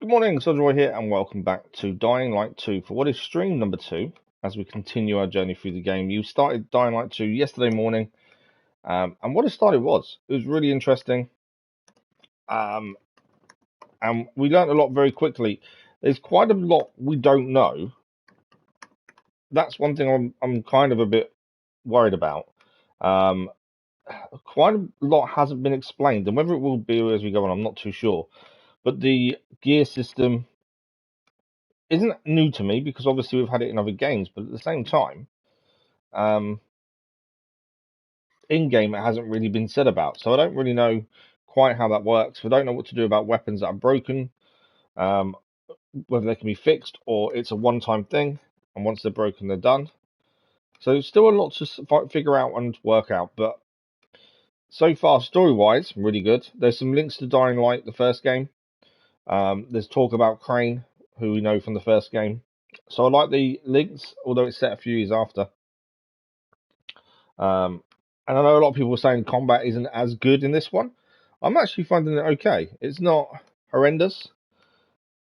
Good morning, Roy here, and welcome back to Dying Light 2 for what is stream number 2 as we continue our journey through the game. You started Dying Light 2 yesterday morning, and what a start it was. It was really interesting, and we learned a lot very quickly. There's quite a lot we don't know. That's one thing I'm kind of a bit worried about. Quite a lot hasn't been explained, and whether it will be as we go on, I'm not too sure. But the gear system isn't new to me because obviously we've had it in other games, but at the same time, in game it hasn't really been said about. So I don't really know quite how that works. We don't know what to do about weapons that are broken, whether they can be fixed or it's a one-time thing, and once they're broken, they're done. So still a lot to figure out and work out, but so far, story-wise, really good. There's some links to Dying Light, the first game. There's talk about Crane, who we know from the first game. So I like the links, although it's set a few years after. And I know a lot of people were saying combat isn't as good in this one. I'm actually finding it okay. It's not horrendous.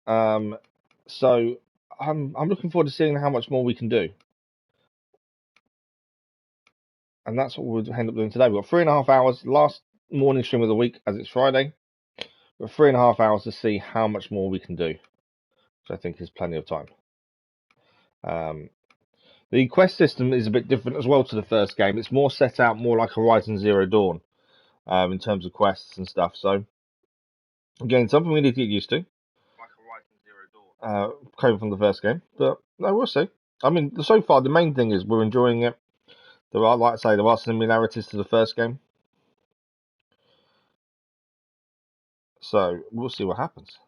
So I'm looking forward to seeing how much more we can do. And that's what we'll end up doing today. We've got 3.5 hours, last morning stream of the week, as it's Friday. We've got 3.5 hours to see how much more we can do, which I think is plenty of time. The quest system is a bit different as well to the first game. It's more set out more like Horizon Zero Dawn in terms of quests and stuff. So, again, something we need to get used to. Came from the first game, but no, we'll see. I mean, so far the main thing is we're enjoying it. There are, like I say, there are similarities to the first game, so we'll see what happens.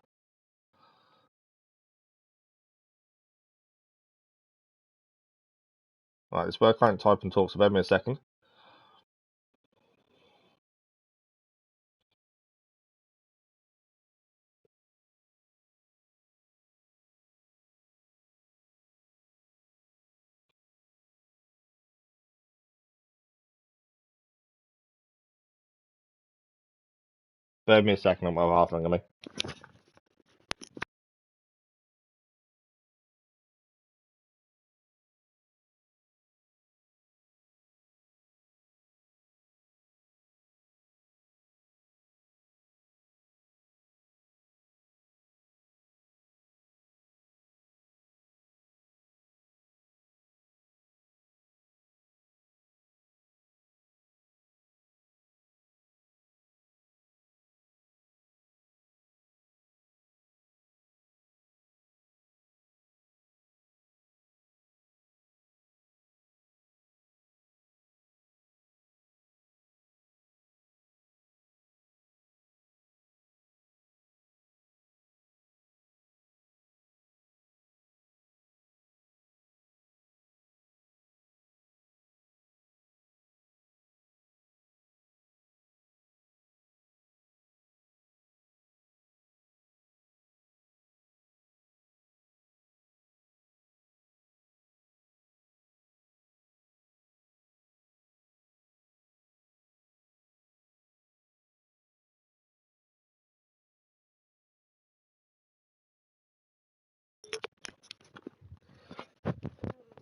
Right, this where I can't type and talk. So, bear me a second. Bear me a second. I'm half on me.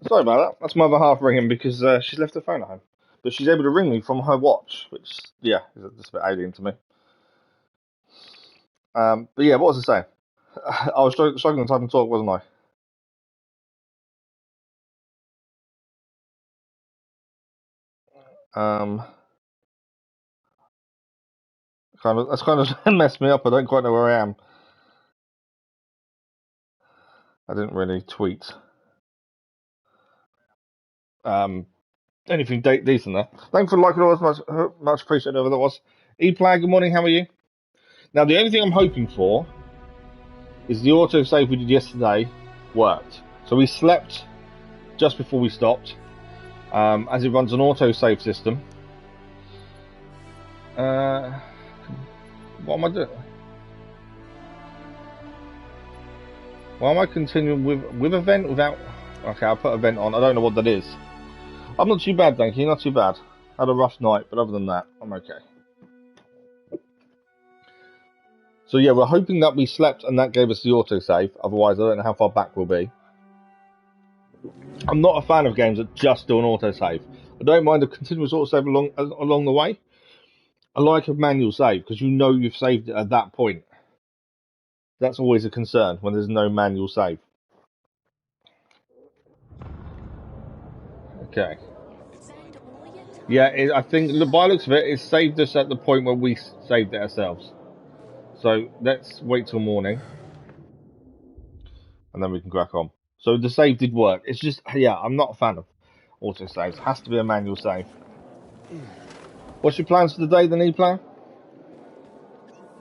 Sorry about that. That's my other half ringing because she's left her phone at home, but she's able to ring me from her watch, which is just a bit alien to me. But yeah, what was I saying? I was struggling to type and talk, wasn't I? That's kind of messed me up. I don't quite know where I am. I didn't really tweet anything decent there. Thanks for liking all this, much appreciated. Whoever that was. E-Play, good morning. How are you? Now, the only thing I'm hoping for is the autosave we did yesterday worked. So we slept just before we stopped, as it runs an autosave system. What am I doing? Why am I continuing with a vent without? Okay, I'll put a vent on. I don't know what that is. I'm not too bad, thank you. Not too bad. Had a rough night, but other than that, I'm okay. So yeah, we're hoping that we slept and that gave us the autosave. Otherwise, I don't know how far back we'll be. I'm not a fan of games that just do an autosave. I don't mind a continuous autosave along the way. I like a manual save because you know you've saved it at that point. That's always a concern when there's no manual save. Okay. Yeah, I think by the looks of it, it saved us at the point where we saved it ourselves. So let's wait till morning, and then we can crack on. So the save did work. It's just, yeah, I'm not a fan of autosaves. Has to be a manual save. What's your plans for the day, then, E-Plan?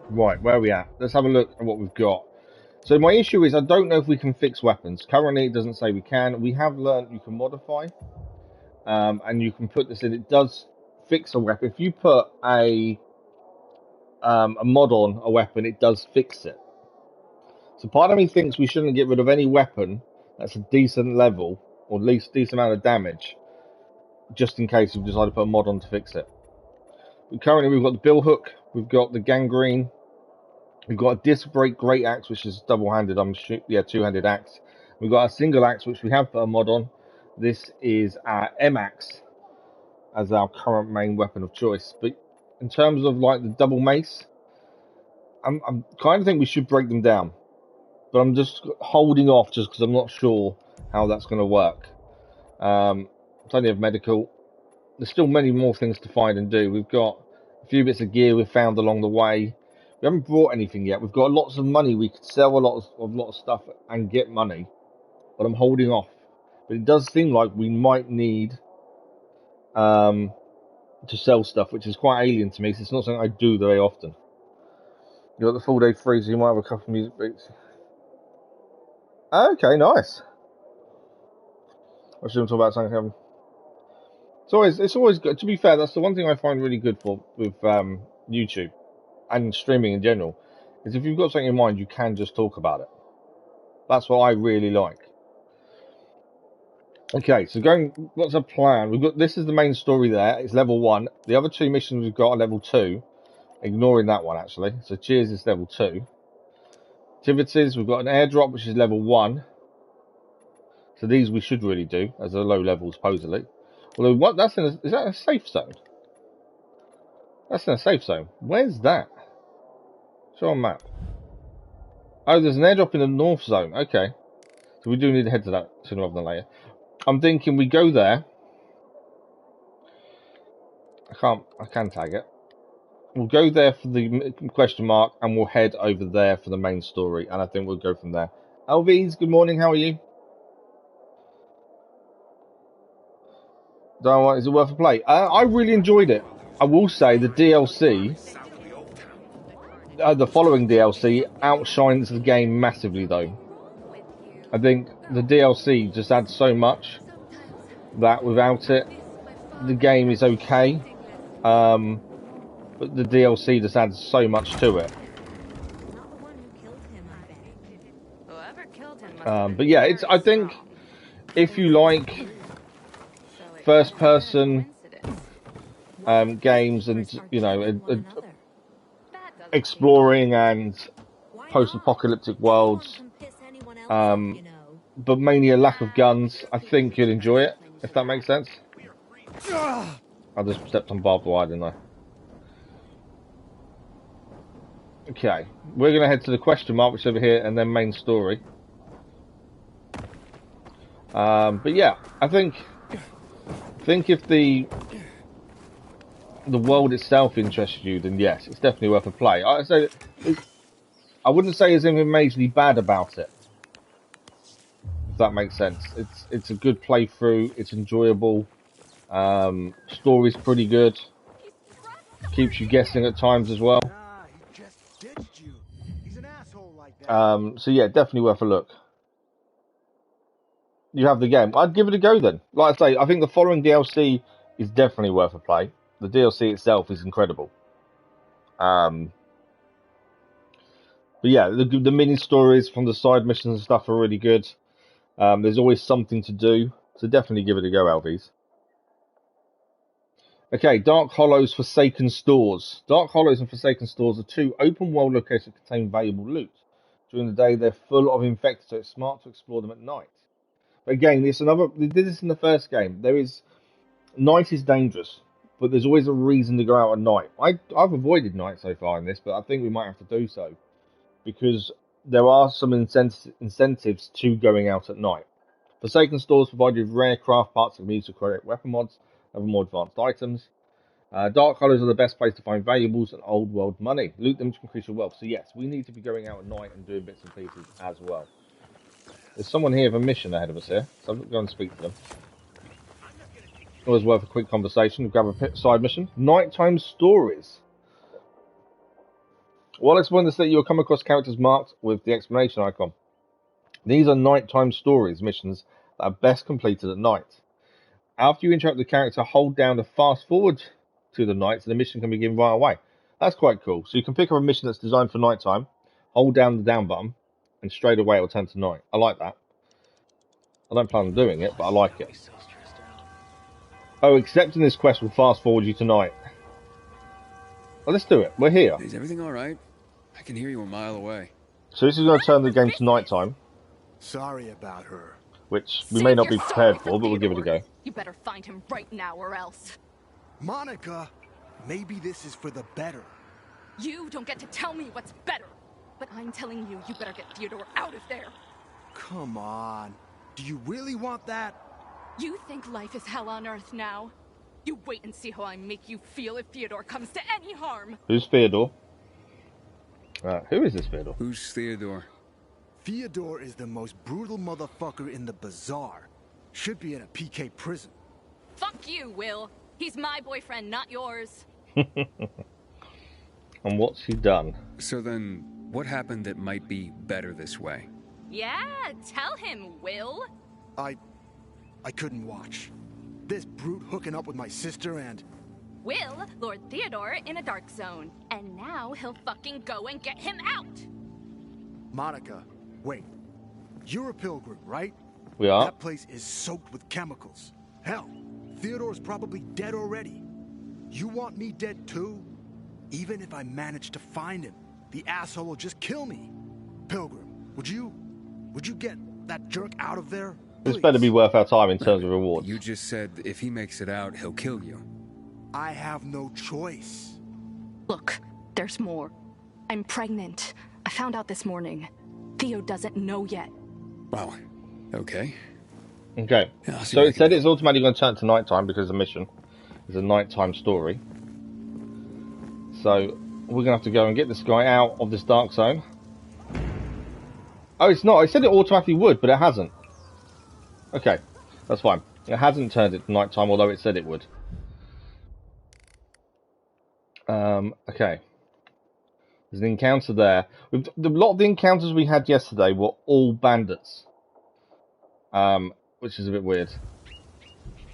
Right, where are we at? Let's have a look at what we've got. So my issue is I don't know if we can fix weapons. Currently, it doesn't say we can. We have learned you can modify, and you can put this in. It does fix a weapon. If you put a mod on a weapon, it does fix it. So part of me thinks we shouldn't get rid of any weapon that's a decent level, or at least decent amount of damage, just in case we decide to put a mod on to fix it. But currently, we've got the bill hook, we've got the gangrene, we've got a disc brake great axe, which is double-handed. Two-handed axe. We've got a single axe, which we have put a mod on. This is our M axe as our current main weapon of choice. But in terms of like the double mace, I'm kind of think we should break them down. But I'm just holding off just because I'm not sure how that's going to work. Plenty of medical. There's still many more things to find and do. We've got a few bits of gear we've found along the way. We haven't brought anything yet. We've got lots of money. We could sell a lot of stuff and get money, but I'm holding off. But it does seem like we might need to sell stuff, which is quite alien to me. So it's not something I do very often. You got the full day free, so you might have a couple of music beats. Okay, nice. I shouldn't talk about something. It's always good. To be fair, that's the one thing I find really good with YouTube and streaming in general, is if you've got something in mind, you can just talk about it. That's what I really like. Okay, so what's our plan? This is the main story there. It's level 1. The other 2 missions we've got are level 2. Ignoring that one, actually. So cheers is level 2. Activities, we've got an airdrop, which is level 1. So these we should really do, as a low level, supposedly. Although, is that a safe zone? That's in a safe zone. Where's that? Show on map. Oh, there's an airdrop in the north zone. Okay. So we do need to head to that sooner rather than later. I'm thinking we go there. I can tag it. We'll go there for the question mark, and we'll head over there for the main story, and I think we'll go from there. LVs, good morning, how are you? Is it worth a play? I really enjoyed it. I will say the DLC, the following DLC, outshines the game massively, though. I think the DLC just adds so much that without it, the game is okay. But the DLC just adds so much to it. But yeah, I think if you like first-person games and exploring and post-apocalyptic worlds, but mainly a lack of guns, I think you'll enjoy it, if that makes sense. I just stepped on barbed wire, didn't I? Okay, we're going to head to the question mark, which is over here, and then main story. But yeah, I think if the world itself interests you, then yes, it's definitely worth a play. I wouldn't say there's anything majorly bad about it, if that makes sense. It's a good playthrough. It's enjoyable. Story's pretty good. Keeps you guessing at times as well. So yeah, definitely worth a look. You have the game. I'd give it a go then. Like I say, I think the following DLC is definitely worth a play. The DLC itself is incredible. But yeah, the mini stories from the side missions and stuff are really good. There's always something to do, so definitely give it a go, LVs. Okay, Dark Hollows, Forsaken Stores. Dark Hollows and Forsaken Stores are two open-world locations that contain valuable loot. During the day, they're full of infected, so it's smart to explore them at night. But again, they did this in the first game. Night is dangerous, but there's always a reason to go out at night. I've avoided night so far in this, but I think we might have to do so because there are some incentives to going out at night. Forsaken Stores provide you with rare craft parts that can be used to create weapon mods and more advanced items. Dark Hollows are the best place to find valuables and old world money. Loot them to increase your wealth. So yes, we need to be going out at night and doing bits and pieces as well. There's someone here with a mission ahead of us here, so I'm going to go and speak to them. Always worth a quick conversation to grab a side mission. Nighttime stories. While exploring the state, you will come across characters marked with the exclamation icon. These are nighttime stories missions that are best completed at night. After you interact with the character, hold down to fast forward to the night so the mission can begin right away. That's quite cool. So you can pick up a mission that's designed for nighttime, hold down the down button, and straight away it will turn to night. I like that. I don't plan on doing it, but I like it. Oh, accepting this quest will fast forward you to night. Well, let's do it. We're here. Is everything all right? I can hear you a mile away. So this is going to turn the game to nighttime. Sorry about her. Which we may not be prepared for, but we'll give it a go. You better find him right now or else. Monica, maybe this is for the better. You don't get to tell me what's better. But I'm telling you, you better get Theodore out of there. Come on. Do you really want that? You think life is hell on earth now? You wait and see how I make you feel if Theodore comes to any harm. Who's Theodore? Who is this Theodore? Who's Theodore? Theodore is the most brutal motherfucker in the bazaar. Should be in a PK prison. Fuck you, Will. He's my boyfriend, not yours. And what's he done? So then, what happened that might be better this way? Yeah, tell him, Will. I couldn't watch. This brute hooking up with my sister and... Will, Lord Theodore, in a dark zone. And now he'll fucking go and get him out. Monica, wait. You're a pilgrim, right? We are. That place is soaked with chemicals. Hell, Theodore's probably dead already. You want me dead too? Even if I manage to find him, the asshole will just kill me. Pilgrim, would you get that jerk out of there? This better be worth our time in terms of rewards. You just said if he makes it out, he'll kill you. I have no choice. Look, there's more. I'm pregnant. I found out this morning. Theo doesn't know yet. Wow. Okay. Okay. Yeah, so it said it's automatically going to turn to nighttime because the mission is a nighttime story. So we're going to have to go and get this guy out of this dark zone. Oh, it's not. It said it automatically would, but it hasn't. Okay, that's fine. It hasn't turned it to nighttime, although it said it would. Okay. There's an encounter there. A lot of the encounters we had yesterday were all bandits. Which is a bit weird.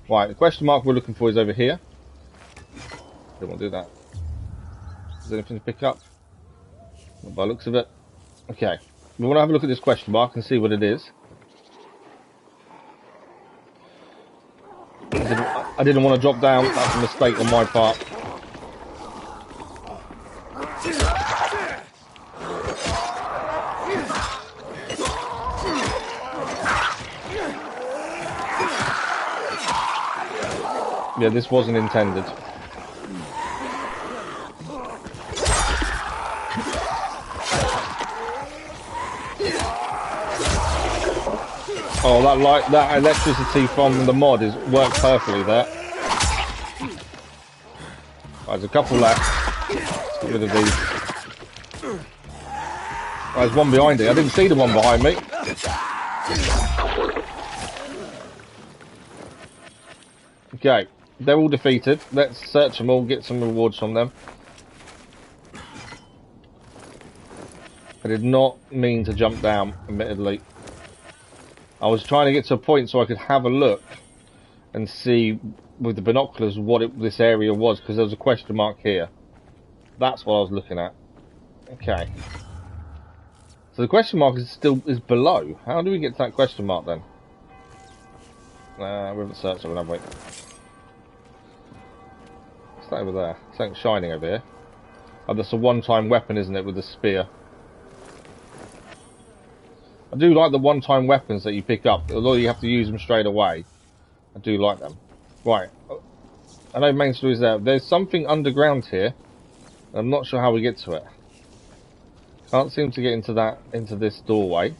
Right, the question mark we're looking for is over here. Don't want to do that. Is there anything to pick up? Not by the looks of it. Okay. We want to have a look at this question mark and see what it is. I didn't want to drop down. That's a mistake on my part. Yeah, this wasn't intended. Oh, that electricity from the mod works perfectly there. Right, there's a couple left. Let's get rid of these. Right, there's one behind it. I didn't see the one behind me. Okay, they're all defeated. Let's search them all, get some rewards from them. I did not mean to jump down, admittedly. I was trying to get to a point so I could have a look and see with the binoculars what this area was, because there was a question mark here. That's what I was looking at. Okay. So the question mark is below. How do we get to that question mark then? We haven't searched it, have we? What's that over there? Something shining over here. Oh, that's a one-time weapon, isn't it, with the spear? I do like the one-time weapons that you pick up, although you have to use them straight away. I do like them. Right. I know main story is there. There's something underground here. I'm not sure how we get to it. Can't seem to get into this doorway.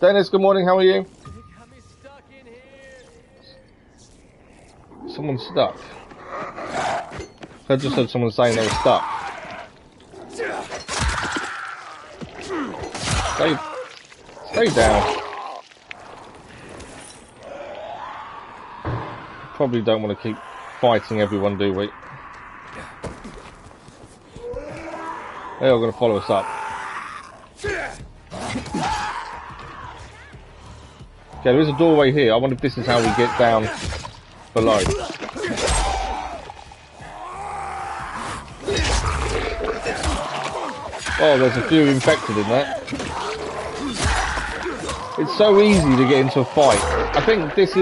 Dennis, good morning, how are you? Someone's stuck. I just heard someone saying they were stuck. Stay down. Probably don't want to keep fighting everyone, do we? They're all going to follow us up. Okay, there is a doorway here. I wonder if this is how we get down below. Oh, there's a few infected in there. It's so easy to get into a fight. I think it's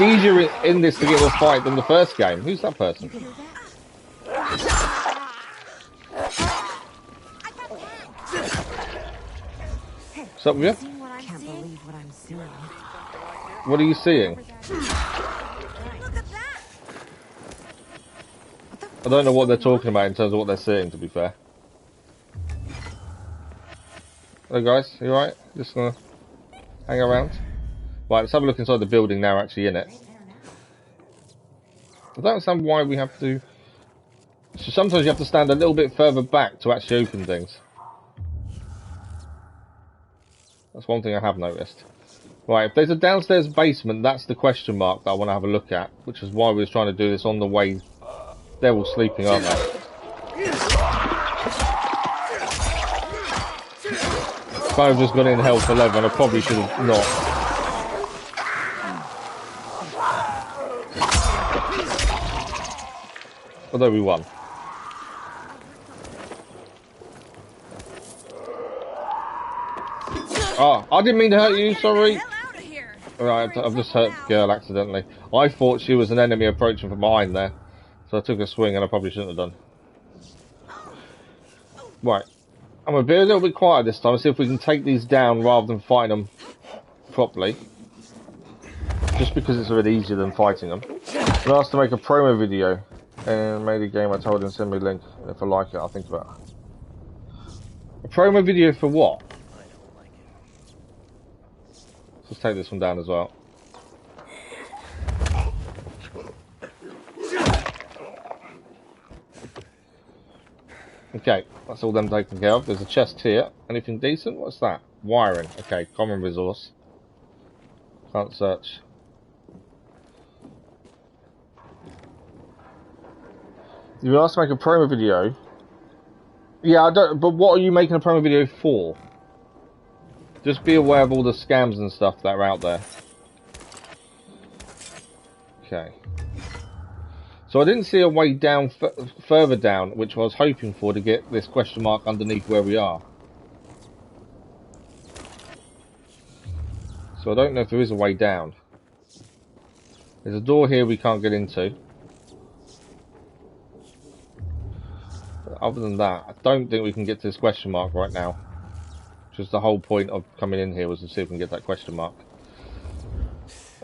easier in this to get into a fight than the first game. Who's that person? What's up with you? Can't believe what I'm seeing. What are you seeing? Look at that. I don't know what they're talking about in terms of what they're seeing, to be fair. Hello guys, you alright? Just gonna hang around. Right, let's have a look inside the building now, actually in it. I don't understand why we have to... So sometimes you have to stand a little bit further back to actually open things. That's one thing I have noticed. Right, if there's a downstairs basement, that's the question mark that I want to have a look at, which is why we were trying to do this on the way. They're all sleeping, aren't they? If I have just gone in health 11, I probably should have not. Although we won. Oh, I didn't mean to hurt you, sorry. Right, I've just hurt the girl accidentally. I thought she was an enemy approaching from behind there. So I took a swing and I probably shouldn't have done. Right. I'm going to be a little bit quiet this time, see if we can take these down rather than fighting them properly. Just because it's a bit easier than fighting them. I asked to make a promo video and made a game. I told him send me a link. If I like it, I'll think about it. A promo video for what? Let's take this one down as well. Okay, that's all them taken care of. There's a chest here. Anything decent? What's that? Wiring. Okay, common resource. Can't search. You asked to make a promo video. Yeah, I don't. But what are you making a promo video for? Just be aware of all the scams and stuff that are out there. Okay. So I didn't see a way down further down, which I was hoping for to get this question mark underneath where we are. So I don't know if there is a way down. There's a door here we can't get into. But other than that, I don't think we can get to this question mark right now. Just the whole point of coming in here was to see if we can get that question mark.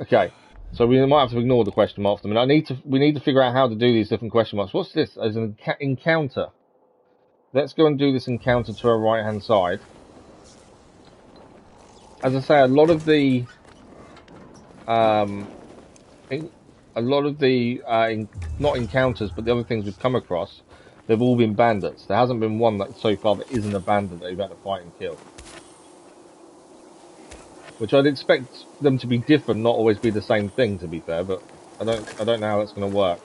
Okay, so we might have to ignore the question marks for a minute. We need to figure out how to do these different question marks. What's this? As an encounter. Let's go and do this encounter to our right hand side. As I say, a lot of the not encounters, but the other things we've come across, they've all been bandits. There hasn't been one that so far that isn't a bandit that you've had to fight and kill. Which I'd expect them to be different, not always be the same thing, to be fair, but I don't know how that's going to work.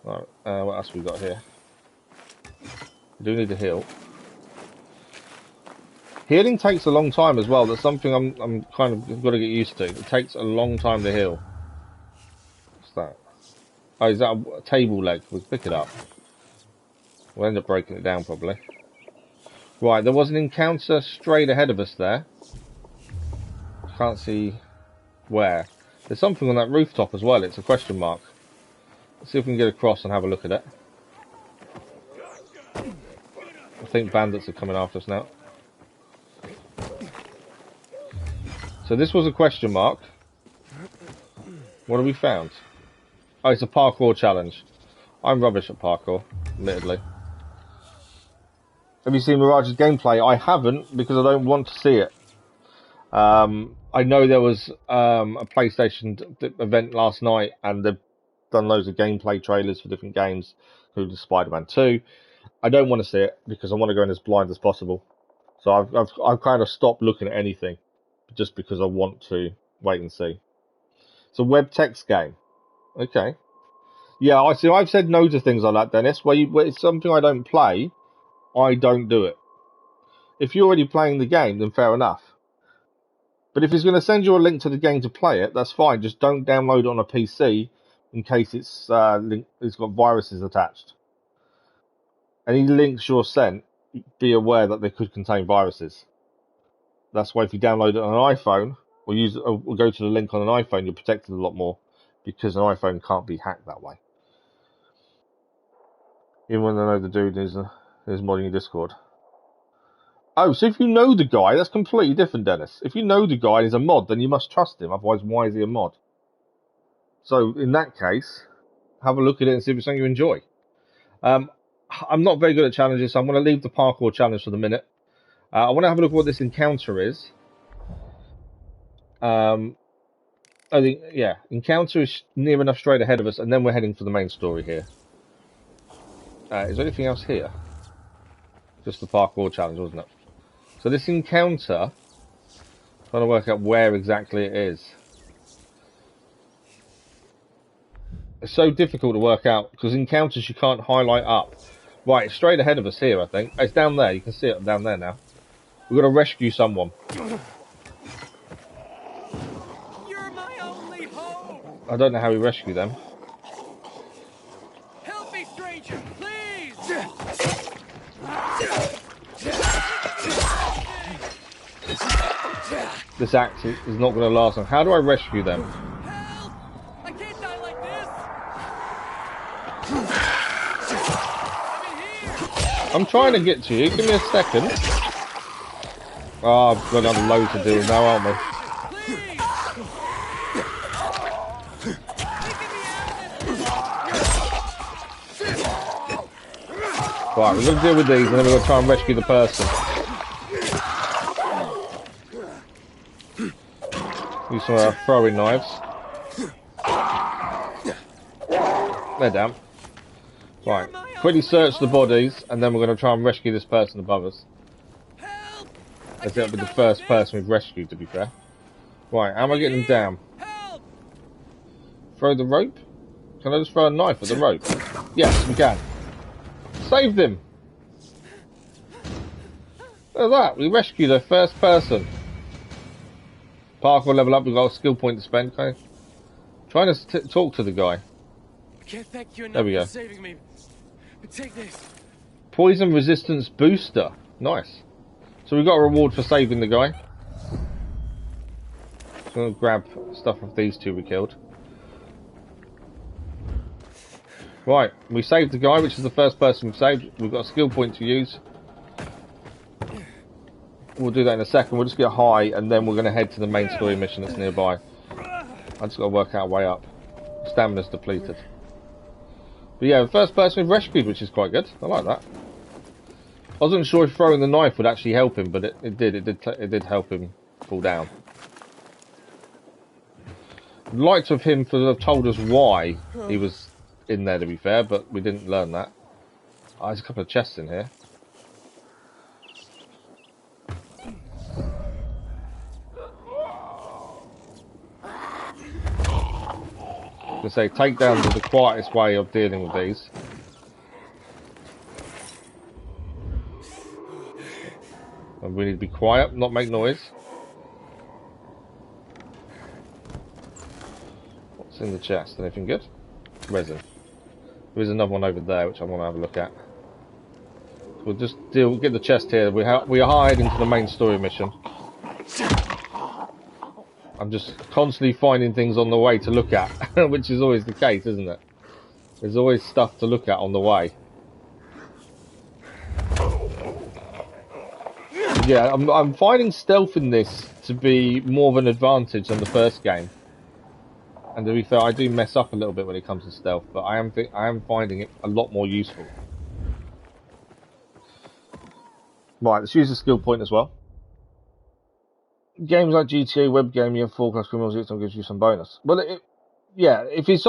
Right, what else have we got here? We do need to heal. Healing takes a long time as well. That's something I'm kind of got to get used to. It takes a long time to heal. What's that? Oh, is that a table leg? We'll pick it up. We'll end up breaking it down probably. Right, there was an encounter straight ahead of us there. Can't see where. There's something on that rooftop as well. It's a question mark. Let's see if we can get across and have a look at it. I think bandits are coming after us now. So this was a question mark. What have we found? Oh, it's a parkour challenge. I'm rubbish at parkour, admittedly. Have you seen Mirage's gameplay? I haven't, because I don't want to see it. I know there was a PlayStation event last night, and they've done loads of gameplay trailers for different games, including Spider-Man 2. I don't want to see it, because I want to go in as blind as possible. So I've kind of stopped looking at anything, just because I want to wait and see. It's a web text game. Okay. Yeah, I see. I've said no to things like that, Dennis. Where it's something I don't play, I don't do it. If you're already playing the game, then fair enough. But if he's going to send you a link to the game to play it, that's fine. Just don't download it on a PC in case it's got viruses attached. Any links you're sent, be aware that they could contain viruses. That's why if you download it on an iPhone, or go to the link on an iPhone, you're protected a lot more, because an iPhone can't be hacked that way. Even when they know the dude is modding your Discord. Oh, so if you know the guy, that's completely different, Dennis. If you know the guy and he's a mod, then you must trust him. Otherwise, why is he a mod? So, in that case, have a look at it and see if it's something you enjoy. I'm not very good at challenges, so I'm going to leave the parkour challenge for the minute. I want to have a look at what this encounter is. I think, yeah, encounter is near enough straight ahead of us, and then we're heading for the main story here. Is there anything else here? Just the parkour challenge, wasn't it? So this encounter, trying to work out where exactly it is. It's so difficult to work out, because encounters you can't highlight up. Right, it's straight ahead of us here, I think. It's down there, you can see it down there now. We've got to rescue someone. You're my only hope. I don't know how we rescue them. Help me, stranger, please. This axe is not going to last long. How do I rescue them? Help! I can't die like this. I'm in here. I'm trying to get to you. Give me a second. Oh, I've got another load to do now, aren't we? Please. Right, we're going to deal with these, and then we're going to try and rescue the person. Use some throwing knives. They're down. Right, quickly search the bodies, and then we're going to try and rescue this person above us. Help! As that'll be the first person we've rescued, to be fair. Right, how am I getting them down? Help! Throw the rope? Can I just throw a knife at the rope? Yes, we can. Saved him! Look at that, we rescued the first person. Parkour level up, we've got a skill point to spend. Okay. Trying to talk to the guy. I can't thank you There enough we go. for saving me. But take this. Poison resistance booster. Nice. So we got a reward for saving the guy. I'm going to grab stuff of these two we killed. Right, we saved the guy, which is the first person we've saved. We've got a skill point to use. We'll do that in a second. We'll just get high, and then we're going to head to the main story mission that's nearby. I just got to work out our way up. Stamina's depleted. But yeah, the first person we've rescued, which is quite good. I like that. I wasn't sure if throwing the knife would actually help him, but it did help him fall down. I'd like to have him to have told us why he was in there, to be fair, but we didn't learn that. Oh, there's a couple of chests in here. I was going to say, takedowns are the quietest way of dealing with these. And we need to be quiet, not make noise. What's in the chest? Anything good? Resin. There is another one over there which I want to have a look at. We'll just get the chest here. We are hired into the main story mission. I I'm just constantly finding things on the way to look at, which is always the case, isn't it? There's always stuff to look at on the way. Yeah, I'm finding stealth in this to be more of an advantage than the first game. And to be fair, I do mess up a little bit when it comes to stealth, but I am finding it a lot more useful. Right, let's use the skill point as well. Games like GTA, web game, you have 4-class criminals, it gives you some bonus. Well, yeah, if he's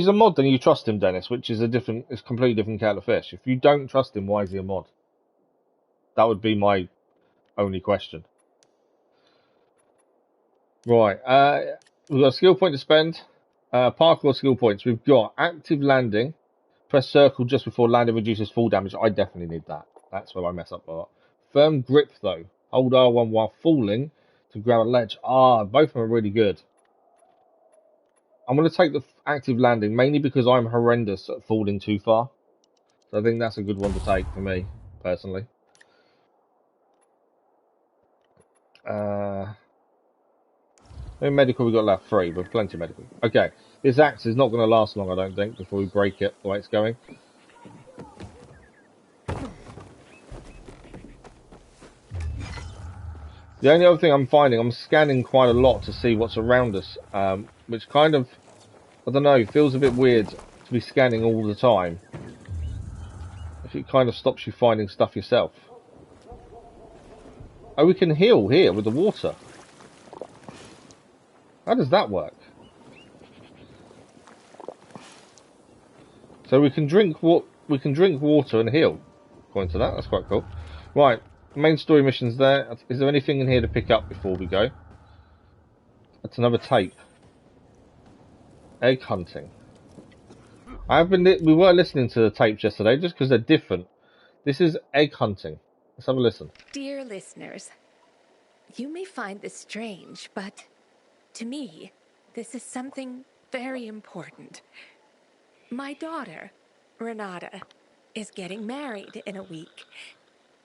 a mod, then you trust him, Dennis, which is it's completely different kettle of fish. If you don't trust him, why is he a mod? That would be my only question. Right, we've got a skill point to spend. Parkour skill points. We've got active landing. Press circle just before landing reduces fall damage. I definitely need that. That's where I mess up a lot. Firm grip though. Hold R1 while falling to grab a ledge. Both of them are really good. I'm going to take the active landing mainly because I'm horrendous at falling too far. So I think that's a good one to take for me, personally. How many medical we got left? 3. We've plenty of medical. Okay, this axe is not going to last long, I don't think, before we break it the way it's going. The only other thing I'm finding, I'm scanning quite a lot to see what's around us, which kind of, I don't know, feels a bit weird to be scanning all the time. If it kind of stops you finding stuff yourself. Oh, we can heal here with the water. How does that work? So we can drink water and heal. According to that, that's quite cool. Right, main story missions there. Is there anything in here to pick up before we go? That's another tape. Egg hunting. We were listening to the tapes yesterday just because they're different. This is egg hunting. Let's have a listen. Dear listeners, you may find this strange, but to me, this is something very important. My daughter, Renata, is getting married in a week.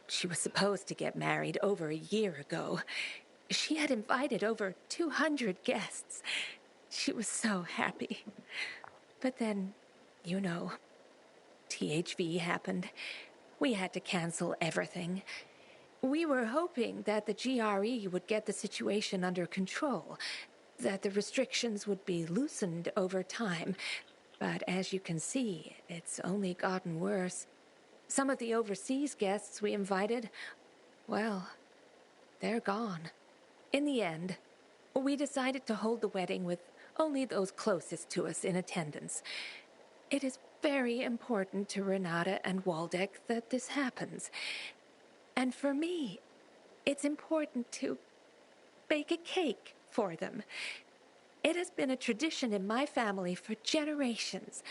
She was supposed to get married over a year ago. She had invited over 200 guests. She was so happy. But then, you know, THV happened. We had to cancel everything. We were hoping that the GRE would get the situation under control, that the restrictions would be loosened over time. But as you can see, it's only gotten worse. Some of the overseas guests we invited, well, they're gone. In the end, we decided to hold the wedding with only those closest to us in attendance. It is very important to Renata and Waldeck that this happens. And for me, it's important to bake a cake for them. It has been a tradition in my family for generations.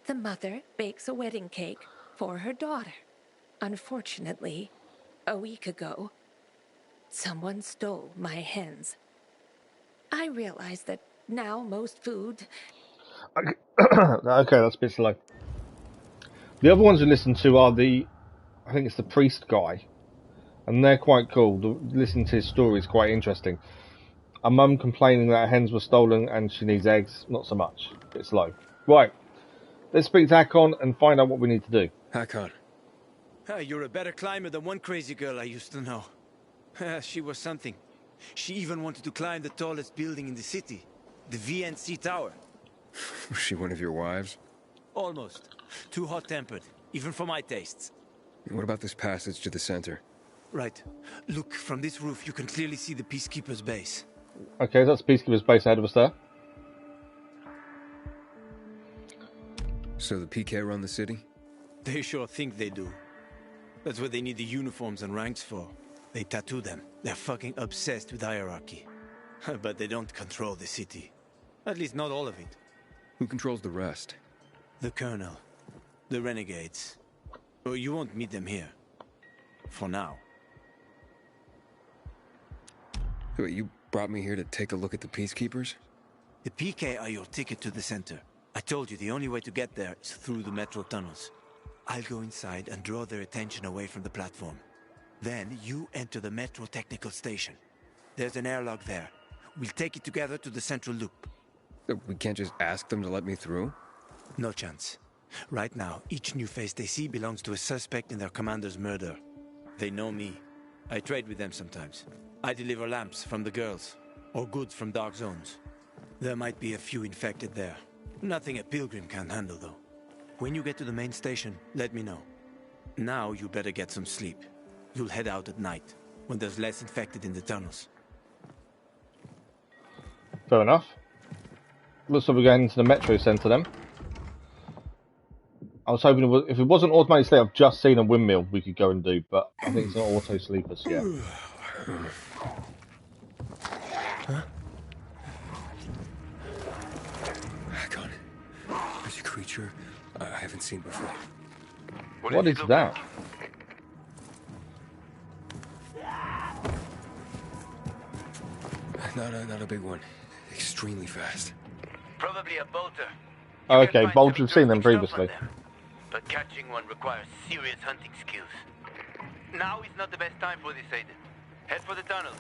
The mother bakes a wedding cake for her daughter. Unfortunately, a week ago, someone stole my hens. I realize that now most food... Okay, that's a bit slow. The other ones we listen to are I think it's the priest guy. And they're quite cool. Listening to his story is quite interesting. A mum complaining that her hens were stolen and she needs eggs. Not so much. A bit slow. Right. Let's speak to Hakon and find out what we need to do. Hakon. You're a better climber than one crazy girl I used to know. She was something. She even wanted to climb the tallest building in the city. The VNC Tower. Was she one of your wives? Almost. Too hot-tempered, even for my tastes. What about this passage to the center? Right. Look, from this roof you can clearly see the Peacekeeper's base. Okay, that's Peacekeeper's base ahead of us there. So the PK run the city? They sure think they do. That's what they need the uniforms and ranks for. They tattoo them. They're fucking obsessed with hierarchy. But they don't control the city. At least not all of it. Who controls the rest? The Colonel. The Renegades. Oh, you won't meet them here. For now. Wait, you brought me here to take a look at the Peacekeepers? The PK are your ticket to the center. I told you the only way to get there is through the metro tunnels. I'll go inside and draw their attention away from the platform. Then you enter the metro technical station. There's an airlock there. We'll take it together to the central loop. We can't just ask them to let me through? No chance. Right now, each new face they see belongs to a suspect in their commander's murder. They know me. I trade with them sometimes. I deliver lamps from the girls, or goods from dark zones. There might be a few infected there. Nothing a pilgrim can't handle, though. When you get to the main station, let me know. Now you better get some sleep. You'll head out at night, when there's less infected in the tunnels. Fair enough. Looks like we're going into the metro centre then. I was hoping if it wasn't automatic sleep, I've just seen a windmill we could go and do, but I think it's not auto sleepers yet. Huh? God. There's a creature I haven't seen before. What is that? Not a big one. Extremely fast. Probably a bolter. Oh, okay, bolters, we've seen them previously. But catching one requires serious hunting skills. Now is not the best time for this, Aiden. Head for the tunnels.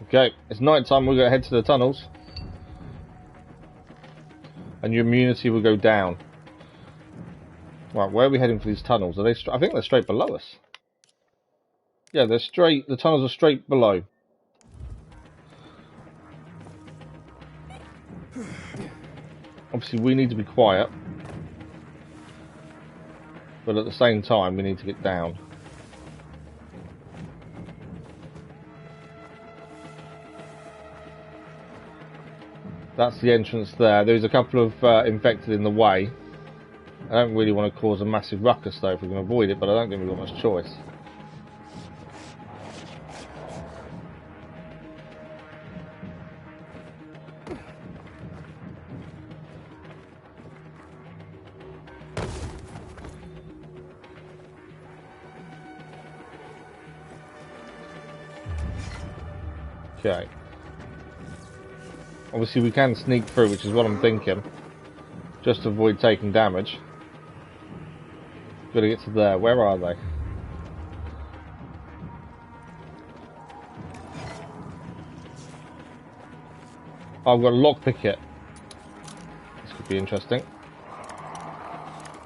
Okay, it's night time, we're going to head to the tunnels. And your immunity will go down. Right, where are we heading for these tunnels? Are they? I think they're straight below us. Yeah, they're straight. The tunnels are straight below. Obviously, we need to be quiet, but at the same time, we need to get down. That's the entrance there. There's a couple of infected in the way. I don't really want to cause a massive ruckus though if we can avoid it, but I don't think we've got much choice. Okay. Obviously we can sneak through, which is what I'm thinking. Just to avoid taking damage. Gotta get to there. Where are they? Oh, I've got a lockpick it. This could be interesting.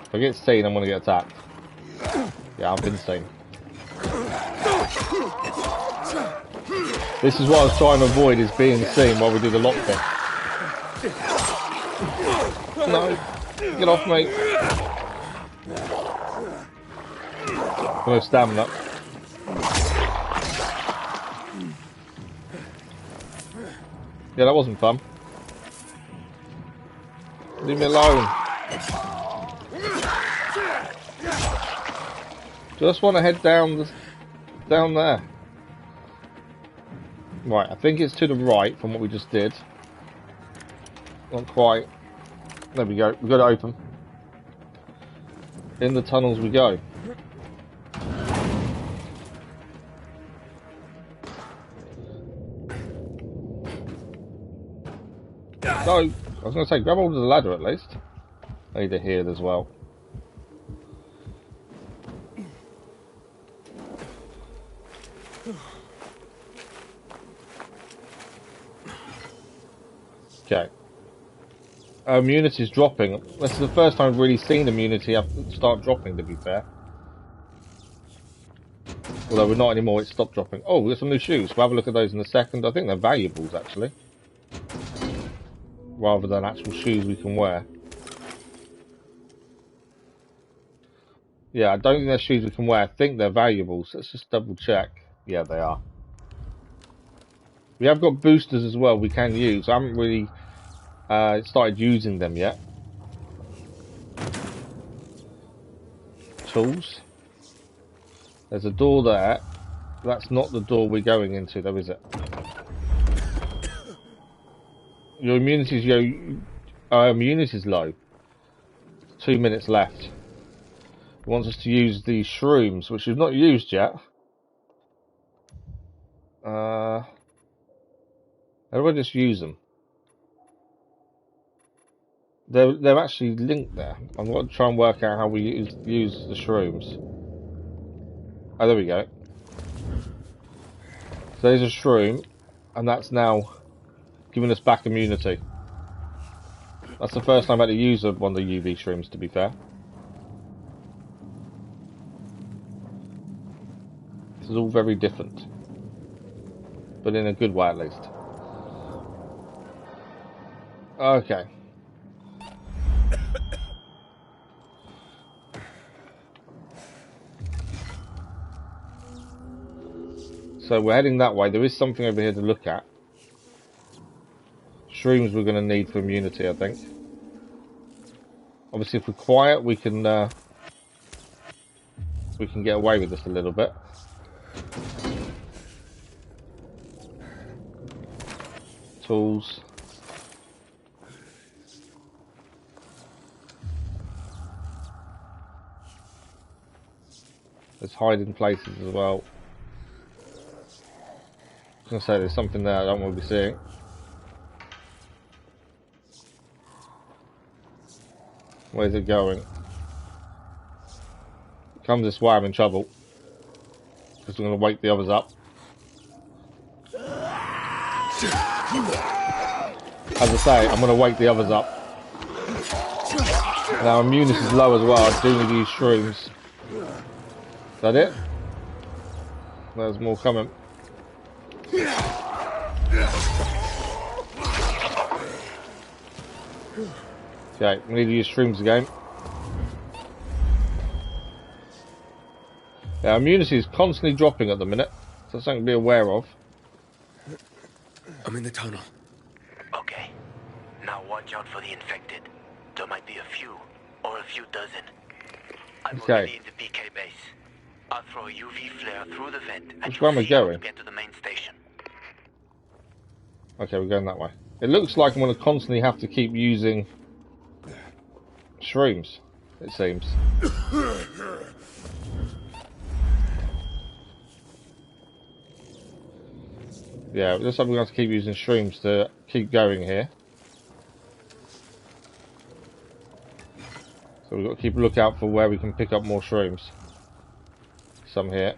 If I get seen, I'm gonna get attacked. Yeah, I've been seen. This is what I was trying to avoid, is being seen while we do the lockpick. No, get off me. No stamina. Yeah, that wasn't fun. Leave me alone. Just want to head down there. Right, I think it's to the right from what we just did. Not quite. There we go. We've got it open. In the tunnels we go. No, I was going to say, grab hold of the ladder at least. I need to hear it as well. Okay. Immunity's dropping. This is the first time I've really seen immunity start dropping, to be fair. Although we're not anymore, it's stopped dropping. Oh, we've got some new shoes. We'll have a look at those in a second. I think they're valuables, actually. Rather than actual shoes we can wear. Yeah, I don't think they're shoes we can wear. I think they're valuables. Let's just double check. Yeah, they are. We have got boosters as well we can use. I haven't really started using them yet. Tools. There's a door there. That's not the door we're going into though, is it? Your immunity's low. 2 minutes left. It wants us to use the shrooms, which we've not used yet. How do I just use them? They're actually linked there. I'm going to try and work out how we use the shrooms. Oh, there we go. So there's a shroom, and that's now giving us back immunity. That's the first time I had to use one of the UV shrooms, to be fair. This is all very different. But in a good way, at least. Okay. So we're heading that way. There is something over here to look at. Shrooms we're going to need for immunity, I think. Obviously, if we're quiet, we can get away with this a little bit. Tools. There's hiding places as well. I was going to say there's something there I don't want to be seeing. Where's it going? If it comes this way, I'm in trouble. Because I'm going to wake the others up. As I say, I'm going to wake the others up. Now, immunity is low as well. I do need to use shrooms. Is that it? There's more coming. Okay, we need to use shrooms again. Yeah, immunity is constantly dropping at the minute. So that's something to be aware of. I'm in the tunnel. Okay. Now watch out for the infected. There might be a few, or a few dozen. I'm already in the PK base. I'll throw a UV flare through the vent and which way am I going? get to the main station. Okay, we're going that way. It looks like I'm going to constantly have to keep using shrooms, it seems. Yeah, it looks like we're going to have to keep using shrooms to keep going here. So we've got to keep a lookout for where we can pick up more shrooms. Some here.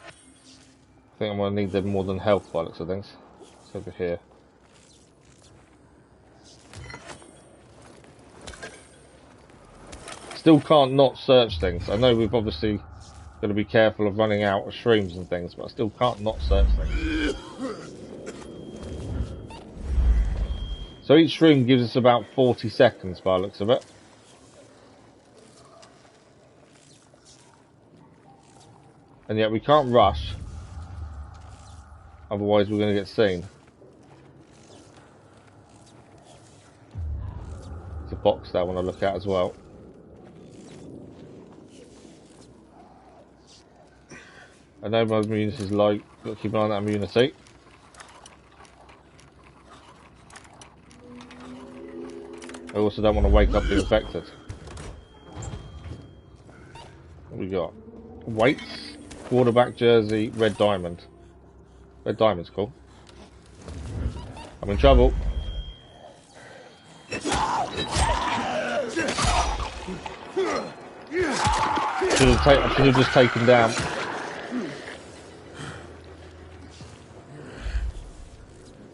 I think I'm going to need them more than health by the looks of things. It's over here. Still can't not search things. I know we've obviously got to be careful of running out of shrooms and things, but I still can't not search things. So each shroom gives us about 40 seconds by the looks of it. And yet we can't rush. Otherwise we're going to get seen. There's a box there I want to look at as well. I know my immunity is low. Got to keep an eye on that immunity. I also don't want to wake up the infected. What we got? Weights, quarterback jersey, red diamond. Red diamond's cool. I'm in trouble. I should have just taken down.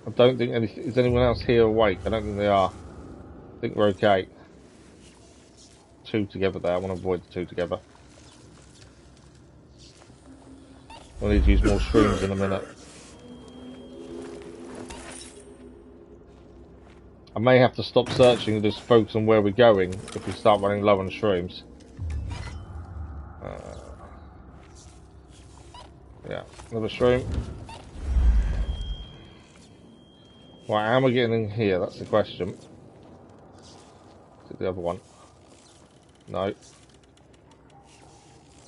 I don't think is anyone else here awake? I don't think they are. I think we're okay. Two together there. I want to avoid the two together. We'll need to use more shrooms in a minute. I may have to stop searching and just focus on where we're going if we start running low on shrooms. Yeah, another shroom. Right, how am I getting in here? That's the question. Is it the other one? No.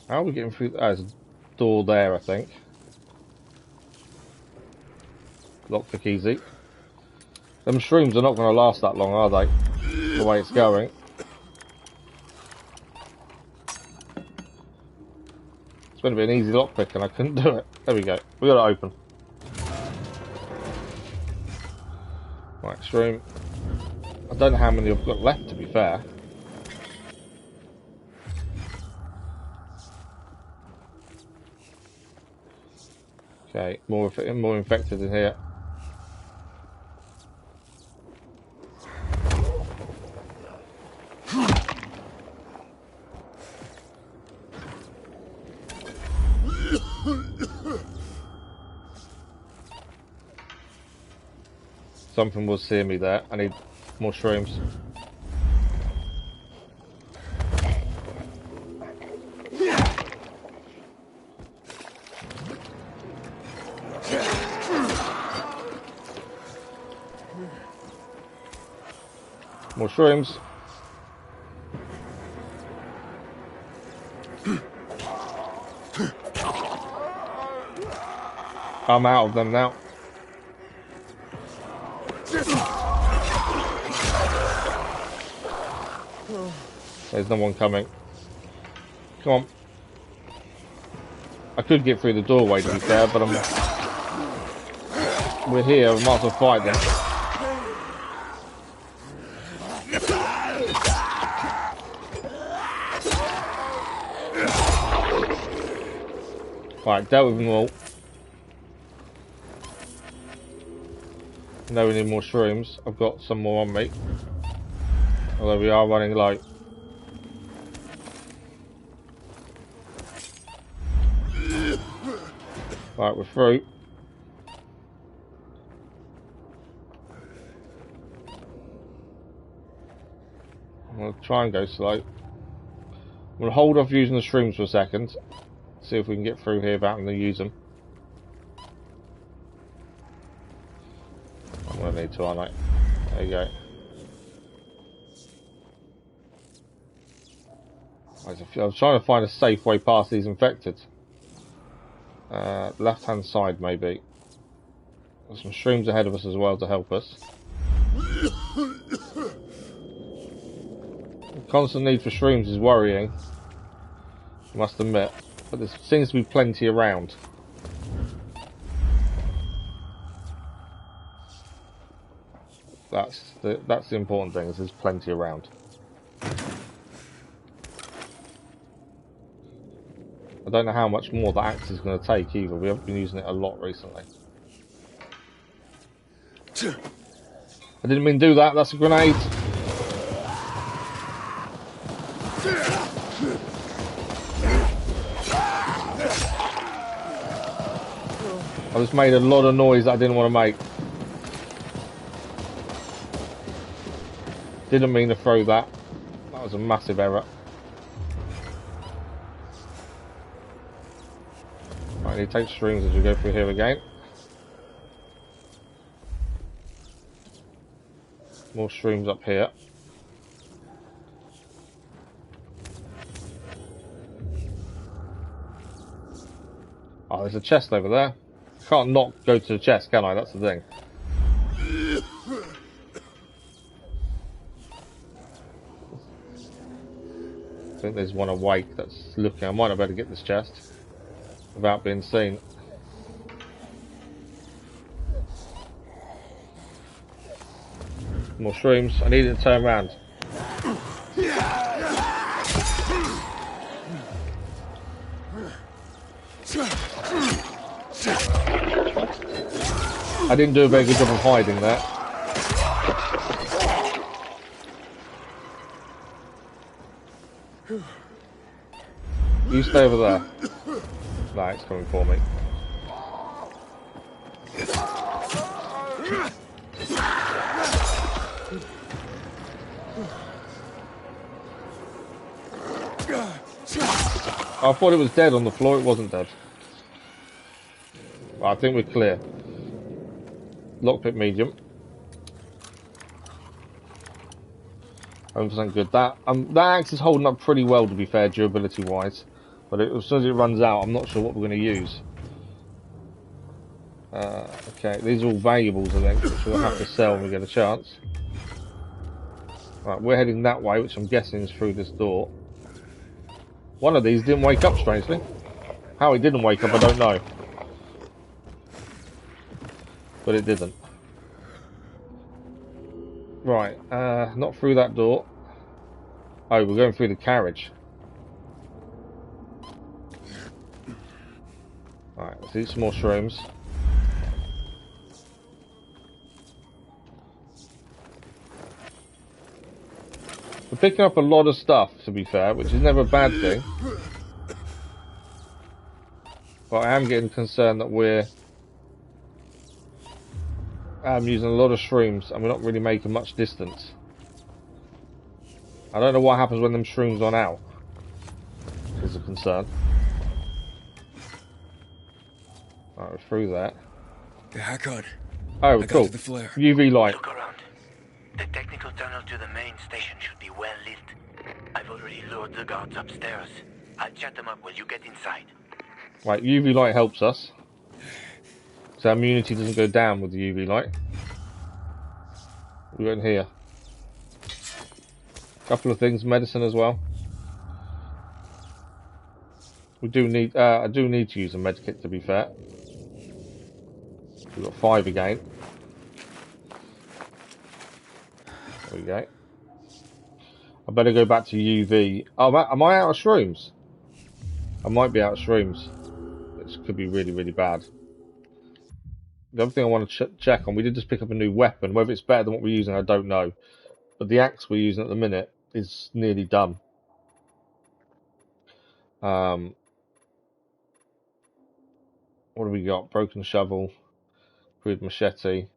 How are we getting through? Oh, there's a door there, I think. Lockpick easy. Them shrooms are not going to last that long, are they? The way it's going. It's going to be an easy lockpick and I couldn't do it. There we go. We got it open. Right, shroom. I don't know how many I've got left, to be fair. Okay, more infected in here. something was seeing me there. I need more shrooms. More shrooms. I'm out of them now. There's no one coming. Come on. I could get through the doorway to be fair, but we're here, we might as well fight them. Right, dealt with them all. Now we need more shrooms. I've got some more on me. Although we are running low. Right, we're through. I'm going to try and go slow. I'm going to hold off using the shrooms for a second. See if we can get through here without having to use them. I'm going to need to, aren't I? There you go. I was trying to find a safe way past these infected. Left hand side maybe. There's some shrooms ahead of us as well to help us. The constant need for shrooms is worrying, I must admit, but there seems to be plenty around. That's the important thing, is there's plenty around. I don't know how much more the axe is going to take either. We haven't been using it a lot recently. I didn't mean to do that. That's a grenade. I just made a lot of noise that I didn't want to make. Didn't mean to throw that. That was a massive error. I need to take shrooms as we go through here again. More shrooms up here. Oh, there's a chest over there. I can't not go to the chest, can I? That's the thing. I think there's one awake that's looking. I might have better get this chest without being seen. More shrooms. I need it to turn around. I didn't do a very good job of hiding there. You stay over there. No, it's coming for me. I thought it was dead on the floor, it wasn't dead. Well, I think we're clear. Lockpick medium. 100% good. That axe is holding up pretty well, to be fair, durability wise. But as soon as it runs out, I'm not sure what we're going to use. Okay, these are all valuables, I think, which we'll have to sell when we get a chance. Right, we're heading that way, which I'm guessing is through this door. One of these didn't wake up, strangely. How it didn't wake up, I don't know. But it didn't. Right, not through that door. Oh, we're going through the carriage. Alright, let's eat some more shrooms. We're picking up a lot of stuff, to be fair, which is never a bad thing. But I am getting concerned that we're I'm using a lot of shrooms and we're not really making much distance. I don't know what happens when them shrooms run out. Is a concern. Alright, we're through that. The hack on. Oh, I got cool. to the flare. UV light. Look around. The technical tunnel to the main station should be well lit. I've already lured the guards upstairs. I'll chat them up while you get inside. Right, UV light helps us. So our immunity doesn't go down with the UV light. We got in here. Couple of things, medicine as well. We do need. I do need to use a medkit, to be fair. We've got 5 again. There we go. I better go back to UV. Oh, am I out of shrooms? I might be out of shrooms. This could be really, really bad. The other thing I want to check on, we did just pick up a new weapon. Whether it's better than what we're using, I don't know. But the axe we're using at the minute is nearly done. What do we got? Broken shovel, crude machete.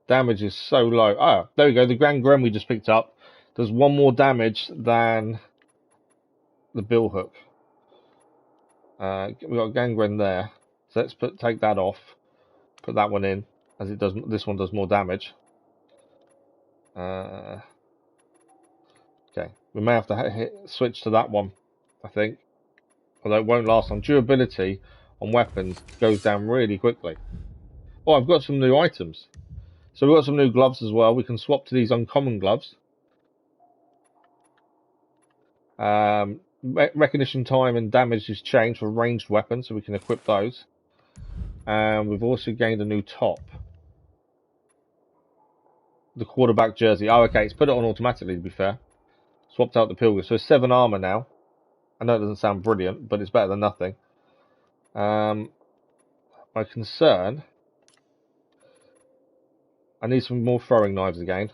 Damage is so low. Ah, there we go. The Grand Gren we just picked up does 1 more damage than the bill hook. We got a Gangren there, so let's take that off. Put that one in, as it does. This one does more damage. Okay, we may have to switch to that one, I think. Although it won't last long. Durability on weapons goes down really quickly. Oh, I've got some new items. So we've got some new gloves as well. We can swap to these uncommon gloves. Recognition time and damage is changed for ranged weapons, so we can equip those. And we've also gained a new top. The quarterback jersey. Oh, okay, it's put it on automatically, to be fair. Swapped out the pilgrim. So 7 armor now. I know it doesn't sound brilliant, but it's better than nothing. My concern... I need some more throwing knives again.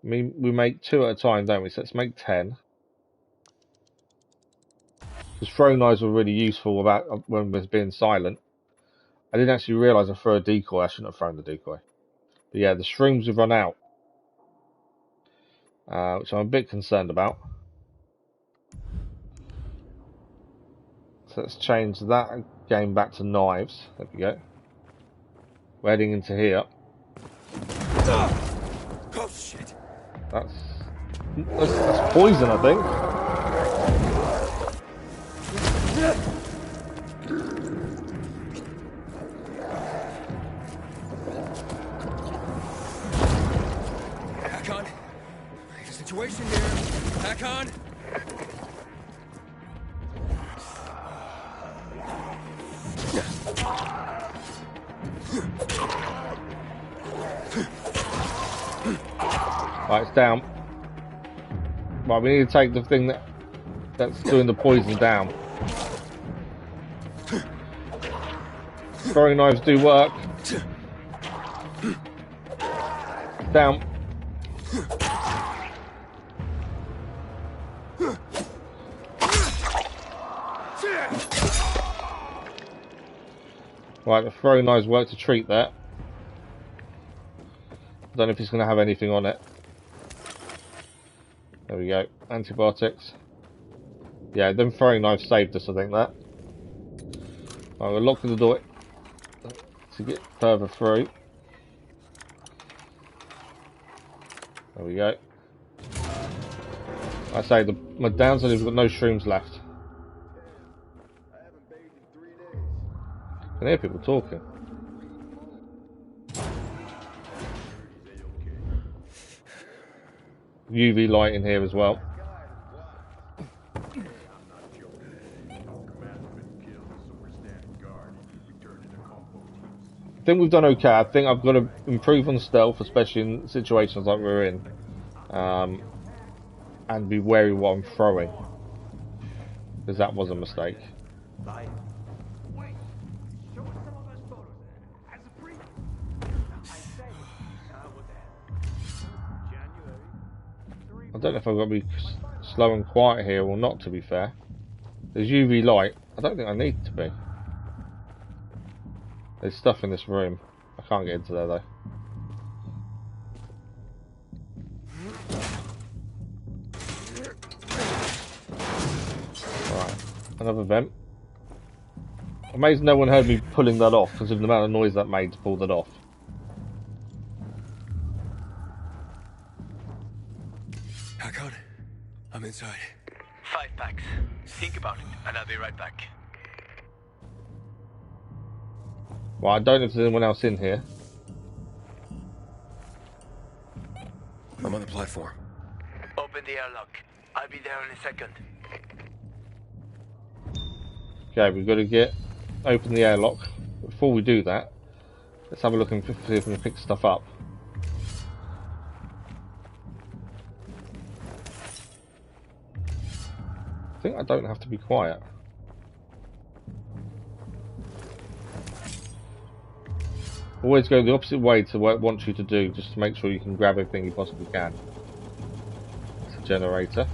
I mean, we make 2 at a time, don't we? So let's make 10. Because throwing knives were really useful about when we're being silent. I didn't actually realise I threw a decoy. I shouldn't have thrown the decoy. But yeah, the shrooms have run out. Which I'm a bit concerned about. So let's change that game back to knives. There we go. We're heading into here. Oh shit! That's poison, I think. Hack on. Situation here. Hack on. Right, it's down. Right, we need to take the thing that's doing the poison down. Throwing knives do work. Down. Right, the throwing knives work to treat that. I don't know if it's going to have anything on it. There we go. Antibiotics. Yeah, them throwing knives saved us, I think, that. Right, we're locking the door to get further through. There we go. I say, my downside is we've got no shrooms left. I can hear people talking. UV light in here as well. I think we've done okay. I think I've got to improve on stealth, especially in situations like we're in. And be wary what I'm throwing. Because that was a mistake. I don't know if I've got to be slow and quiet here or not, to be fair. There's UV light. I don't think I need to be. There's stuff in this room. can't get into there though. Alright, another vent. Amazed no one heard me pulling that off, because of the amount of noise that made to pull that off. Hakon, I'm inside. 5 packs. Think about it, and I'll be right back. Well, I don't know if there's anyone else in here. I'm on the platform. Open the airlock. I'll be there in a second. Okay, we've got to open the airlock. Before we do that, let's have a look and see if we can pick stuff up. I think I don't have to be quiet. Always go the opposite way to what it wants you to do, just to make sure you can grab everything you possibly can. It's a generator.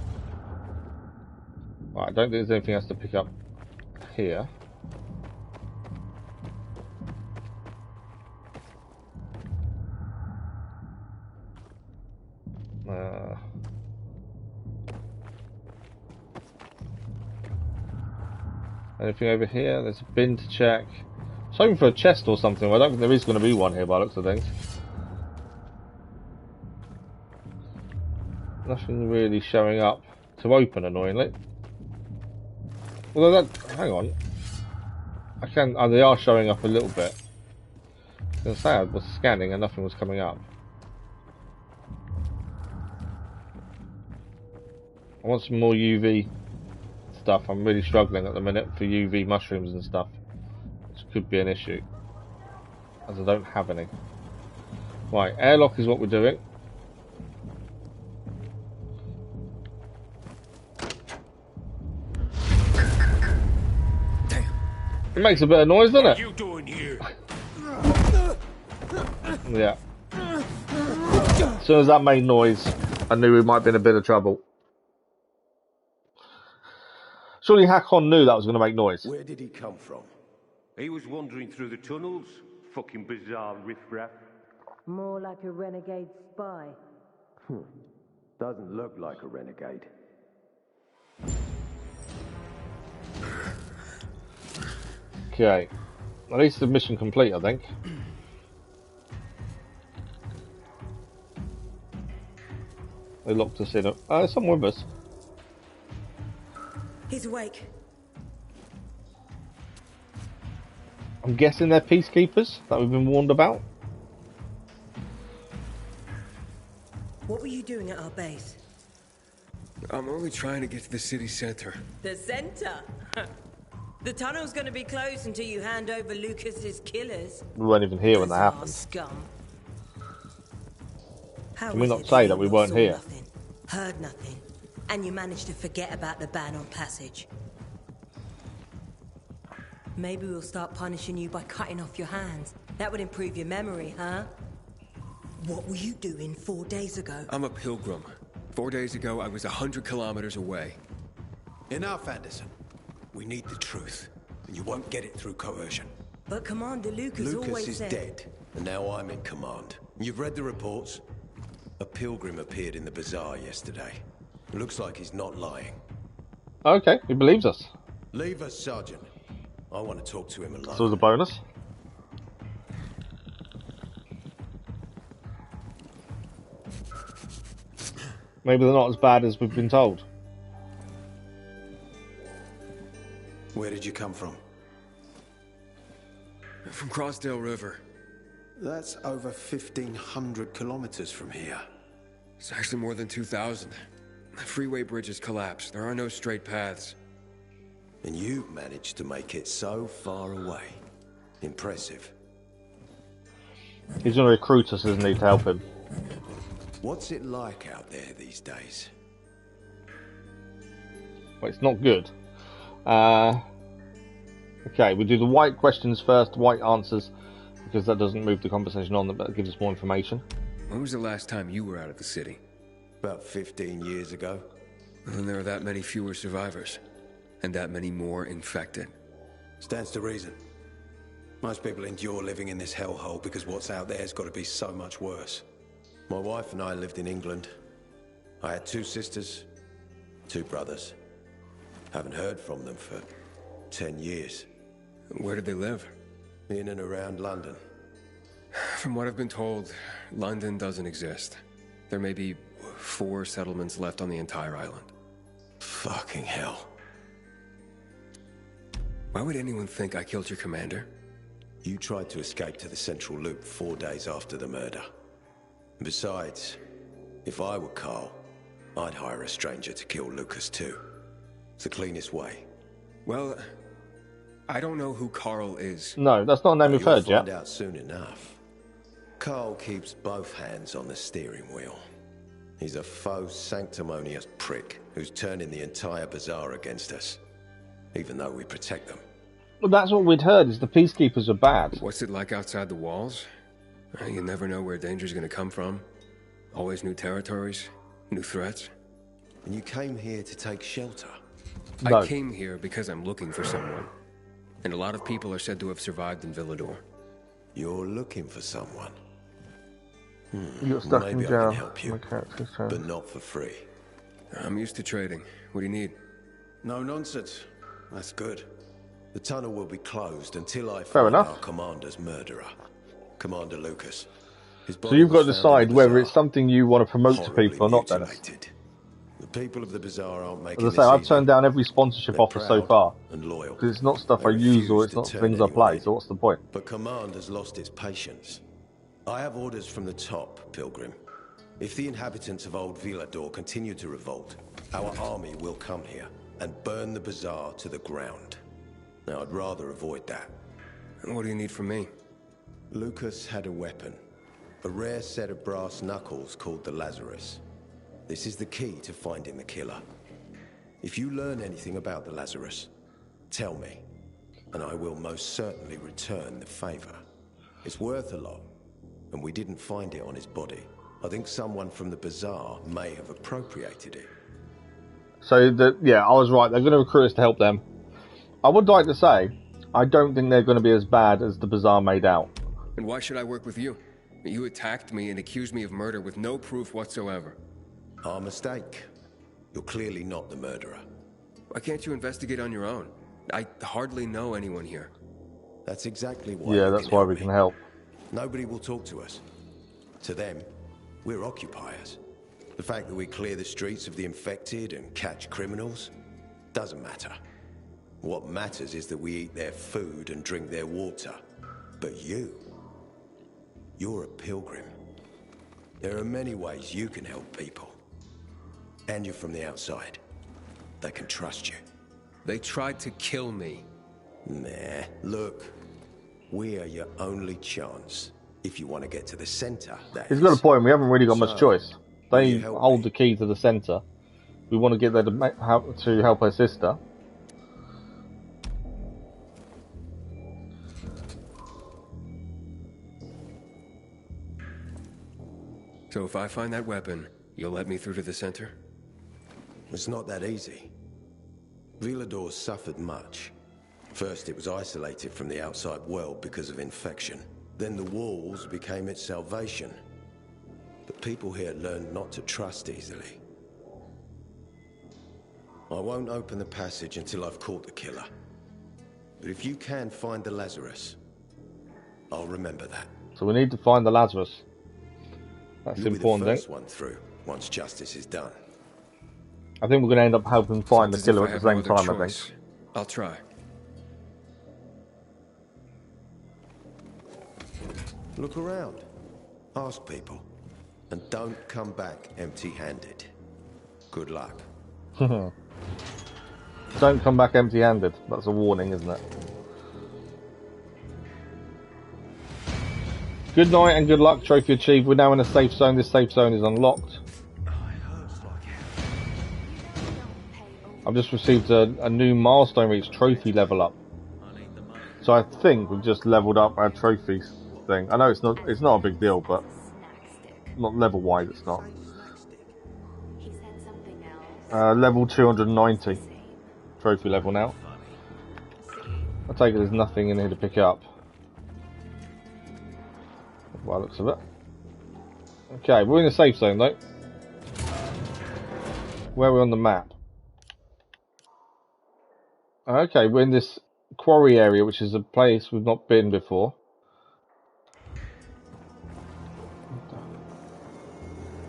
Right, I don't think there's anything else to pick up here. Anything over here? There's a bin to check. I was hoping for a chest or something, but I don't think there is going to be one here by the looks of things. Nothing really showing up to open, annoyingly. Although that... hang on. I can... oh, they are showing up a little bit. I was going to say I was scanning and nothing was coming up. I want some more UV stuff. I'm really struggling at the minute for UV mushrooms and stuff, which could be an issue, as I don't have any. Right, airlock is what we're doing. Damn. It makes a bit of noise, doesn't it? What are you doing here? Yeah. As soon as that made noise, I knew we might be in a bit of trouble. Surely Hakon knew that was going to make noise. Where did he come from? He was wandering through the tunnels. Fucking bizarre riffraff. More like a renegade spy. Doesn't look like a renegade. Okay. At least the mission complete, I think. They locked us in. There's someone with us. He's awake. I'm guessing they're peacekeepers that we've been warned about. What were you doing at our base? I'm only trying to get to the city center. The center? The tunnel's gonna be closed until you hand over Lucas's killers. We weren't even here when that happened. Scum. Can we not say that we weren't here? Nothing, heard nothing, and you managed to forget about the ban on passage. Maybe we'll start punishing you by cutting off your hands. That would improve your memory, huh? What were you doing 4 days ago? I'm a pilgrim. 4 days ago, I was 100 kilometers away. Enough, Anderson. We need the truth, and you won't get it through coercion. But Commander Lucas always is said... dead, and now I'm in command. You've read the reports? A pilgrim appeared in the bazaar yesterday. Looks like he's not lying. Okay, he believes us. Leave us, Sergeant. I want to talk to him alone. So it's a bonus. Maybe they're not as bad as we've been told. Where did you come from? From Crossdale River. That's over 1,500 kilometers from here. It's actually more than 2,000. The freeway bridges collapsed. There are no straight paths. And you've managed to make it so far away. Impressive. He's going to recruit us, isn't he, to help him? What's it like out there these days? Well, it's not good. Okay, we do the white questions first, white answers, because that doesn't move the conversation on, but it gives us more information. When was the last time you were out of the city? About 15 years ago. And there are that many fewer survivors. And that many more infected. Stands to reason. Most people endure living in this hellhole because what's out there has got to be so much worse. My wife and I lived in England. I had 2 sisters, 2 brothers. Haven't heard from them for 10 years. Where did they live? In and around London. From what I've been told, London doesn't exist. There may be 4 settlements left on the entire island. Fucking hell. Why would anyone think I killed your commander? You tried to escape to the Central Loop 4 days after the murder. Besides, if I were Carl, I'd hire a stranger to kill Lucas too. It's the cleanest way. Well, I don't know who Carl is. No, that's not a name we've heard You'll yet. find out soon enough. Carl keeps both hands on the steering wheel. He's a faux sanctimonious prick who's turning the entire bazaar against us, even though we protect them. Well, that's what we'd heard, is the peacekeepers are bad. What's it like outside the walls? You never know where danger's gonna come from. Always new territories, new threats. And you came here to take shelter? No. I came here because I'm looking for someone. And a lot of people are said to have survived in Villador. You're looking for someone? You got stuck Maybe in jail. I can help you, My character's turned. but not for free. I'm used to trading. What do you need? No nonsense. That's good. The tunnel will be closed until I Fair find enough. our commander's murderer, Commander Lucas. His So body you've got to was found in decide the whether bazaar, it's something you want to promote to horribly people or not, Dennis. mutilated. The people of the bazaar aren't As making I this say, I've easy. turned down every sponsorship They're offer so proud far. and loyal. Because it's not stuff They I use or refuse it's to not turn things I anyone play, in. so what's the point? But Command has lost its patience. I have orders from the top, Pilgrim. If the inhabitants of Old Villador continue to revolt, our army will come here and burn the bazaar to the ground. Now, I'd rather avoid that. What do you need from me? Lucas had a weapon. A rare set of brass knuckles called the Lazarus. This is the key to finding the killer. If you learn anything about the Lazarus, tell me, and I will most certainly return the favor. It's worth a lot, and we didn't find it on his body. I think someone from the bazaar may have appropriated it. So, yeah, I was right. They're going to recruit us to help them. I would like to say, I don't think they're going to be as bad as the bazaar made out. And why should I work with you? You attacked me and accused me of murder with no proof whatsoever. Our mistake. You're clearly not the murderer. Why can't you investigate on your own? I hardly know anyone here. That's exactly why. Yeah, you that's can why help we me. can help. Nobody will talk to us. To them, we're occupiers. The fact that we clear the streets of the infected and catch criminals doesn't matter. What matters is that we eat their food and drink their water. But you're a pilgrim. There are many ways you can help people. And you're from the outside. They can trust you. They tried to kill me. Nah, look. We are your only chance. If you want to get to the center, that He's is. got a point. We haven't really got much So, choice. will They you help hold me? the key to the centre. We want to get there to help her sister. So if I find that weapon, you'll let me through to the center? It's not that easy. Villador suffered much. First, it was isolated from the outside world because of infection. Then the walls became its salvation. But people here learned not to trust easily. I won't open the passage until I've caught the killer. But if you can find the Lazarus, I'll remember that. So we need to find the Lazarus. That's the You'll important be the thing. first one through, once justice is done. I think we're going to end up helping find the Sounds as if killer I at the have same no other time, I think. choice. I'll try. Look around. Ask people. And don't come back empty-handed. Good luck. Don't come back empty-handed. That's a warning, isn't it? Good night and good luck. Trophy achieved. We're now in a safe zone. This safe zone is unlocked. I've just received a new milestone reach, trophy level up. So I think we've just leveled up our trophies thing. I know it's not a big deal, but not level wise it's not. Level 290 trophy level now. I take it there's nothing in here to pick up. by the looks of it. Okay, we're in a safe zone though. Where are we on the map? Okay, we're in this quarry area, which is a place we've not been before.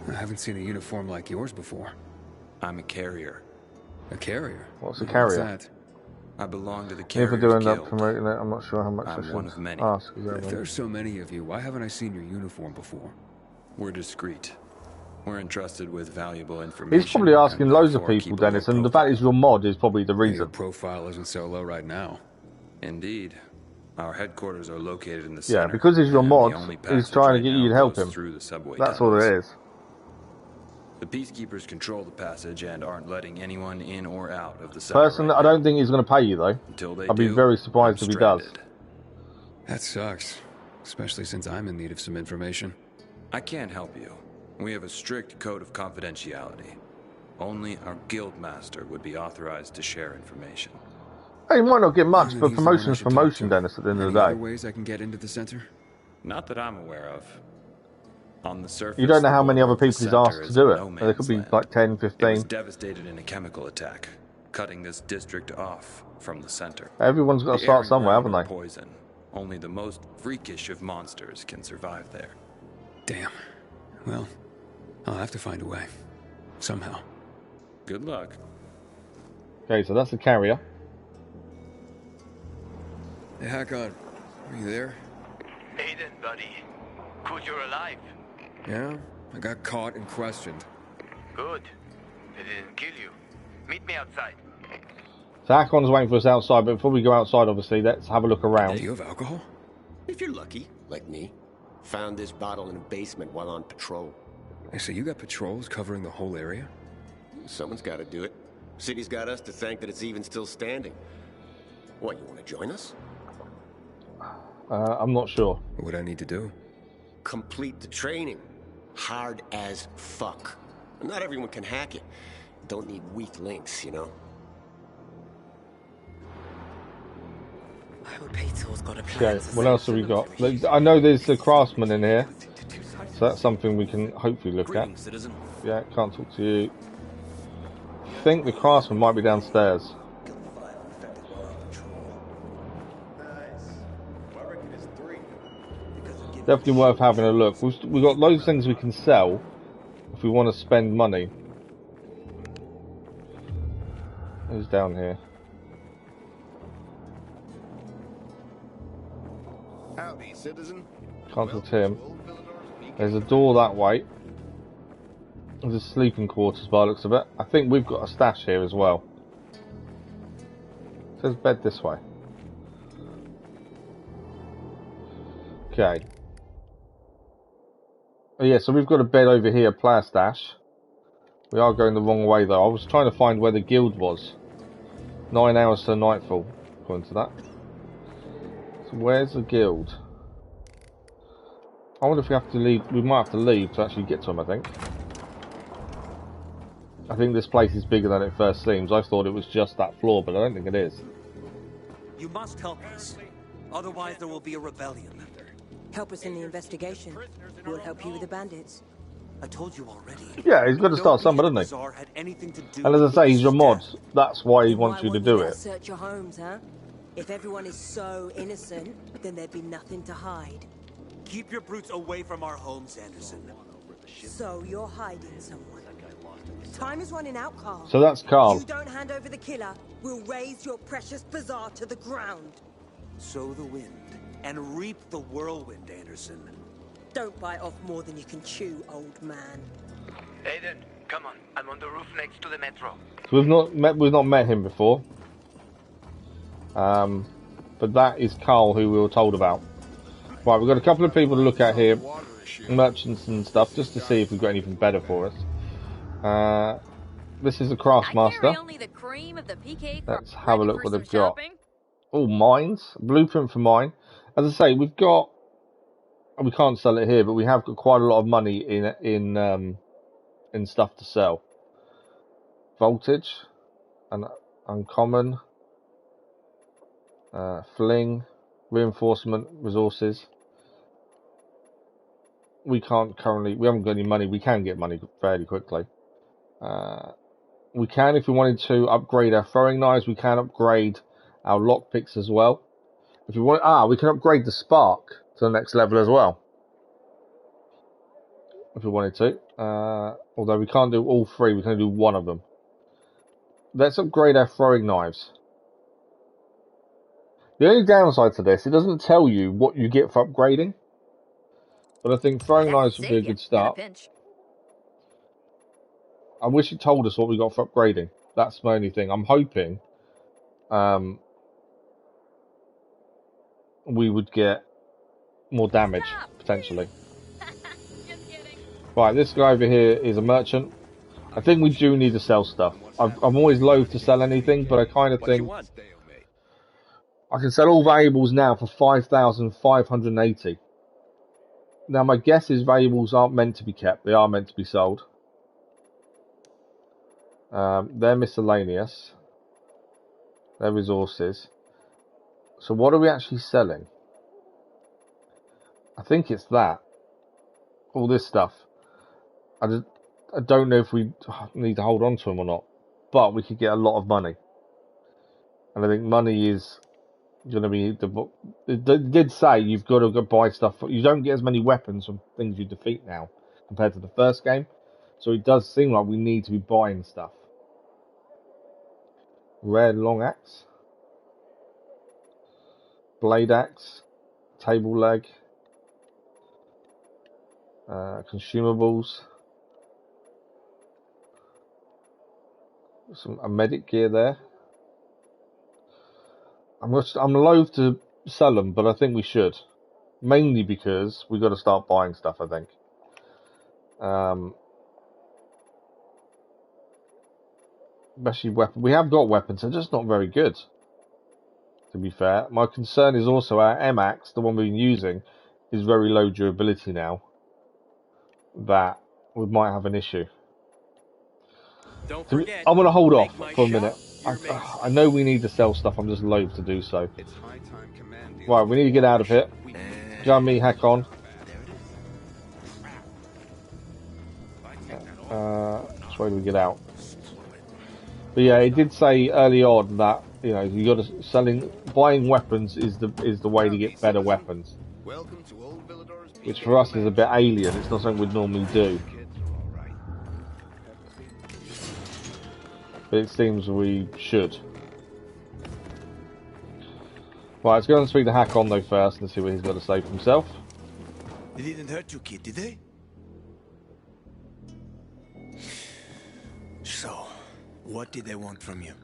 I haven't seen a uniform like yours before. I'm a carrier. A carrier? What's a carrier? What's that? I belong to the carriers If I do end guild. up promoting it, I'm not sure how much I I'm should one of many. ask. If there's so many of you, why haven't I seen your uniform before? We're discreet. We're entrusted with valuable information. He's probably asking loads of therefore people, keep a low Dennis, and the fact is your mod is probably the And your reason. profile isn't so low right now. Indeed. Our headquarters are located in the center. Yeah, because he's your and mod, the only he's passage trying to right get now you to help goes him. through the subway That's all tunnels. it is. The peacekeepers control the passage and aren't letting anyone in or out of the center. Personally, I don't think he's going to pay you though. Until they I'd be do, very surprised I'm if he does. stranded. That sucks. Especially since I'm in need of some information. I can't help you. We have a strict code of confidentiality. Only our guild master would be authorized to share information. Hey, you might not get much, Then but he's the one I promotion's should talk promotion, to. Dennis, at the end of Any the other day. ways I can get into the center? Not that I'm aware of. On the surface, You don't know the how many border other of the people he's asked center to is do it. no There could be man's like 10, land. It was 15. devastated in a chemical attack, cutting this district off from the center. Everyone's got to The start air and somewhere, ground haven't are they? Poison. Only the most freakish of monsters can survive there. Damn. Well, I'll have to find a way. Somehow. Good luck. Okay, so that's the carrier. Hey, Hakon. Are you there? Aiden, buddy. Good you're alive. Yeah? I got caught and questioned. Good. They didn't kill you. Meet me outside. So Akon's waiting for us outside, but before we go outside, obviously, let's have a look around. Do you have alcohol? If you're lucky, like me. Found this bottle in a basement while on patrol. Hey, so you got patrols covering the whole area? Someone's got to do it. City's got us to thank that it's even still standing. What, you want to join us? I'm not sure. What would I need to do? Complete the training. Hard as fuck. Not everyone can hack it. Don't need weak links, you know? I hope Aitor's got a Okay, plan. what else have we got? I know there's a craftsman in here, so that's something we can hopefully look at. Citizen. Yeah, can't talk to you. I think the craftsman might be downstairs. Definitely worth having a look. We've got loads of things we can sell if we want to spend money. Who's down here? Howdy, citizen. Can't talk to him. There's a door that way. There's a sleeping quarters by the looks of it. I think we've got a stash here as well. It says bed this way. Okay. Oh yeah, so we've got a bed over here, player stash. We are going the wrong way though. I was trying to find where the guild was. 9 hours to nightfall, according to that. So where's the guild? I wonder if we have to leave. We might have to leave to actually get to them, I think. I think this place is bigger than it first seems. I thought it was just that floor, but I don't think it is. You must help us. Otherwise there will be a rebellion. Help us in the investigation. We'll help you with the bandits. I told you already. Yeah, he's got to start somewhere, doesn't he? Bazaar had anything to do And as I say, he's your with mod. death. That's why he wants you to do Why won't you let it. us search your homes, huh? If everyone is so innocent, then there'd be nothing to hide. Keep your brutes away from our homes, Anderson. So you're hiding someone. Time is running out, Carl. So that's Carl. You don't hand over the killer, we'll raise your precious bazaar to the ground. Sow the wind and reap the whirlwind, Anderson. Don't bite off more than you can chew, old man. Aiden, come on. I'm on the roof next to the metro. So we've not met him before. But that is Carl, who we were told about. Right, we've got a couple of people to look at here, merchants and stuff, just to see if we've got anything better for us. This is a craftmaster. Let's have a look what they've got. Oh, mines, blueprint for mine. As I say, we can't sell it here, but we have got quite a lot of money in stuff to sell. Voltage, and uncommon, fling, reinforcement, resources. we can't currently. We haven't got any money. We can get money fairly quickly. We can, if we wanted to, upgrade our throwing knives. We can upgrade our lockpicks as well. If we want, we can upgrade the spark to the next level as well. If we wanted to. Although we can't do all three, we can do one of them. Let's upgrade our throwing knives. The only downside to this, it doesn't tell you what you get for upgrading. But I think throwing knives would be a good start. I wish it told us what we got for upgrading. That's my only thing. I'm hoping we would get more damage, potentially. Right, this guy over here is a merchant. I think we do need to sell stuff. I'm always loath to sell anything, but I kind of think I can sell all valuables now for 5,580. Now, my guess is valuables aren't meant to be kept. They are meant to be sold. They're miscellaneous. They're resources. So what are we actually selling? I think it's that. All this stuff. I don't know if we need to hold on to them or not. But we could get a lot of money. And I think money is going to be it did say you've got to go buy stuff. You don't get as many weapons from things you defeat now compared to the first game. So it does seem like we need to be buying stuff. Rare long axe. Blade axe. Table leg. Consumables. A medic gear there. I'm loath to sell them, but I think we should. Mainly because we've got to start buying stuff, I think. Especially weapons. We have got weapons, they're just not very good. To be fair. My concern is also our M-Axe, the one we've been using, is very low durability now. That we might have an issue. I'm going to hold off for a minute. I know we need to sell stuff, I'm just loath to do so. Right, we need to get out of here. Go me, hack on. Which way do we get out? But yeah, it did say early on that you got to buying weapons is the way to get better weapons. Which for us is a bit alien. It's not something we'd normally do. But it seems we should. Right, let's go and speak to Hakon though first and see what he's got to say for himself. They didn't hurt you, kid, did they? So, what did they want from you?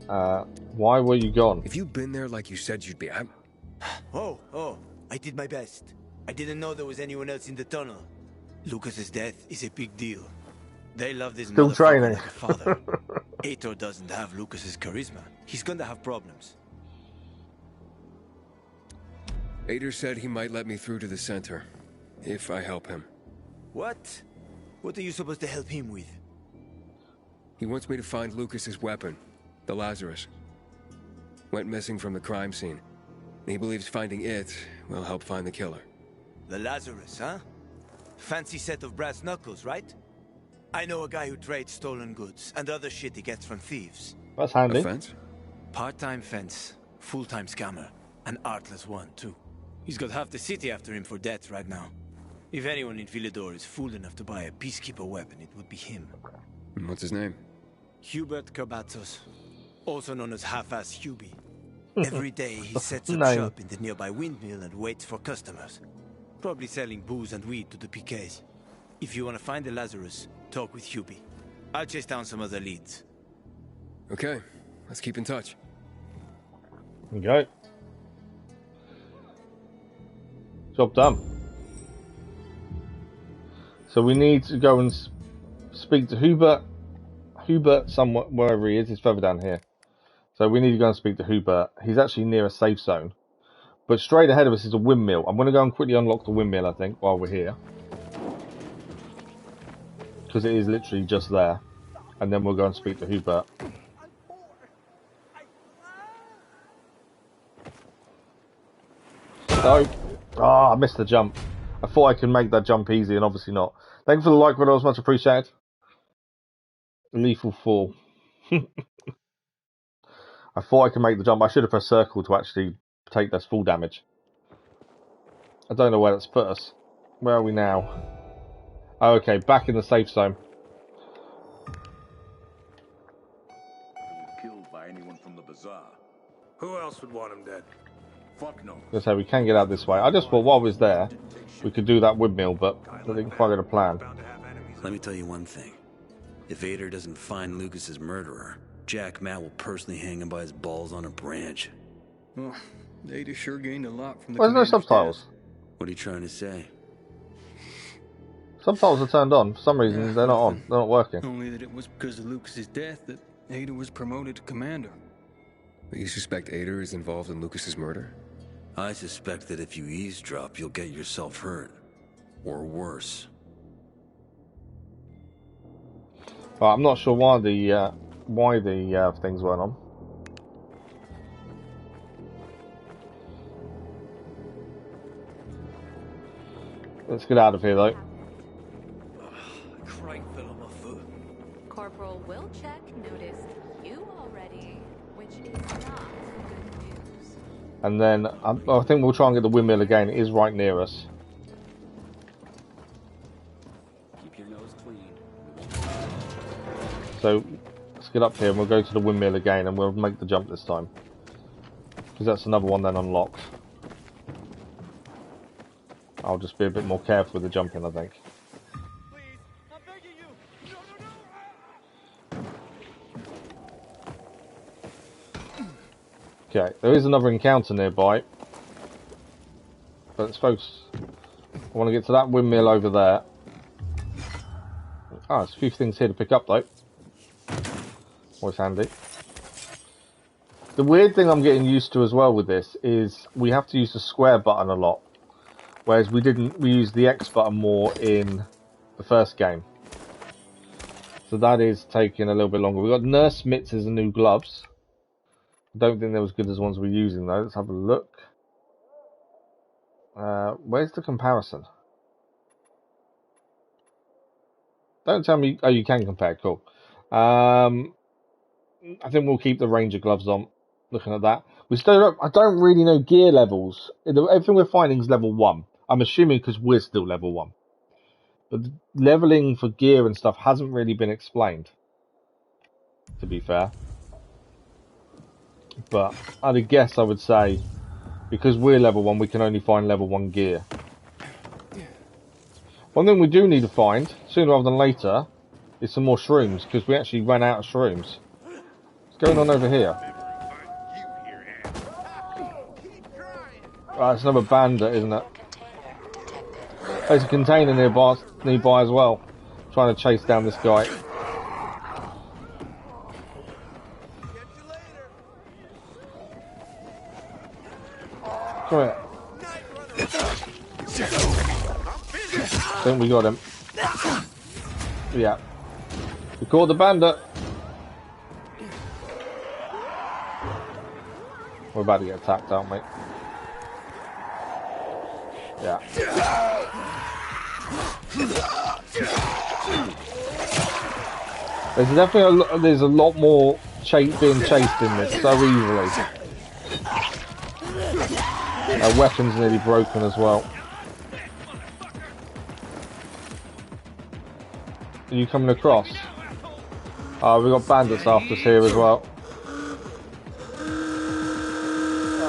Why were you gone? If you'd been there like you said you'd be, Oh, I did my best. I didn't know there was anyone else in the tunnel. Lucas's death is a big deal. They love this Still training. like a father. Aitor doesn't have Lucas's charisma. He's gonna have problems. Aitor said he might let me through to the center, if I help him. What? What are you supposed to help him with? He wants me to find Lucas's weapon, the Lazarus. Went missing from the crime scene. He believes finding it will help find the killer. The Lazarus, huh? Fancy set of brass knuckles, right? I know a guy who trades stolen goods and other shit he gets from thieves. That's handy. A fence? Part-time fence, full-time scammer. An artless one, too. He's got half the city after him for debt right now. If anyone in Villador is fool enough to buy a peacekeeper weapon, it would be him. What's his name? Hubert Kerbatos, also known as Half-Ass Hubie. Every day he sets up shop in the nearby windmill and waits for customers. Probably selling booze and weed to the PKs. If you want to find the Lazarus, talk with Hubie. I'll chase down some other leads. Okay, let's keep in touch. Okay. Job done. So we need to go and speak to Hubert. Hubert, somewhere, wherever he is, he's further down here. So we need to go and speak to Hubert. He's actually near a safe zone. But straight ahead of us is a windmill. I'm going to go and quickly unlock the windmill, I think, while we're here. Because it is literally just there. And then we'll go and speak to Hubert. So, Ah, I missed the jump. I thought I could make that jump easy, and obviously not. Thank you for the like, but it was much appreciated. Lethal fall. I thought I could make the jump. I should have pressed circle to actually take this full damage. I don't know where that's put us. Where are we now? Oh, okay, back in the safe zone. Killed by anyone from the bazaar. Who else would want him dead? Fuck no. Let's say we can get out this way. I just thought while I was there, we could do that windmill, but I didn't quite get a plan. Let me tell you one thing. If Ader doesn't find Lucas's murderer, Jack Matt will personally hang him by his balls on a branch. Well, Ader sure gained a lot from the Where's no subtitles? What are you trying to say? Subtitles are turned on. For some reason, they're not on. They're not working. Only that it was because of Lucas's death that Ader was promoted to commander. You suspect Ader is involved in Lucas's murder? I suspect that if you eavesdrop, you'll get yourself hurt. Or worse. Well, I'm not sure why the things weren't on. Let's get out of here, though. Crank fell on my foot. Corporal Wilczek noticed you already, which is not good news. And then I think we'll try and get the windmill again. It is right near us. Keep your nose clean. So let's get up here and we'll go to the windmill again and we'll make the jump this time. Because that's another one then unlocked. I'll just be a bit more careful with the jumping, I think. Okay, there is another encounter nearby. But let's focus. I want to get to that windmill over there. Ah, there's a few things here to pick up though. Always handy. The weird thing I'm getting used to as well with this is we have to use the square button a lot. Whereas we used the X button more in the first game. So that is taking a little bit longer. We've got Nurse Mitts as the new gloves. I don't think they're as good as the ones we're using though. Let's have a look. Where's the comparison? Don't tell me. Oh, you can compare. Cool. I think we'll keep the Ranger gloves on. Looking at that, we still. I don't really know gear levels. Everything we're finding is level 1. I'm assuming because we're still level 1. But the leveling for gear and stuff hasn't really been explained. To be fair. But I'd guess I would say because we're level 1, we can only find level 1 gear. One thing we do need to find sooner rather than later is some more shrooms because we actually ran out of shrooms. What's going on over here? Right, it's another bandit, isn't it? There's a container nearby as well. Trying to chase down this guy. Come here. I think we got him. Yeah. We caught the bandit. We're about to get attacked, aren't we? Yeah. There's definitely there's a lot more being chased in this so easily. Our weapon's nearly broken as well. Are you coming across? We've got bandits after us here as well.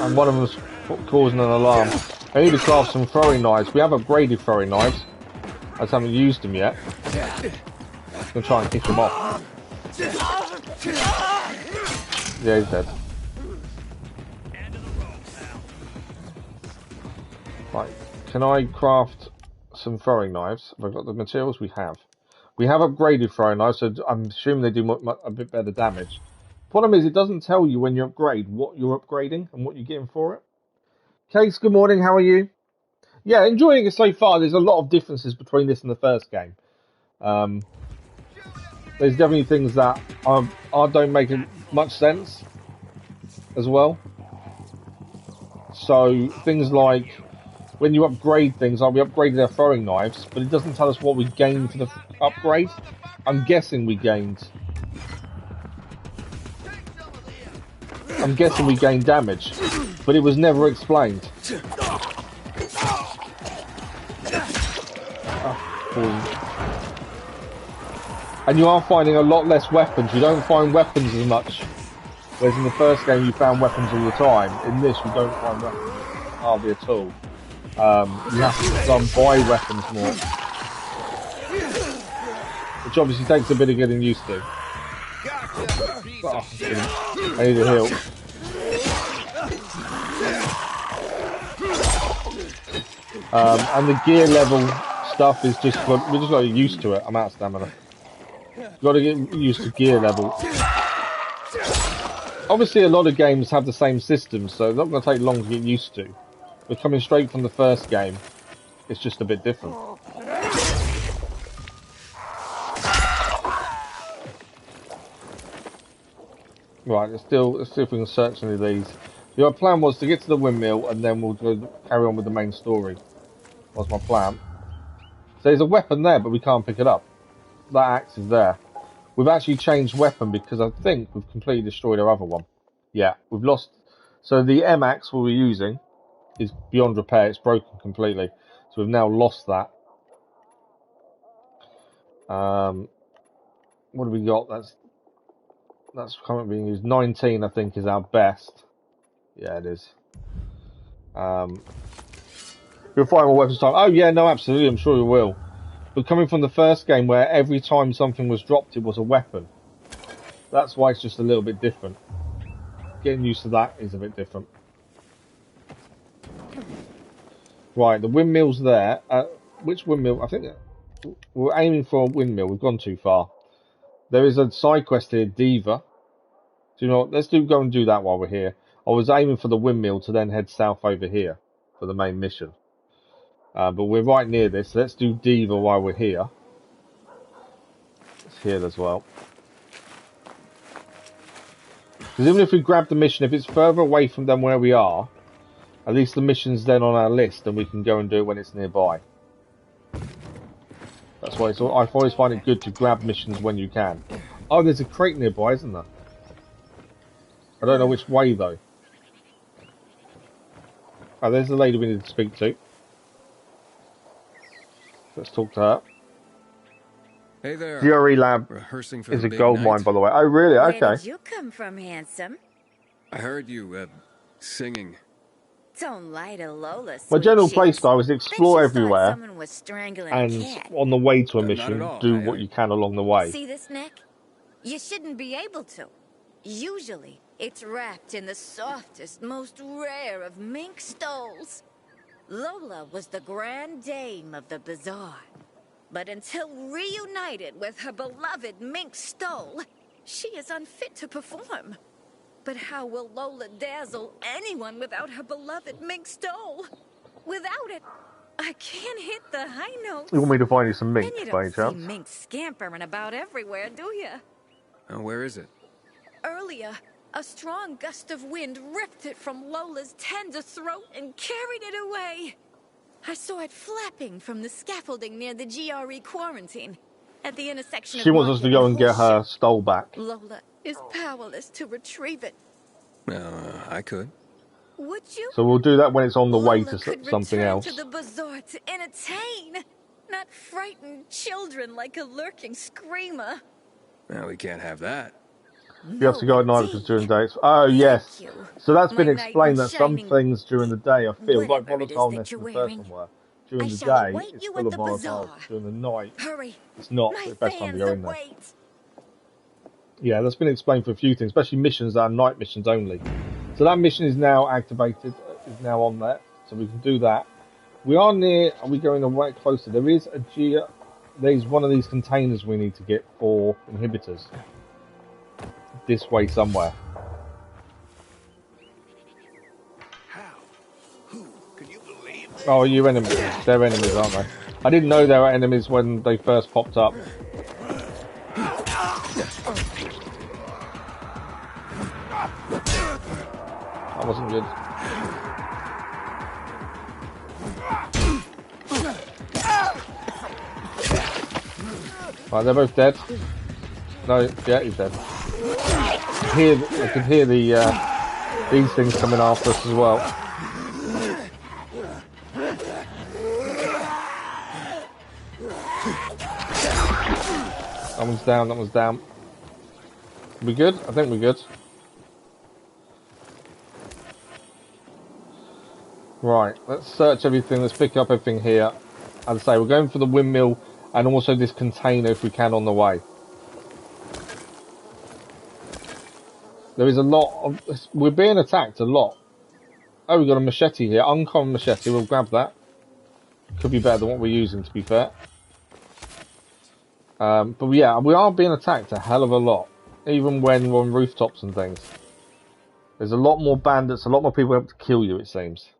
And one of them's causing an alarm. I need to craft some throwing knives. We have upgraded throwing knives. I just haven't used them yet. I'm going to try and kick him off. Yeah, he's dead. Right, can I craft some throwing knives? Have I got the materials? We have. We have upgraded throwing knives, so I'm assuming they do a bit better damage. Problem is, it doesn't tell you when you upgrade what you're upgrading and what you're getting for it. Case, good morning, how are you? Yeah, enjoying it so far. There's a lot of differences between this and the first game. There's definitely things that don't make much sense as well. So, things like when you upgrade things, like we upgraded our throwing knives, but it doesn't tell us what we gained for the upgrade. I'm guessing we gained damage, but it was never explained. And you are finding a lot less weapons. You don't find weapons as much. Whereas in the first game you found weapons all the time. In this you don't find weapons hardly at all. You have to go and buy weapons more. Which obviously takes a bit of getting used to. Oh, I need a heal. And the gear level stuff is just, we just got to get used to it. I'm out of stamina. Got to get used to gear level. Obviously a lot of games have the same system, so it's not going to take long to get used to. But coming straight from the first game, it's just a bit different. Right, let's see if we can search any of these. The plan was to get to the windmill and then we'll carry on with the main story. Was my plan. So there's a weapon there, but we can't pick it up. That axe is there. We've actually changed weapon because I think we've completely destroyed our other one. Yeah, we've lost. So the M axe we were using is beyond repair. It's broken completely. So we've now lost that. What have we got? That's currently being used. 19, I think, is our best. Yeah, it is. You'll find more weapons time. Oh yeah, no, absolutely. I'm sure you will. But coming from the first game, where every time something was dropped, it was a weapon. That's why it's just a little bit different. Getting used to that is a bit different. Right, the windmill's there. Which windmill? I think we're aiming for a windmill. We've gone too far. There is a side quest here, Diva. Do you know what? Let's go and do that while we're here. I was aiming for the windmill to then head south over here for the main mission. But we're right near this. So let's do Diva while we're here. It's here as well. Because even if we grab the mission, if it's further away from them where we are, at least the mission's then on our list and we can go and do it when it's nearby. That's why I always find it good to grab missions when you can. Oh, there's a crate nearby, isn't there? I don't know which way though. Oh, there's the lady we need to speak to. Let's talk to her. Hey there. GRE Lab Rehearsing for is the a big gold night? mine, by the way. Oh, really? Okay. Where did you come from, handsome? I heard you, singing. Don't lie to Lola, My sweet general cheeks. playstyle is explore Bet you thought everywhere, someone was strangling a and cat. on the way to a Not at mission, all. do what you can along the way. See this neck? You shouldn't be able to. Usually, it's wrapped in the softest, most rare of mink stoles. Lola was the grand dame of the bazaar. But until reunited with her beloved mink stole, she is unfit to perform. But how will Lola dazzle anyone without her beloved mink stole? Without it, I can't hit the high notes. You want me to find you some mink, And you by don't any see chance? mink scampering about everywhere, do you? Where is it? Earlier, a strong gust of wind ripped it from Lola's tender throat and carried it away. I saw it flapping from the scaffolding near the GRE quarantine, at the intersection of She wants us to go and get her stole back. Lola is powerless to retrieve it. I could. Would you? So we'll do that when it's on the way Lola to could something return else. to the bazaar to entertain, not frighten children like a lurking screamer. Well, we can't have that. You have to go at night because during days. Oh yes. So that's been My knight explained in that some shining- things during the day are filled, like Whatever it is volatileness that you're in the first wearing, one were. During I the shall day, await it's you full at of the volatile. bazaar. During the night, Hurry. it's not. My So it's best time to go fans in there. await. Yeah, that's been explained for a few things, especially missions that are night missions only. So that mission is now activated, is now on there, so we can do that. We are near. Are we going away closer? There is there's one of these containers we need to get for inhibitors. This way somewhere. Oh, you enemies? They're enemies, aren't they? I didn't know they were enemies when they first popped up. That wasn't good. Right, they're both dead. No, yeah, he's dead. I can hear the these things coming after us as well. That one's down, that one's down. We good? I think we're good. Right, let's search everything, let's pick up everything here. As I say, we're going for the windmill and also this container if we can on the way. There is a lot of... We're being attacked a lot. Oh, we've got a machete here. Uncommon machete, we'll grab that. Could be better than what we're using, to be fair. But yeah, we are being attacked a hell of a lot. Even when we're on rooftops and things. There's a lot more bandits, a lot more people able to kill you, it seems.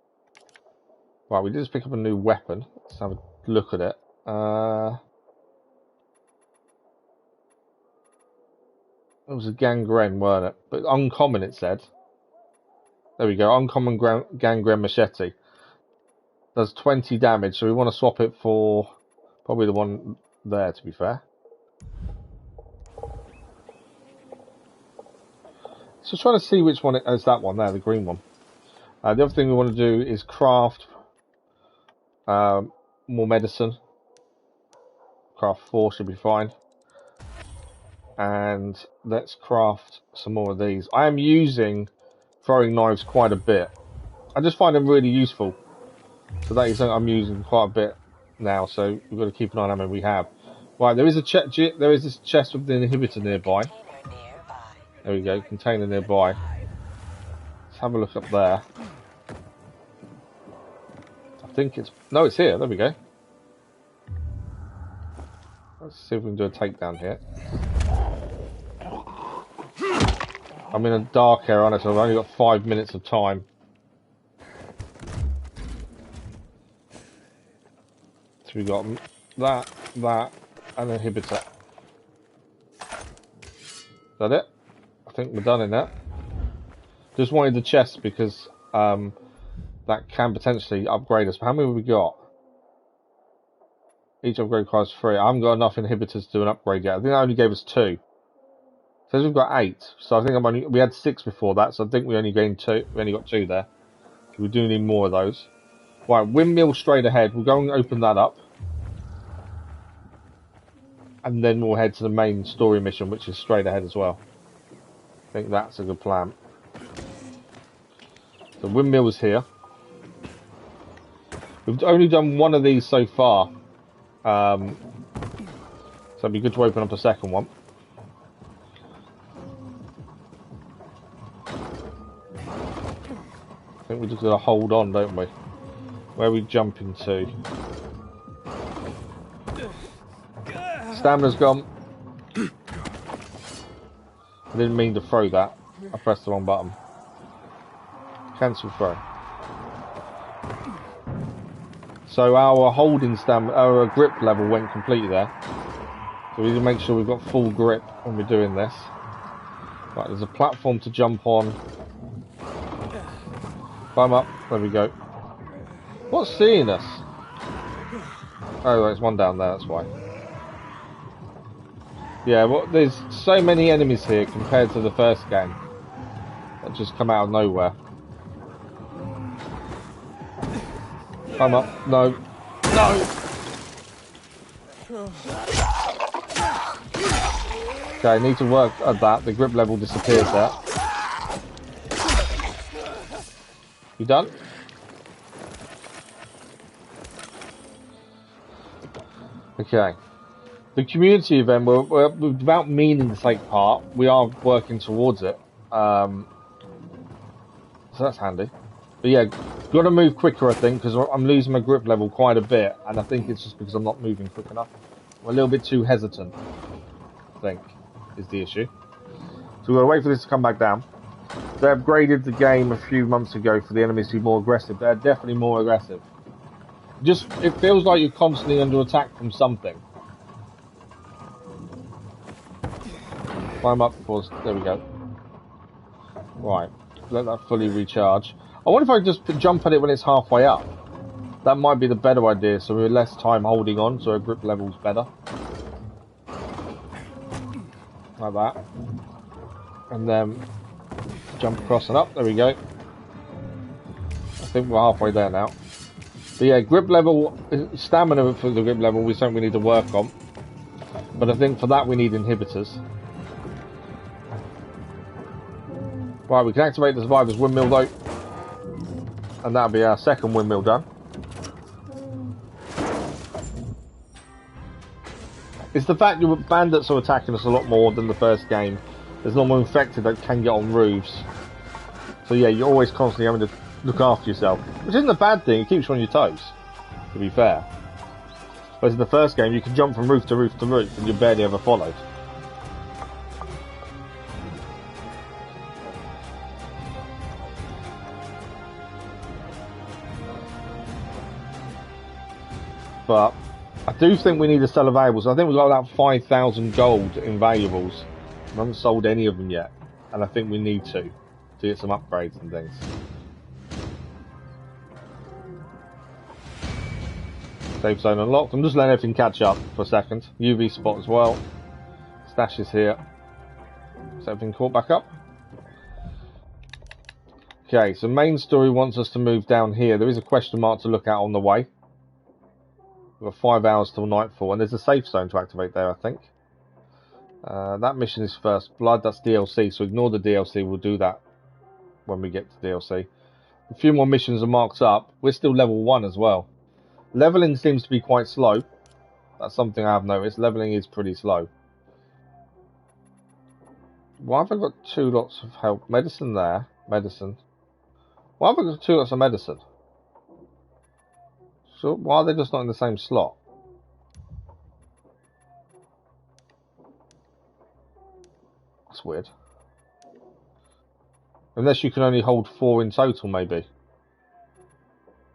Right, we did just pick up a new weapon. Let's have a look at it. It was a gangrene, weren't it? But uncommon, it said. There we go, uncommon gangrene machete. Does 20 damage, so we want to swap it for probably the one there, to be fair. So trying to see which one is that one there, the green one. The other thing we want to do is craft more medicine. Craft 4 should be fine. And let's craft some more of these. I am using throwing knives quite a bit. I just find them really useful. So that is something I'm using quite a bit now. So we've got to keep an eye on how many we have. Right, there is this chest with the inhibitor nearby. There we go, container nearby. Let's have a look up there. I think it's... No, it's here. There we go. Let's see if we can do a takedown here. I'm in a dark area on it, so I've only got 5 minutes of time. So we got that, and an inhibitor. Is that it? I think we're done in that. Just wanted the chest because that can potentially upgrade us. But how many have we got? Each upgrade requires 3. I haven't got enough inhibitors to do an upgrade yet. I think that only gave us 2. Says we've got 8. So I think we had 6 before that. So I think we only gained 2. We only got 2 there. So we do need more of those. Right, windmill straight ahead. We'll go and open that up. And then we'll head to the main story mission, which is straight ahead as well. I think that's a good plan. The windmill is here. We've only done one of these so far. So it'd be good to open up a second one. I think we just gotta hold on, don't we? Where are we jumping to? Stamina's gone. I didn't mean to throw that. I pressed the wrong button. Cancel throw. So our holding stamina, our grip level went completely there. So we need to make sure we've got full grip when we're doing this. Right, there's a platform to jump on. Climb up. There we go. What's seeing us? Oh, there's one down there, that's why. Yeah, well, there's so many enemies here compared to the first game that just come out of nowhere. Climb up. No. No! Okay, need to work at that. The grip level disappears there. You done? Okay. The community event, we're without meaning to take part, we are working towards it. So that's handy. But yeah, got to move quicker, I think, because I'm losing my grip level quite a bit, and I think it's just because I'm not moving quick enough. I'm a little bit too hesitant, I think, is the issue. So we've got to wait for this to come back down. They upgraded the game a few months ago for the enemies to be more aggressive. They're definitely more aggressive. Just, it feels like you're constantly under attack from something. Climb up before, there we go. Right, let that fully recharge. I wonder if I just jump at it when it's halfway up. That might be the better idea, so we're less time holding on, so our grip level's better. like that, and then jump across and up. There we go. I think we're halfway there now. But yeah, grip level, stamina for the grip level is something we need to work on. But I think for that we need inhibitors. Right, we can activate the survivor's windmill though. And that'll be our second windmill done. It's the fact that bandits are attacking us a lot more than the first game. There's no more infected that can get on roofs. So yeah, you're always constantly having to look after yourself. Which isn't a bad thing, it keeps you on your toes, to be fair. Whereas in the first game, you can jump from roof to roof to roof and you're barely ever followed. But I do think we need to sell valuables. I think we've got about 5,000 gold in valuables. We haven't sold any of them yet. And I think we need to get some upgrades and things. Safe zone unlocked. I'm just letting everything catch up for a second. UV spot as well. Stash is here. Is everything caught back up? Okay, so main story wants us to move down here. There is a question mark to look at on the way. We've got 5 hours till nightfall, and there's a safe zone to activate there, I think. That mission is First Blood. That's DLC, so ignore the DLC. We'll do that when we get to DLC. A few more missions are marked up. We're still level 1 as well. Leveling seems to be quite slow. That's something I have noticed. Leveling is pretty slow. Why have I got 2 lots of health? Medicine there. Medicine. Why have I got 2 lots of medicine? So why are they just not in the same slot? That's weird. Unless you can only hold 4 in total, maybe.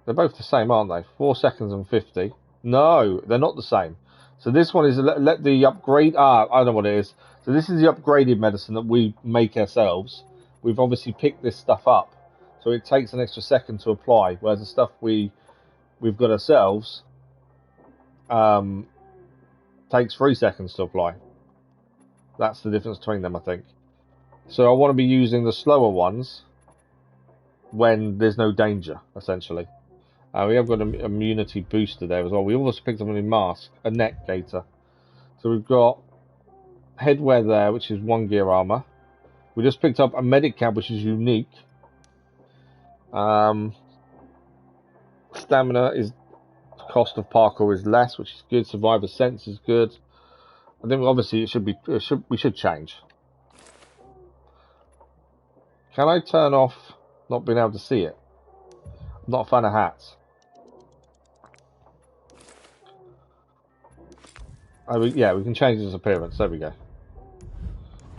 They're both the same, aren't they? 4 seconds and 50. No, they're not the same. So this one is let the upgrade. I don't know what it is. So this is the upgraded medicine that we make ourselves. We've obviously picked this stuff up, so it takes an extra second to apply. Whereas the stuff we've got ourselves takes 3 seconds to apply. That's the difference between them, I think. So I want to be using the slower ones when there's no danger, essentially. We have got an immunity booster there as well. We also picked up a new mask, a neck gaiter. So we've got headwear there, which is 1 gear armor. We just picked up a medic cap, which is unique. Stamina is cost of parkour is less, which is good. Survivor sense is good. I think obviously we should change. Can I turn off not being able to see it? I'm not a fan of hats. Yeah, we can change its appearance. There we go.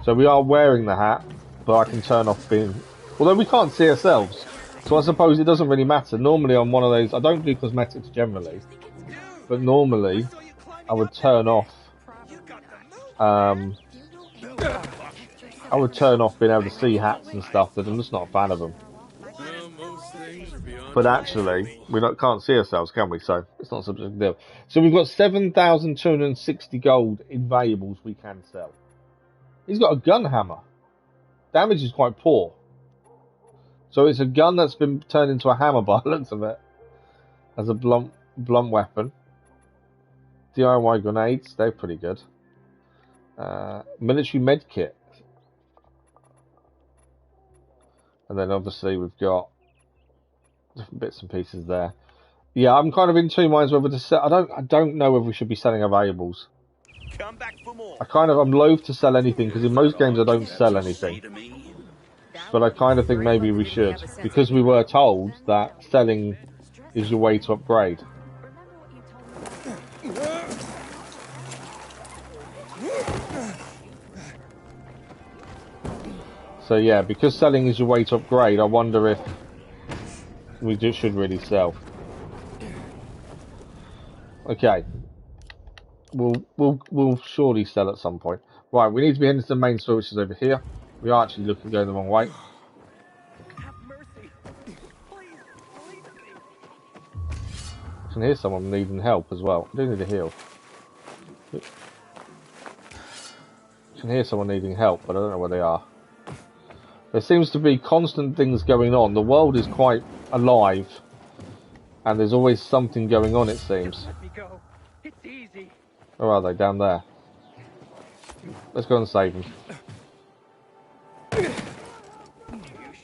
So we are wearing the hat, but I can turn off being... Although we can't see ourselves, so I suppose it doesn't really matter. Normally on one of those... I don't do cosmetics generally, but normally I would turn off... I would turn off being able to see hats and stuff, but I'm just not a fan of them. But actually, we can't see ourselves, can we? So it's not such a big deal. So we've got 7,260 gold in valuables we can sell. He's got a gun hammer. Damage is quite poor. So it's a gun that's been turned into a hammer by the looks of it. As a blunt weapon. DIY grenades, they're pretty good. Military med kit. And then obviously we've got different bits and pieces there. Yeah, I'm kind of in 2 minds whether to sell. I don't know whether we should be selling our valuables. I'm loath to sell anything because in most games I don't sell anything. But I kind of think maybe we should, because we were told that selling is your way to upgrade. So yeah, because selling is your way to upgrade, I wonder if we should really sell. Okay. We'll surely sell at some point. Right, we need to be heading to the main store, which is over here. We are actually going the wrong way. I can hear someone needing help as well. I do need a heal. I can hear someone needing help, but I don't know where they are. There seems to be constant things going on. The world is quite alive, and there's always something going on, it seems. Let me go. It's easy. Where are they? Down there. Let's go and save them. You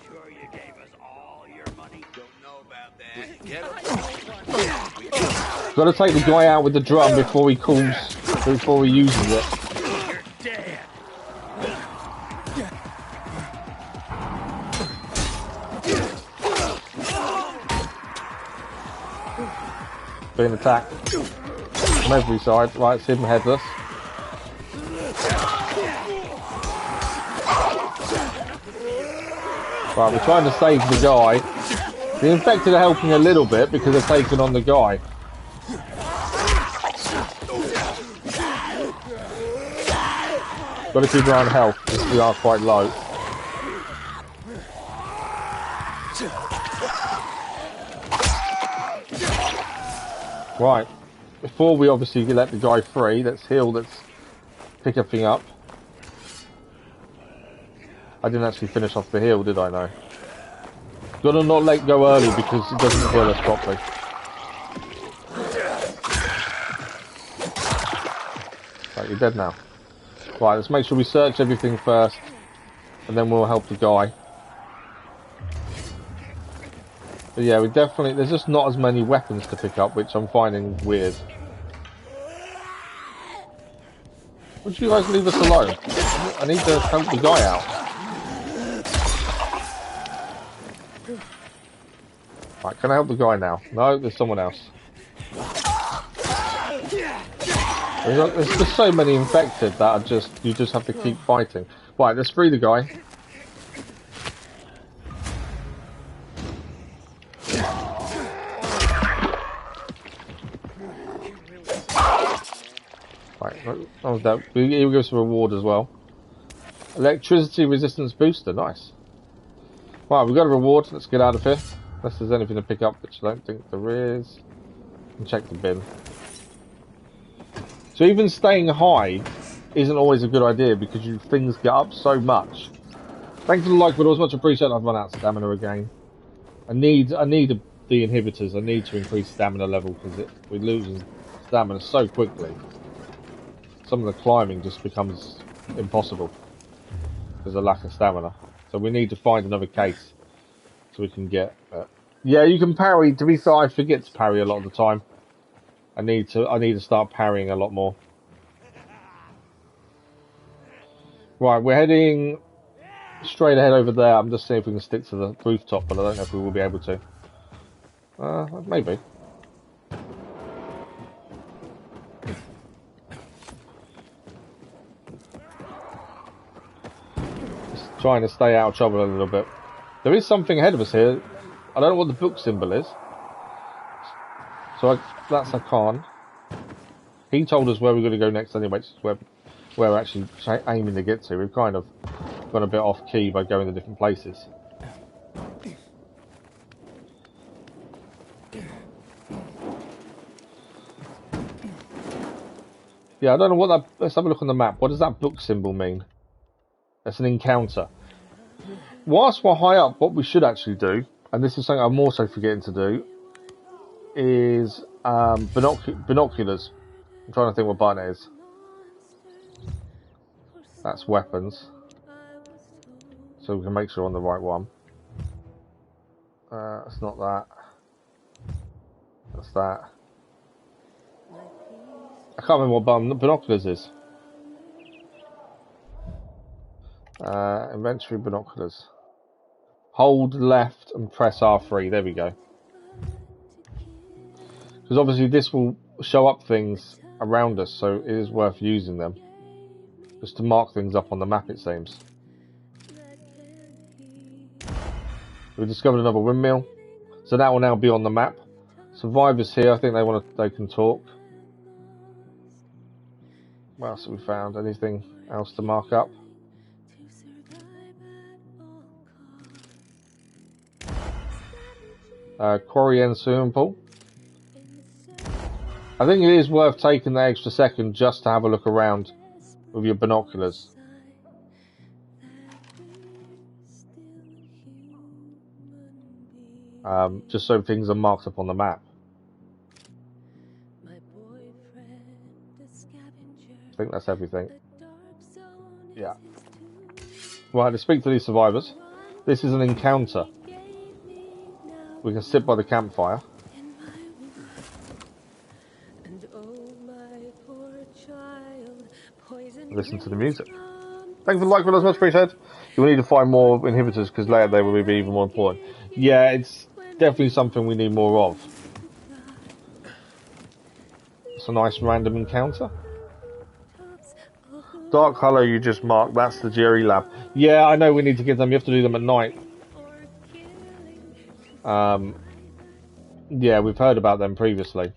sure you gave us all your money? Don't know about that. Get Got to take the guy out with the drum before he uses it. You're dead. Being attacked from every side. Right, it's him headless. Right, we're trying to save the guy. The infected are helping a little bit because they're taking on the guy. Got to keep an eye on health because we are quite low. Right, before we obviously let the guy free, let's heal, let's pick everything up. I didn't actually finish off the heal, did I? No. Gotta not let go early because it doesn't heal us properly. Right, you're dead now. Right, let's make sure we search everything first, and then we'll help the guy. But yeah, we definitely, there's just not as many weapons to pick up, which I'm finding weird. Would you guys leave us alone? I need to help the guy out. Right, can I help the guy now? No, there's someone else. There's just so many infected that are you just have to keep fighting. Right, let's free the guy. Right, that was that. Here we go to reward as well. Electricity resistance booster, nice. Right, we've got a reward. Let's get out of here. Unless there's anything to pick up, which I don't think there is. And check the bin. So even staying high isn't always a good idea because things get up so much. Thanks for the like, but it was much appreciated. I've run out of stamina again. I need the inhibitors. I need to increase stamina level because we're losing stamina so quickly. Some of the climbing just becomes impossible because of lack of stamina. So we need to find another case so we can get. Yeah, you can parry. To be fair, I forget to parry a lot of the time. I need to start parrying a lot more. Right, we're heading straight ahead over there. I'm just seeing if we can stick to the rooftop, but I don't know if we will be able to. Maybe. Just trying to stay out of trouble a little bit. There is something ahead of us here. I don't know what the book symbol is. So that's a con. He told us where we're going to go next anyway, which is where we're actually aiming to get to. We've kind of gone a bit off key by going to different places. Yeah, I don't know what that... Let's have a look on the map. What does that book symbol mean? That's an encounter. Whilst we're high up, what we should actually do, and this is something I'm also forgetting to do, is binoculars. I'm trying to think what button it is. That's weapons. So we can make sure we're on the right one. It's not that. That's that. I can't remember what button binoculars is. Inventory binoculars. Hold left and press R3. There we go. Because obviously this will show up things around us, so it is worth using them. Just to mark things up on the map, it seems. We discovered another windmill. So that will now be on the map. Survivors here, I think they can talk. What else have we found? Anything else to mark up? Quarry and swimming pool. I think it is worth taking the extra second just to have a look around with your binoculars. just so things are marked up on the map. I think that's everything. Yeah. Right, to speak to these survivors. This is an encounter. We can sit by the campfire. Listen to the music. Thank you for the like, much appreciated. You'll need to find more inhibitors because later they will be even more important. Yeah, it's definitely something we need more of. It's a nice random encounter. Dark Hollow you just marked, that's the Jerry lab. Yeah, I know we need to get them. You have to do them at night. Yeah, we've heard about them previously.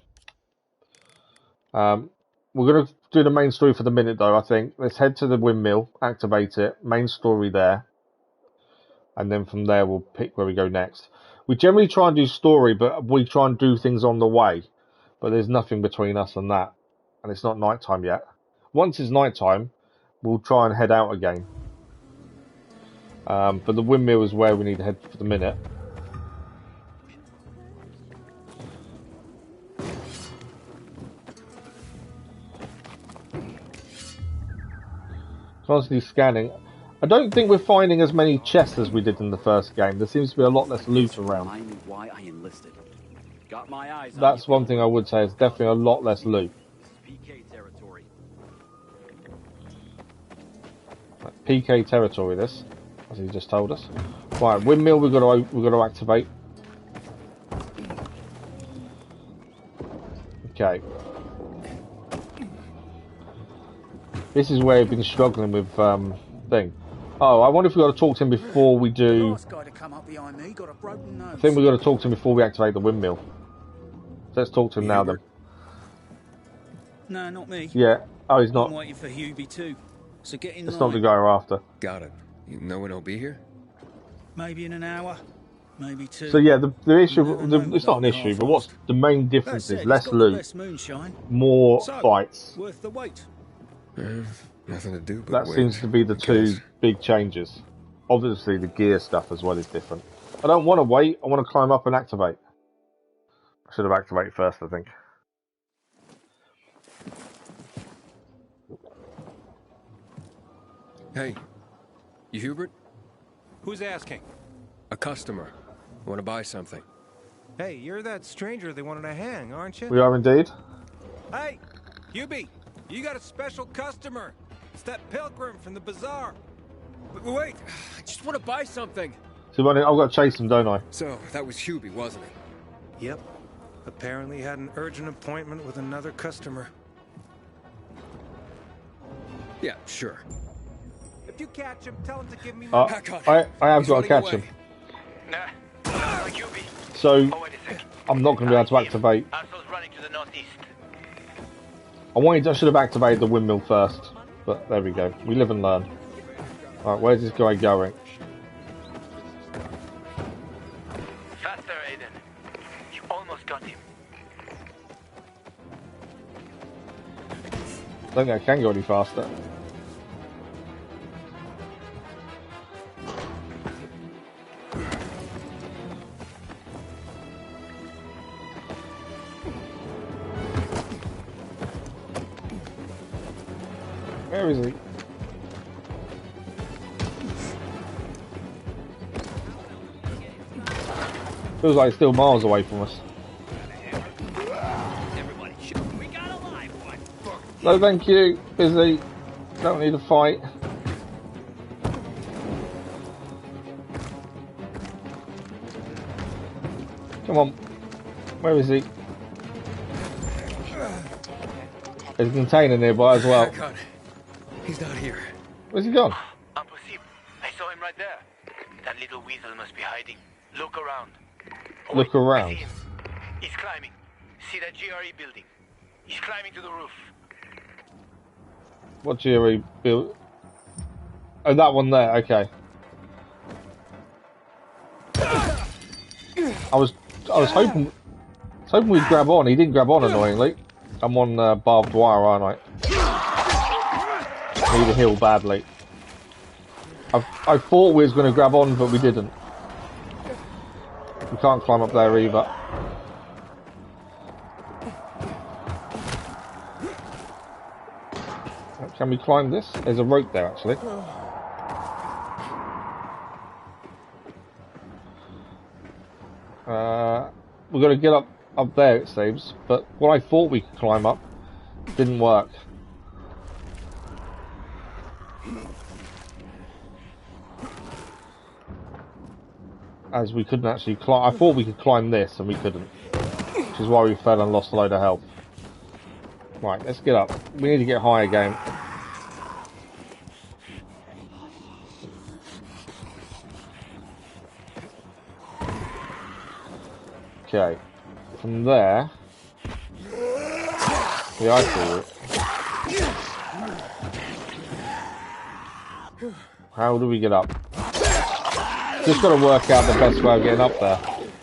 We're going to do the main story for the minute, though, I think. Let's head to the windmill, activate it, main story there. And then from there, we'll pick where we go next. We generally try and do story, but we try and do things on the way. But there's nothing between us and that. And it's not nighttime yet. Once it's nighttime, we'll try and head out again. But the windmill is where we need to head for the minute. Constantly scanning. I don't think we're finding as many chests as we did in the first game. There seems to be a lot less loot around. Why I enlisted. Got my eyes on That's one thing I would say. It's definitely a lot less loot. PK territory. PK territory. This, as he just told us. Right, windmill. We've got to activate. Okay. This is where we've been struggling with thing. Oh, I wonder if we've got to talk to him before we do... I think we've got to talk to him before we activate the windmill. Let's talk to him now then. No, not me. Yeah. Oh, he's not. I'm waiting for Hubie too. So get in It's line. not the guy we're after. Got it. You know when he'll be here? Maybe in an hour. Maybe two. So yeah, the issue... it's not an issue, but what's the main difference is less loot, more fights. Worth the wait. Nothing to do but that wait, seems to be the two big changes. Obviously, the gear stuff as well is different. I don't want to wait. I want to climb up and activate. I should have activated first, I think. Hey, you Hubert? Who's asking? A customer. I want to buy something. Hey, you're that stranger they wanted to hang, aren't you? We are indeed. Hey, Hubie, you got a special customer. It's that pilgrim from the bazaar. Wait, I just want to buy something. So I've got to chase him, don't I? So, that was Hubie, wasn't it? Yep. Apparently had an urgent appointment with another customer. Yeah, sure. If you catch him, tell him to give me I have got to catch him. So, I'm not going to be able to activate. I should have activated the windmill first. But there we go. We live and learn. Alright, where's this guy going? Faster, Aiden. You almost got him. I don't think I can go any faster. Where is he? Feels like he's still miles away from us. No, thank you. Busy. Don't need a fight. Come on. Where is he? There's a container nearby as well. He's not here. Where's he gone? Impossible. I saw him right there. That little weasel must be hiding. Look around. Look around. I see him. He's climbing. See that GRE building? He's climbing to the roof. What GRE build? Oh, that one there. Okay. I was hoping we'd grab on. He didn't grab on, annoyingly. I'm on barbed wire, aren't I? Need a heal badly. I thought we was going to grab on, but we didn't. We can't climb up there either. Can we climb this? There's a rope there, actually. We've got to get up there, it seems. But what I thought we could climb up didn't work. As we couldn't actually climb. I thought we could climb this, and we couldn't. Which is why we fell and lost a load of health. Right, let's get up. We need to get high again. Okay. From there... Yeah, I see it. How do we get up? Just got to work out the best way of getting up there.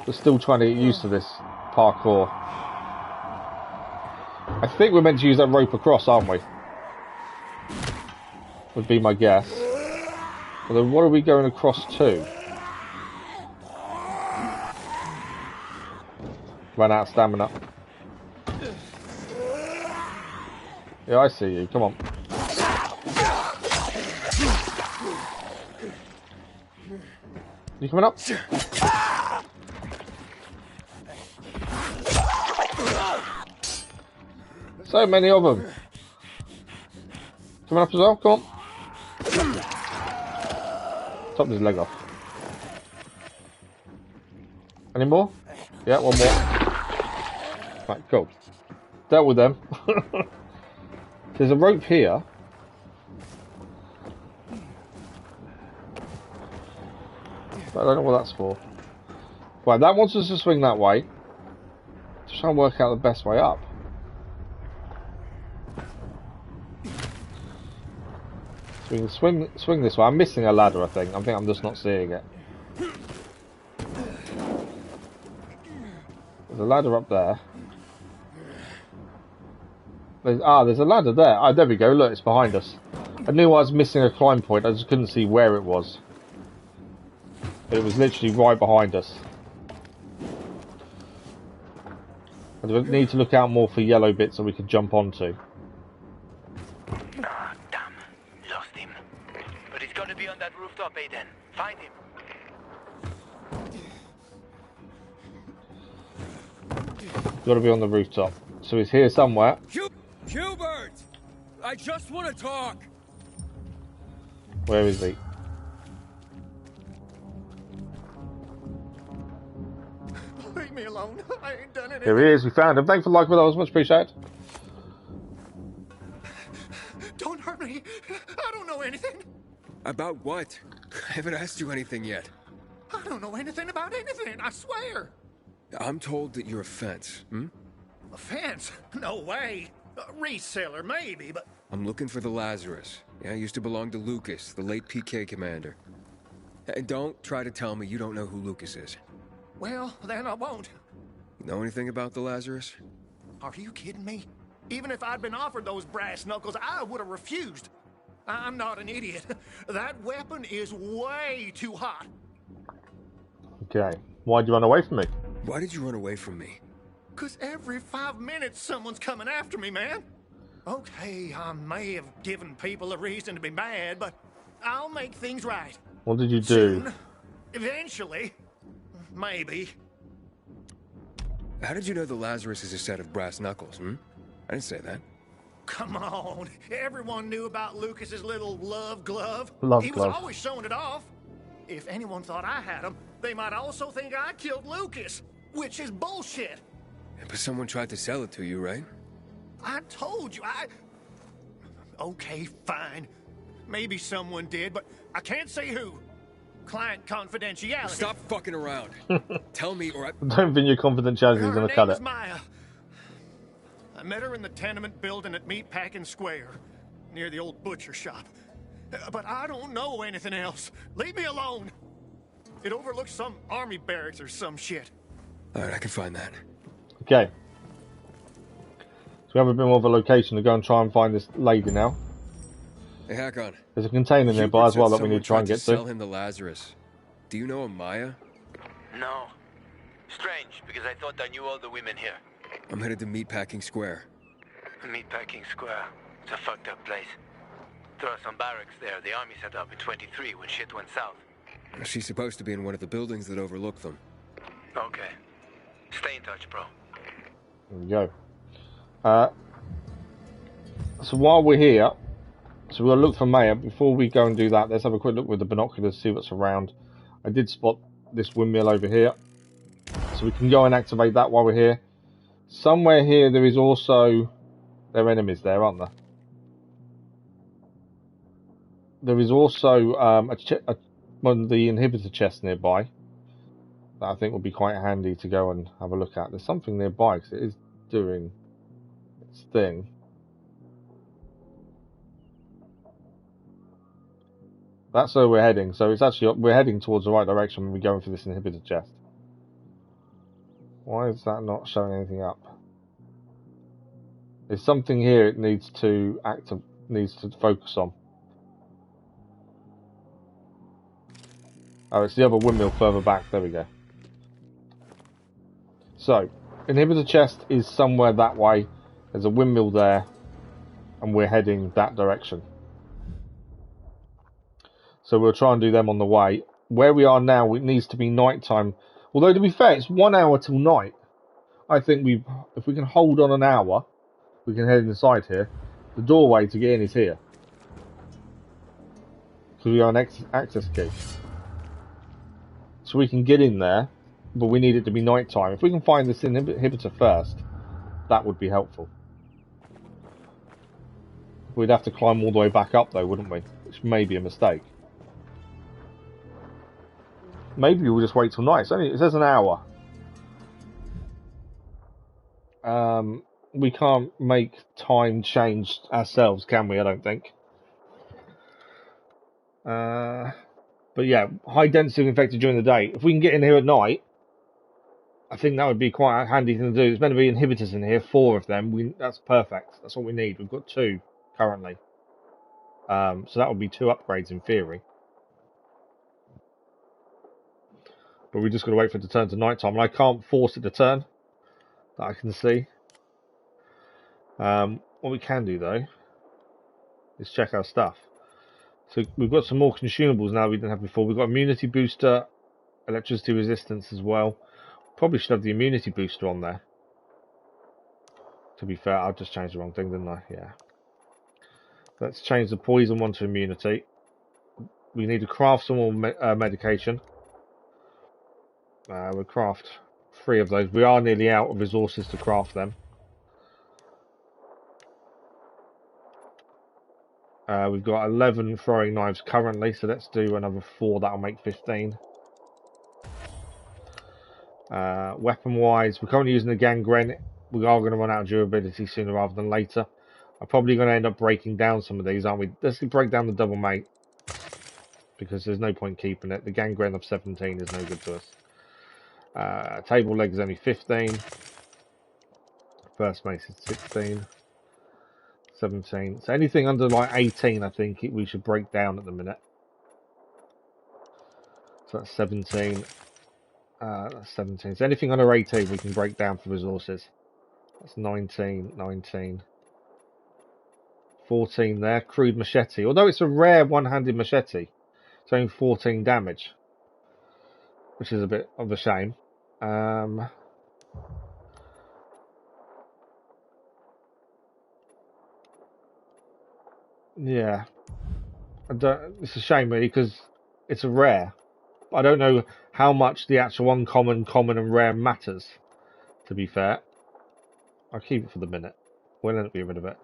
We're still trying to get used to this parkour. I think we're meant to use that rope across, aren't we? Would be my guess. But then what are we going across to? Run out of stamina. Yeah, I see you. Come on. You coming up? So many of them. Coming up as well? Come on. Top his leg off. Any more? Yeah, one more. Right, cool. Dealt with them. There's a rope here. But I don't know what that's for. Right, that wants us to swing that way. Just trying to work out the best way up. So we can swing this way. I'm missing a ladder, I think. I think I'm just not seeing it. There's a ladder up there. There's a ladder there. Ah, there we go. Look, it's behind us. I knew I was missing a climb point. I just couldn't see where it was. But it was literally right behind us. I need to look out more for yellow bits that we can jump onto. Ah, damn. Lost him. But he's got to be on that rooftop, Aiden. Find him. Got to be on the rooftop. So he's here somewhere. Hubert! I just want to talk! Where is he? Leave me alone. I ain't done anything. Here he is. We found him. Thanks for liking with those. Much appreciated. Don't hurt me. I don't know anything. About what? I haven't asked you anything yet. I don't know anything about anything. I swear. I'm told that you're a fence, A fence? No way. A reseller, maybe, but... I'm looking for the Lazarus. Yeah, I used to belong to Lucas, the late PK commander. And don't try to tell me you don't know who Lucas is. Well, then I won't. You know anything about the Lazarus? Are you kidding me? Even if I'd been offered those brass knuckles, I would have refused. I'm not an idiot. That weapon is way too hot. Okay. Why'd you run away from me? Why did you run away from me? 'Cause every 5 minutes someone's coming after me, man. Okay, I may have given people a reason to be mad, but I'll make things right. What did you do? Soon. Eventually. Maybe. How did you know the Lazarus is a set of brass knuckles, I didn't say that. Come on. Everyone knew about Lucas's little love glove. Love he glove. was always showing it off. If anyone thought I had him, they might also think I killed Lucas, which is bullshit. But someone tried to sell it to you, right? I told you, Okay, fine. Maybe someone did, but I can't say who. Client confidentiality. Stop fucking around. Tell me or I... Don't think your confidentiality is going to cut it. Maya. I met her in the tenement building at Meatpacking Square, near the old butcher shop. But I don't know anything else. Leave me alone. It overlooks some army barracks or some shit. Alright, I can find that. Okay. So we have a bit more of a location to go and try and find this lady now. Hey, Hakon. There's a container nearby as well that we need to try and get to. Sell him the Lazarus. Do you know a Maya? No. Strange, because I thought I knew all the women here. I'm headed to Meatpacking Square. Meatpacking Square. It's a fucked up place. There are some barracks there the army set up in 23 when shit went south. She's supposed to be in one of the buildings that overlook them. Okay. Stay in touch, bro. There we go. So while we're here, so we'll look for Maya. Before we go and do that, let's have a quick look with the binoculars, see what's around. I did spot this windmill over here, so we can go and activate that while we're here. Somewhere here there is also... There are enemies there, aren't there? There is also one of the inhibitor chests nearby that I think would be quite handy to go and have a look at. There's something nearby because it is doing its thing. That's where we're heading. So it's actually, we're heading towards the right direction when we're going for this inhibitor chest. Why is that not showing anything up? There's something here it needs to focus on. Oh, it's the other windmill further back. There we go. So, inhibitor chest is somewhere that way. There's a windmill there, and we're heading that direction. So we'll try and do them on the way. Where we are now, it needs to be night time. Although, to be fair, it's 1 hour till night. I think if we can hold on an hour, we can head inside here. The doorway to get in is here. Because we got an access key. So we can get in there, but we need it to be night time. If we can find this inhibitor first, that would be helpful. We'd have to climb all the way back up though, wouldn't we? Which may be a mistake. Maybe we'll just wait till night. It says an hour. We can't make time change ourselves, can we? I don't think. But yeah, high density of infected during the day. If we can get in here at night, I think that would be quite a handy thing to do. There's meant to be inhibitors in here, 4 of them. That's perfect. That's what we need. We've got 2 currently. So that would be 2 upgrades in theory. But we just got to wait for it to turn to night time, and I can't force it to turn. That I can see. What we can do though is check our stuff. So we've got some more consumables now we didn't have before. We've got immunity booster, electricity resistance as well. Probably should have the immunity booster on there. To be fair, I've just changed the wrong thing, didn't I? Yeah. Let's change the poison one to immunity. We need to craft some more medication. We'll craft 3 of those. We are nearly out of resources to craft them. We've got 11 throwing knives currently, so let's do another 4. That'll make 15. Weapon-wise, we're currently using the gangrene. We are going to run out of durability sooner rather than later. I'm probably going to end up breaking down some of these, aren't we? Let's break down the double mate, because there's no point keeping it. The gangrene of 17 is no good to us. Table leg is only 15. First mace is 16. 17. So anything under like 18, I think we should break down at the minute. So that's 17. That's 17. So anything under 18 we can break down for resources. That's 19, 19. 14 there. Crude machete. Although it's a rare one-handed machete, it's only 14 damage, which is a bit of a shame. Yeah, it's a shame really because it's a rare. I don't know how much the actual uncommon, common and rare matters, to be fair. I'll keep it for the minute. We'll end up getting rid of it.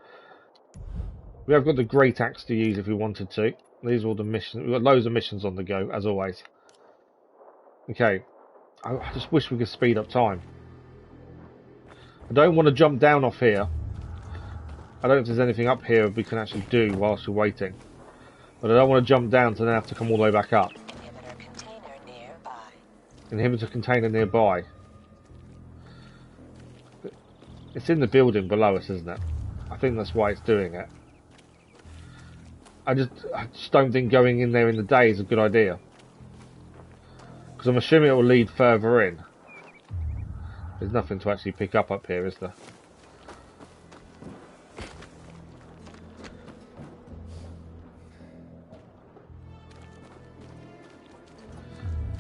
We have got the great axe to use if we wanted to. These are all the missions. We've got loads of missions on the go, as always. Okay, I just wish we could speed up time. I don't want to jump down off here. I don't know if there's anything up here we can actually do whilst we're waiting. But I don't want to jump down to then have to come all the way back up. Inhibitor container nearby. It's in the building below us, isn't it? I think that's why it's doing it. I just don't think going in there in the day is a good idea. Because I'm assuming it will lead further in. There's nothing to actually pick up here, is there?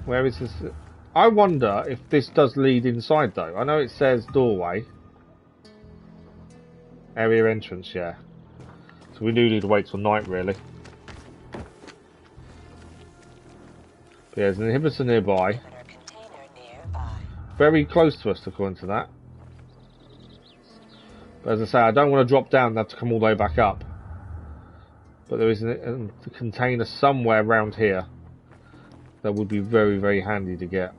Where is this? I wonder if this does lead inside though. I know it says doorway. Area entrance, yeah. So we do need to wait till night really. But yeah, there's an inhibitor nearby. Very close to us according to that. But as I say, I don't want to drop down and have to come all the way back up. But there is a container somewhere around here that would be very, very handy to get.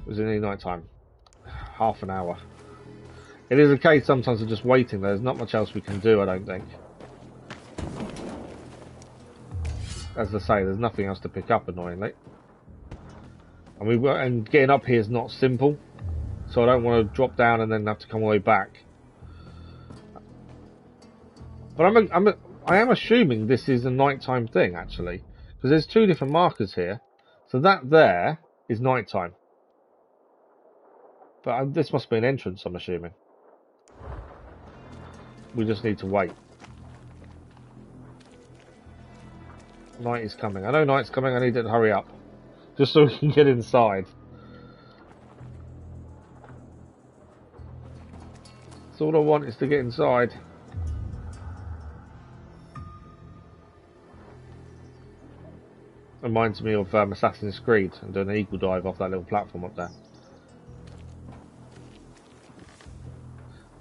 Was it any night time? Half an hour. It is a case sometimes of just waiting. There's not much else we can do, I don't think. As I say, there's nothing else to pick up, annoyingly. And getting up here is not simple, so I don't want to drop down and then have to come all the way back. But I am assuming this is a nighttime thing, actually, because there's two different markers here. So that there is nighttime. But this must be an entrance, I'm assuming. We just need to wait. Night is coming. I know night's coming, I need it to hurry up. Just so we can get inside. That's all I want is to get inside. Reminds me of Assassin's Creed and doing an eagle dive off that little platform up there.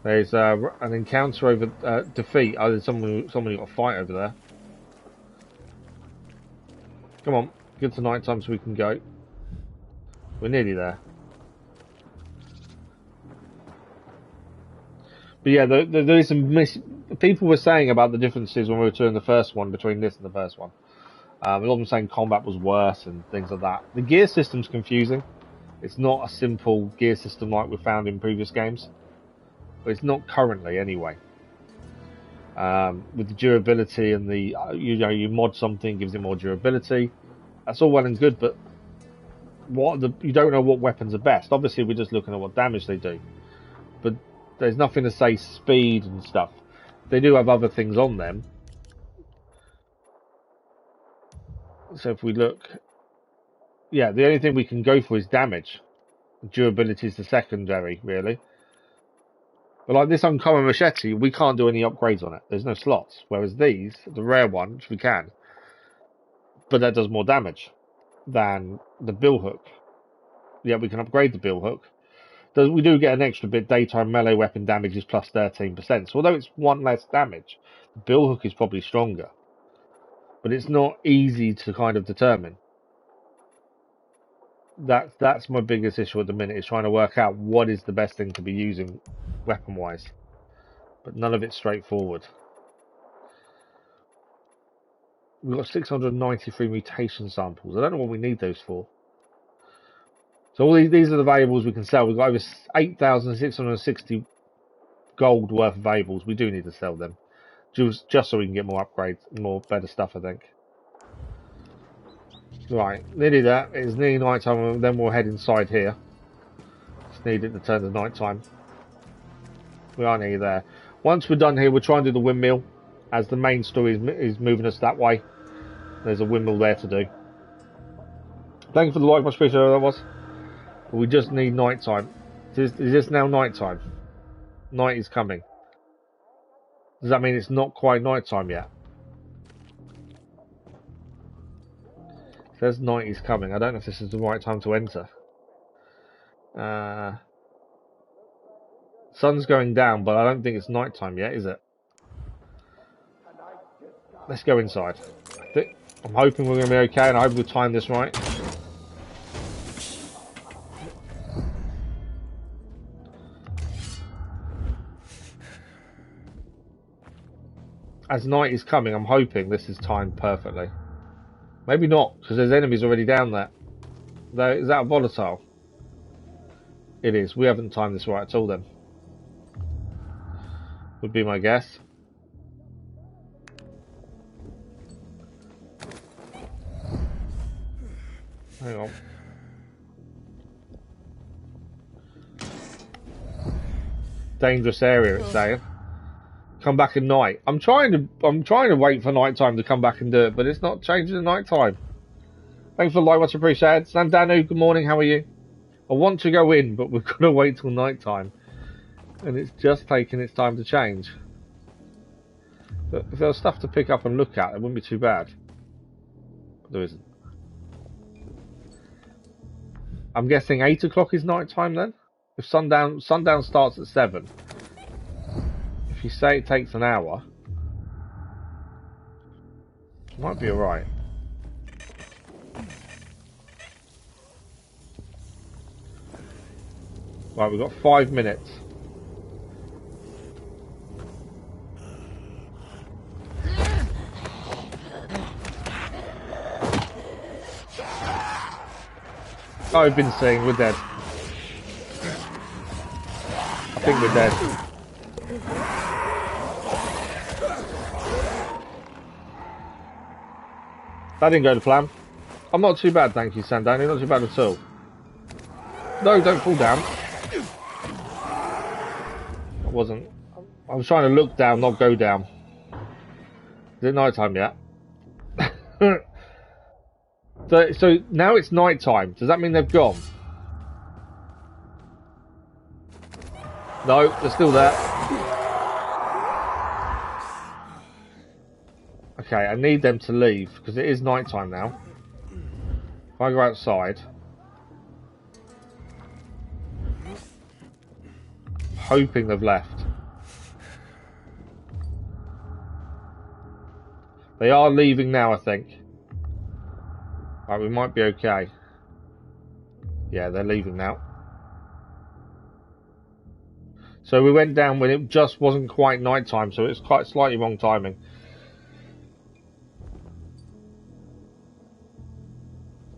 There's an encounter over defeat. Oh, there's someone who got a fight over there. Come on, get to night time so we can go. We're nearly there. But yeah, there is some people were saying about the differences when we were doing the first one between this and the first one. A lot of them saying combat was worse and things like that. The gear system's confusing. It's not a simple gear system like we found in previous games. But it's not currently anyway. With the durability and the you mod something, gives it more durability. That's all well and good, but you don't know what weapons are best. Obviously, we're just looking at what damage they do, but there's nothing to say speed and stuff. They do have other things on them. So if we look, yeah, the only thing we can go for is damage. Durability is the secondary, really. But like this uncommon machete, we can't do any upgrades on it. There's no slots. Whereas these, the rare one, which we can. But that does more damage than the bill hook. Yeah, we can upgrade the bill hook. We do get an extra bit. Daytime melee weapon damage is plus 13%. So although it's one less damage, the bill hook is probably stronger. But it's not easy to kind of determine. That's my biggest issue at the minute, is trying to work out what is the best thing to be using weapon-wise. But none of it's straightforward. We've got 693 mutation samples. I don't know what we need those for. So all these are the variables we can sell. We've got over 8,660 gold worth of variables. We do need to sell them. Just so we can get more upgrades, more better stuff, I think. Right, nearly there. It's nearly night time, and then we'll head inside here. Just need it to turn to night time. We are nearly there. Once we're done here, we'll try and do the windmill, as the main story is moving us that way. There's a windmill there to do. Thank you for the like, much appreciated. That was. But we just need night time. Is this now night time? Night is coming. Does that mean it's not quite night time yet? It says night is coming. I don't know if this is the right time to enter. Sun's going down, but I don't think it's night time yet, is it? Let's go inside. I'm hoping we're going to be okay, and I hope we'll time this right. As night is coming, I'm hoping this is timed perfectly. Maybe not, because there's enemies already down there. Is that a volatile? It is. We haven't timed this right at all then. Would be my guess. Hang on. dangerous area. It's saying come back at night. I'm trying to wait for night time to come back and do it, but it's not changing the night time. Thanks for the like, much appreciated. Sandanu, good morning. How are you? I want to go in, but we've got to wait till night time, and it's just taking its time to change. But if there was stuff to pick up and look at, it wouldn't be too bad. But there isn't. I'm guessing 8 o'clock is night time then? If sundown starts at 7. If you say it takes an hour, it might be alright. Right, we've got 5 minutes. Oh, I've been saying we're dead. I think we're dead. That didn't go to plan. I'm not too bad, thank you, Sandani. Not too bad at all. No, don't fall down. I wasn't. I was trying to look down, not go down. Is it night time yet? So now it's night time. Does that mean they've gone? No, they're still there. Okay, I need them to leave because it is night time now. If I go outside, hoping they've left. They are leaving now, I think. Right, we might be okay. Yeah, they're leaving now. So we went down when it just wasn't quite night time, so it's quite slightly wrong timing.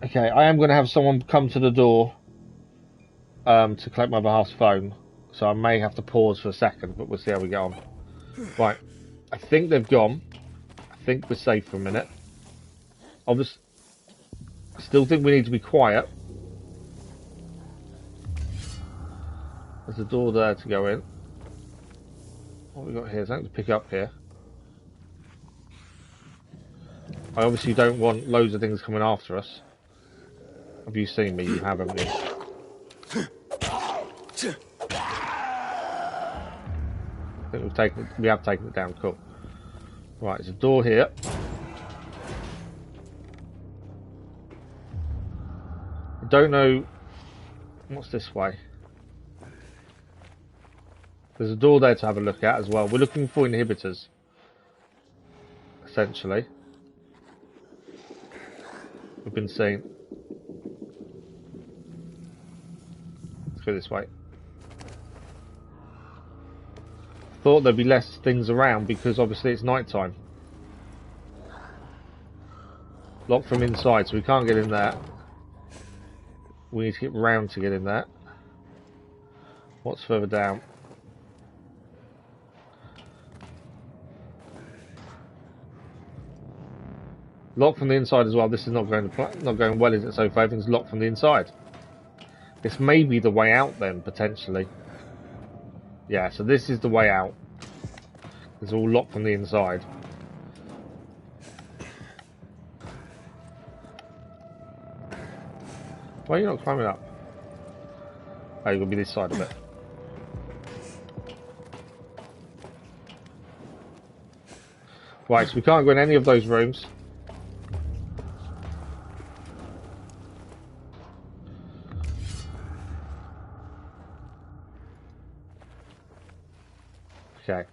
Okay, I am going to have someone come to the door to collect my other half's phone, so I may have to pause for a second, but we'll see how we get on. Right, I think they've gone. I think we're safe for a minute. Obviously, I still think we need to be quiet. There's a door there to go in. What have we got here? Something to pick up here. I obviously don't want loads of things coming after us. Have you seen me? You have, haven't you? I think we have taken it down. Cool. Right, there's a door here. I don't know what's this way. There's a door there to have a look at as well. We're looking for inhibitors, essentially. We've been seeing. Let's go this way. Thought there'd be less things around because obviously it's night time. Locked from inside, so we can't get in there. We need to get round to get in there. What's further down? Locked from the inside as well. This is not going well, is it? So far, everything's locked from the inside. This may be the way out then, potentially. Yeah, so this is the way out. It's all locked from the inside. Why are you not climbing up? Oh, you're going to be this side of it. Right, so we can't go in any of those rooms. Okay.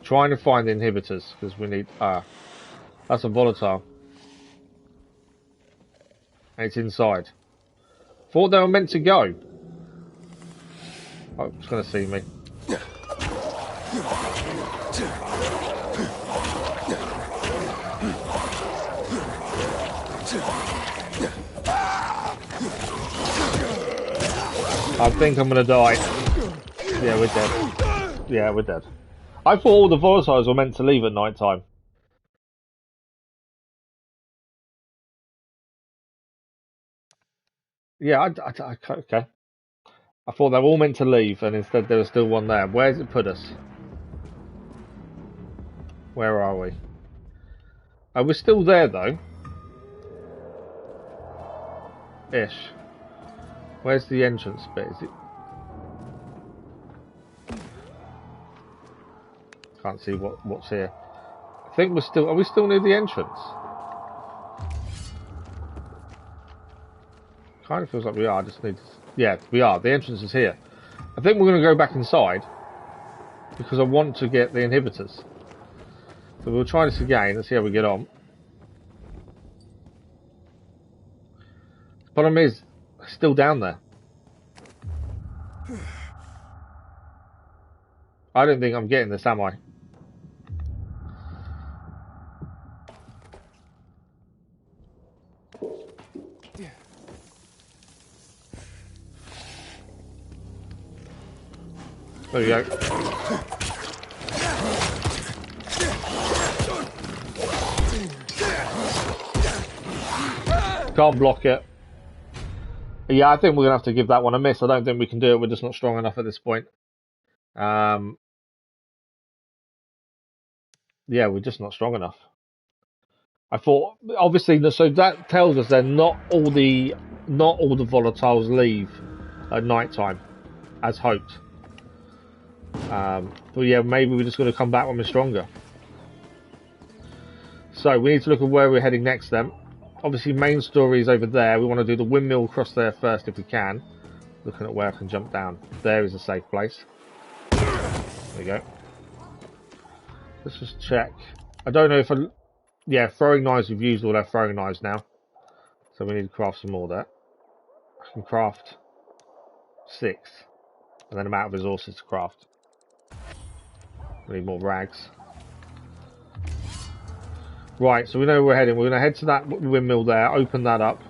Trying to find the inhibitors, because we need... that's a volatile. And it's inside. Thought they were meant to go. Oh, it's going to see me. I think I'm going to die. Yeah, we're dead. Yeah, we're dead. I thought all the volatiles were meant to leave at night time. Yeah, okay. I thought they were all meant to leave, and instead there was still one there. Where's it put us? Where are we? Oh, we're still there, though. Ish. Where's the entrance bit? Is it? Can't see what's here. I think we're still... Are we still near the entrance? Kind of feels like we are. I just need to... Yeah, we are. The entrance is here. I think we're going to go back inside because I want to get the inhibitors. So we'll try this again and see how we get on. The problem is, it's still down there. I don't think I'm getting this, am I? There we go. Can't block it. Yeah, I think we're going to have to give that one a miss. I don't think we can do it. We're just not strong enough at this point. Yeah, we're just not strong enough. I thought, obviously, so that tells us then not all the volatiles leave at night time, as hoped. But yeah, maybe we're just going to come back when we're stronger. So we need to look at where we're heading next then. Obviously, main story is over there. We want to do the windmill across there first if we can. Looking at where I can jump down. There is a safe place. There we go. Let's just check. I don't know if I... Yeah, throwing knives, we've used all our throwing knives now. So we need to craft some more there. I can craft 6. And then I'm out of resources to craft. We need more rags. Right, so we know where we're heading. We're going to head to that windmill there, open that up.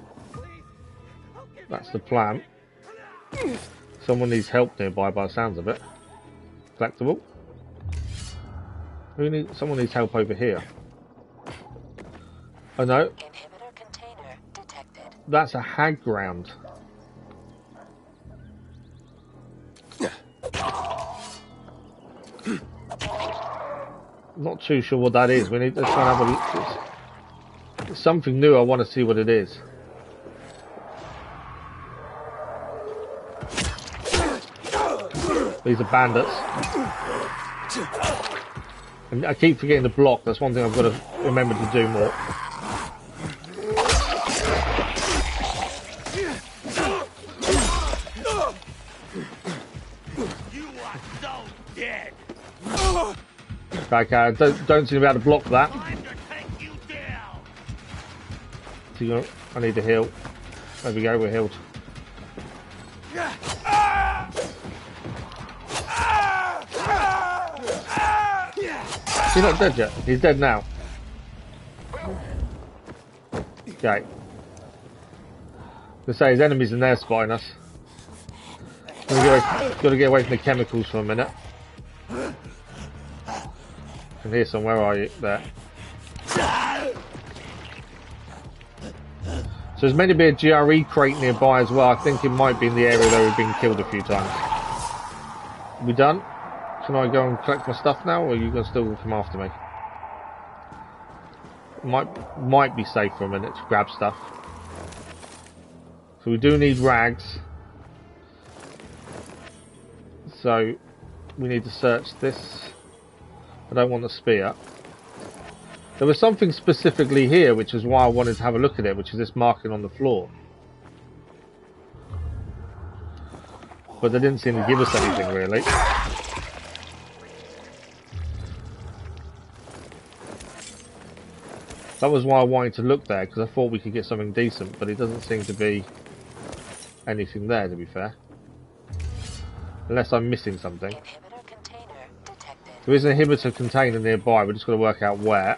That's the plan. Someone needs help nearby by the sounds of it. Collectible. Someone needs help over here. Oh no. Inhibitor container detected. That's a hag ground. Not too sure what that is. We need to try and have a look. It's something new. I want to see what it is. These are bandits. And I keep forgetting to block. That's one thing I've got to remember to do more. You are so dead. Okay, don't seem to be able to block that. So I need to heal. There we go, we're healed. He's not dead yet. He's dead now. Okay. Let's say his enemies in there spotting us. Got to get away from the chemicals for a minute. I can hear some. Where are you? There. So there's meant to be a GRE crate nearby as well. I think it might be in the area where we've been killed a few times. We done? Can I go and collect my stuff now, or are you going to still come after me? Might be safe for a minute to grab stuff. So we do need rags. So we need to search this. I don't want the spear. There was something specifically here, which is why I wanted to have a look at it, which is this marking on the floor. But they didn't seem to give us anything, really. That was why I wanted to look there, because I thought we could get something decent, but it doesn't seem to be anything there, to be fair. Unless I'm missing something. There is an inhibitor container nearby, we're just going to work out where.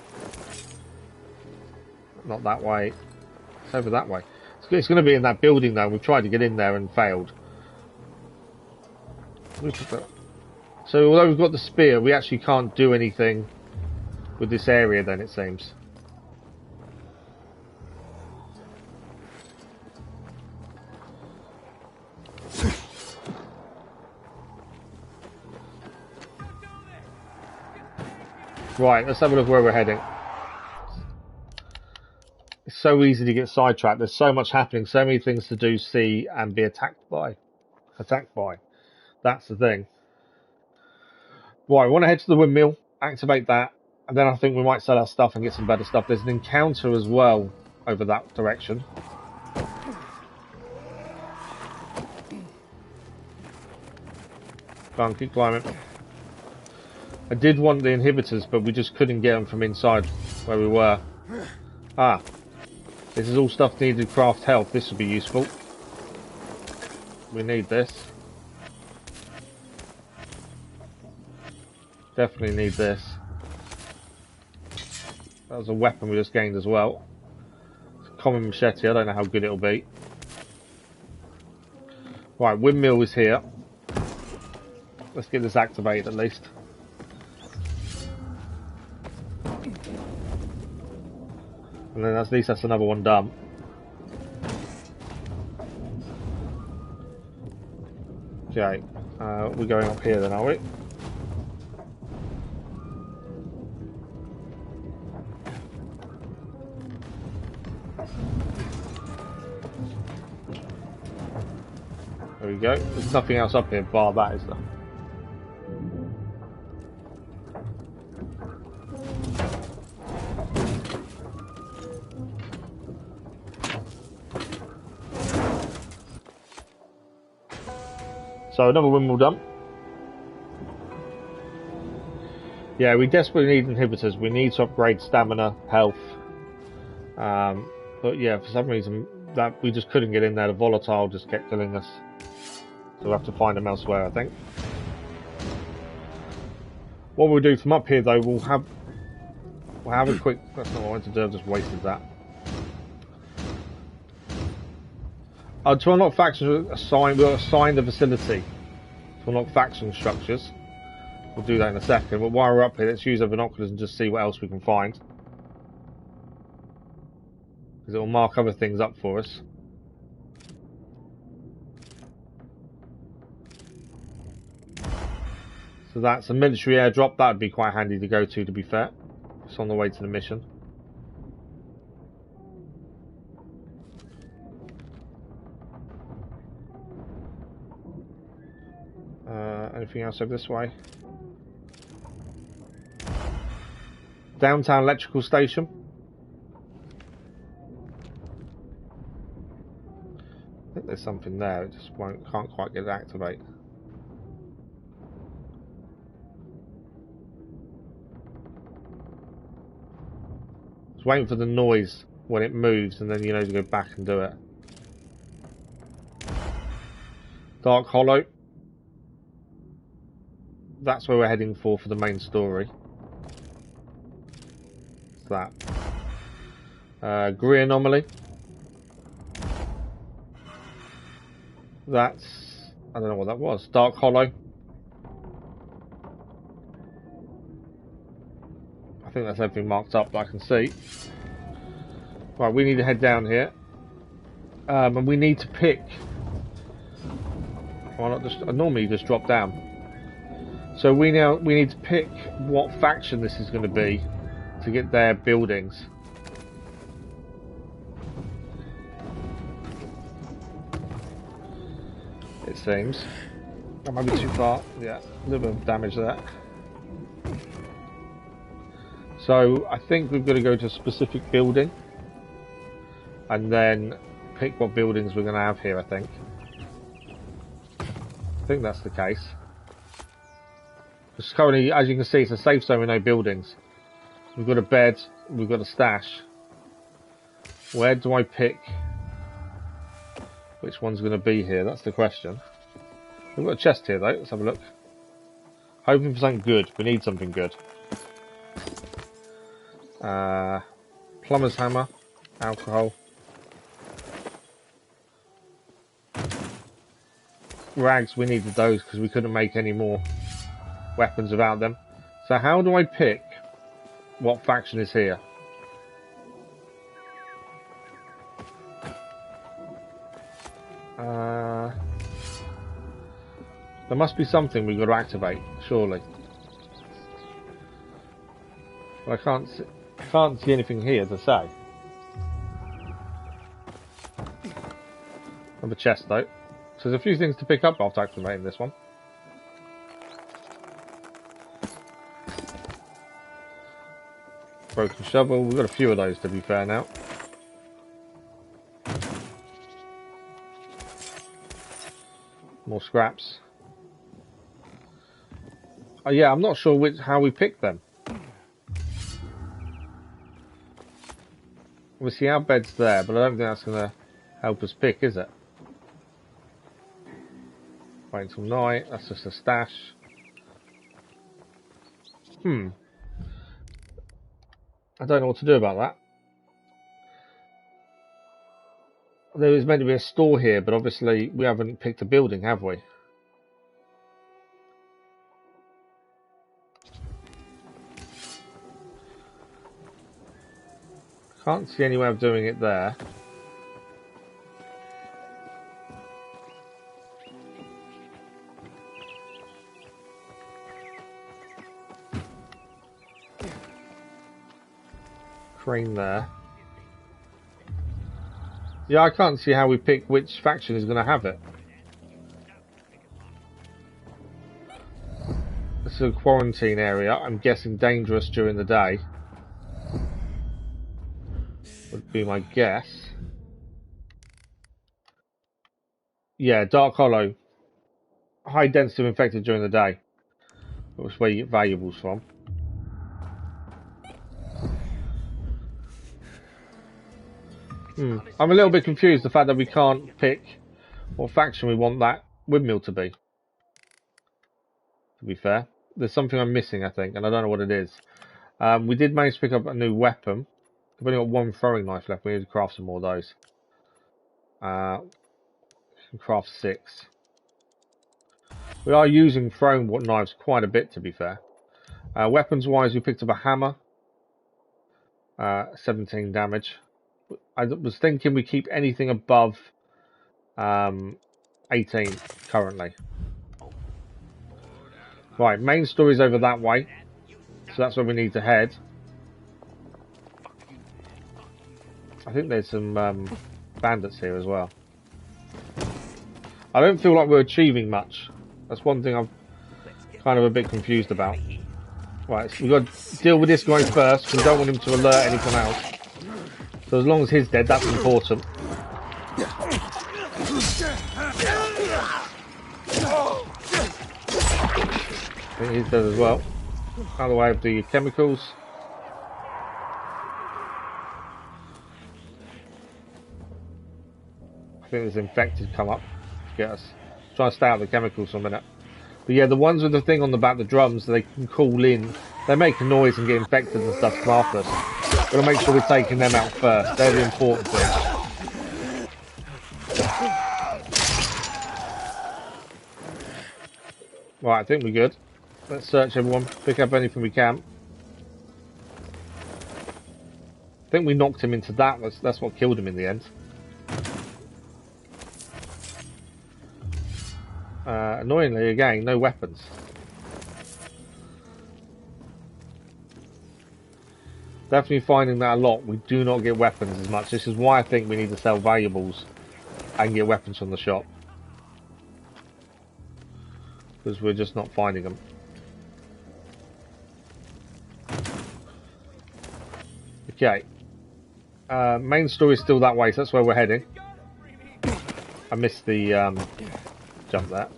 Not that way. It's over that way. It's going to be in that building though. We've tried to get in there and failed. So although we've got the spear, we actually can't do anything with this area then, it seems. Right, let's have a look where we're heading. It's so easy to get sidetracked. There's so much happening, so many things to do, see, and be attacked by. That's the thing. Right, we want to head to the windmill, activate that, and then I think we might sell our stuff and get some better stuff. There's an encounter as well over that direction. Go on, keep climbing. I did want the inhibitors, but we just couldn't get them from inside where we were. Ah. This is all stuff needed to craft health. This would be useful. We need this. Definitely need this. That was a weapon we just gained as well. It's a common machete. I don't know how good it'll be. Right, windmill is here. Let's get this activated at least. And then at least that's another one done. Okay, we're going up here then, are we? There we go. There's nothing else up here bar that, is there? So another windmill done. Yeah, we desperately need inhibitors. We need to upgrade stamina, health. But yeah, for some reason that we just couldn't get in there. The volatile just kept killing us. So we'll have to find them elsewhere, I think. What we'll do from up here though, we'll have a quick. That's not what I wanted to do. I just wasted that. To unlock factions, we'll assign the facility to unlock faction structures. We'll do that in a second, but while we're up here, let's use our binoculars and just see what else we can find. Because it will mark other things up for us. So that's a military airdrop. That would be quite handy to go to be fair. It's on the way to the mission. Anything else over this way? Downtown electrical station. I think there's something there. It just can't quite get it activate. Just waiting for the noise when it moves, and then you know to go back and do it. Dark Hollow. That's where we're heading for the main story. What's that? Grey Anomaly. That's... I don't know what that was. Dark Hollow. I think that's everything marked up that I can see. Right, we need to head down here. And we need to pick... Why not just... I normally just drop down. So we need to pick what faction this is going to be to get their buildings. It seems. That might be too far. Yeah, a little bit of damage there. So I think we've got to go to a specific building and then pick what buildings we're going to have here, I think that's the case. Because currently, as you can see, it's a safe zone with no buildings. We've got a bed, we've got a stash. Where do I pick which one's going to be here? That's the question. We've got a chest here though, let's have a look. Hoping for something good, we need something good. Plumber's hammer, alcohol. Rags, we needed those because we couldn't make any more weapons without them. So how do I pick what faction is here? There must be something we've got to activate, surely. But I can't see anything here to say. Another chest though. So there's a few things to pick up after activating this one. Broken shovel. We've got a few of those to be fair now. More scraps. Oh yeah, I'm not sure how we pick them. Obviously our bed's there, but I don't think that's going to help us pick, is it? Wait until night. That's just a stash. I don't know what to do about that. There is meant to be a store here, but obviously we haven't picked a building, have we? Can't see any way of doing it there. Crane there. Yeah, I can't see how we pick which faction is going to have it. This is a quarantine area. I'm guessing dangerous during the day. Would be my guess. Yeah, Dark Hollow. High density of infected during the day. That's where you get valuables from. I'm a little bit confused the fact that we can't pick what faction we want that windmill to be. To be fair. There's something I'm missing, I think, and I don't know what it is. We did manage to pick up a new weapon. We've only got one throwing knife left. We need to craft some more of those. Craft 6. We are using throwing knives quite a bit, to be fair. Weapons-wise, we picked up a hammer. 17 damage. I was thinking we keep anything above 18 currently. Right, main story's over that way. So that's where we need to head. I think there's some bandits here as well. I don't feel like we're achieving much. That's one thing I'm kind of a bit confused about. Right, so we've got to deal with this guy first. We don't want him to alert anyone else. So as long as he's dead, that's important. I think he's dead as well. Out of the way of the chemicals. I think there's infected come up to get us. Try to stay out of the chemicals for a minute. But yeah, the ones with the thing on the back, the drums, they can call in. They make a noise and get infected and stuff come after us. Gotta make sure we're taking them out first. They're the important thing. Right, I think we're good. Let's search everyone. Pick up anything we can. I think we knocked him into that. That's what killed him in the end. Annoyingly, again, no weapons. Definitely finding that a lot. We do not get weapons as much. This is why I think we need to sell valuables and get weapons from the shop. Because we're just not finding them. Okay. Main story is still that way, so that's where we're heading. I missed the jump there.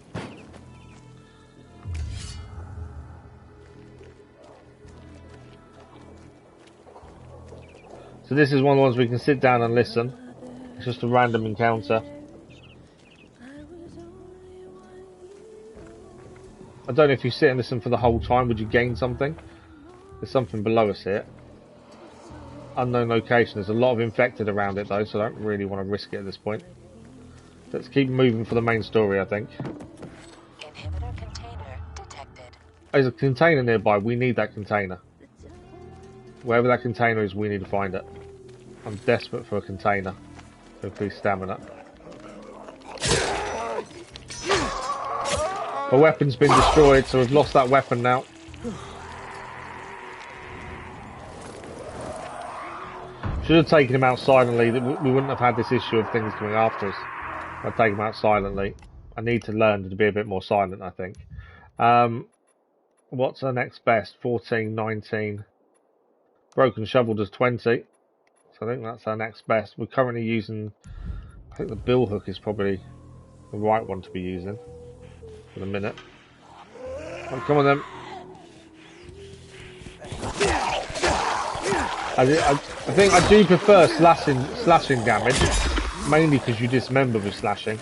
So this is one of the ones we can sit down and listen. It's just a random encounter. I don't know if you sit and listen for the whole time, would you gain something? There's something below us here. Unknown location. There's a lot of infected around it though, so I don't really want to risk it at this point. Let's keep moving for the main story, I think. Inhibitor container detected. There's a container nearby. We need that container. Wherever that container is, we need to find it. I'm desperate for a container. So please stamina. The weapon's been destroyed, so we've lost that weapon now. Should have taken him out silently. We wouldn't have had this issue of things coming after us. I'd take him out silently. I need to learn to be a bit more silent, I think. What's our next best? 14, 19. Broken shovel does 20. So I think that's our next best. We're currently using... I think the bill hook is probably the right one to be using for the minute. Oh, come on then. I think I do prefer slashing damage, mainly because you dismember with slashing.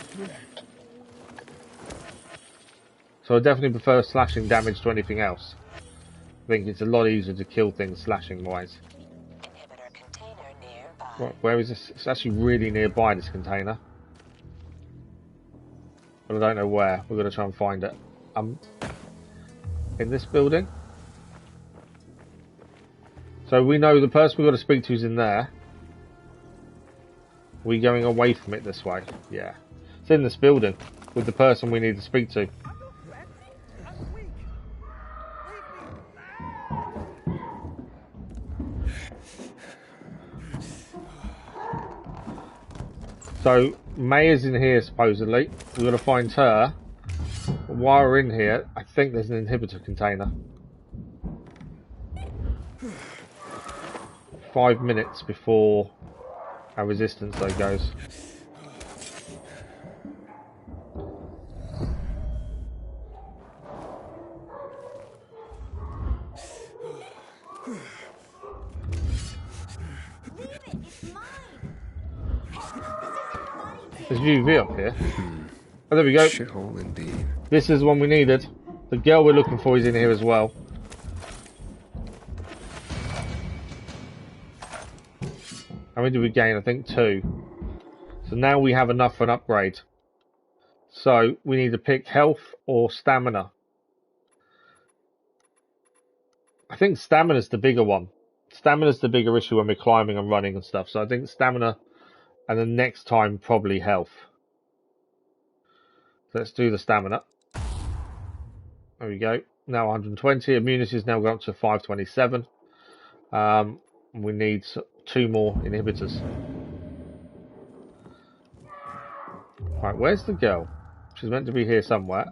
So I definitely prefer slashing damage to anything else. I think it's a lot easier to kill things slashing wise. Right, where is this? It's actually really nearby, this container. But I don't know where. We're going to try and find it. In this building. So we know the person we've got to speak to is in there. Are we going away from it this way? Yeah. It's in this building with the person we need to speak to. So Maya's in here supposedly. We've got to find her. While we're in here, I think there's an inhibitor container. 5 minutes before our resistance though goes. There's UV up here. Oh, there we go. Shithole indeed. This is the one we needed. The girl we're looking for is in here as well. How many did we gain? I think 2. So now we have enough for an upgrade. So we need to pick health or stamina. I think stamina's the bigger one. Stamina's the bigger issue when we're climbing and running and stuff. So I think stamina, and then next time probably health. So let's do the stamina. There we go. Now 120. Immunity is now gone up to 527. We need 2 more inhibitors. Right, where's the girl? She's meant to be here somewhere.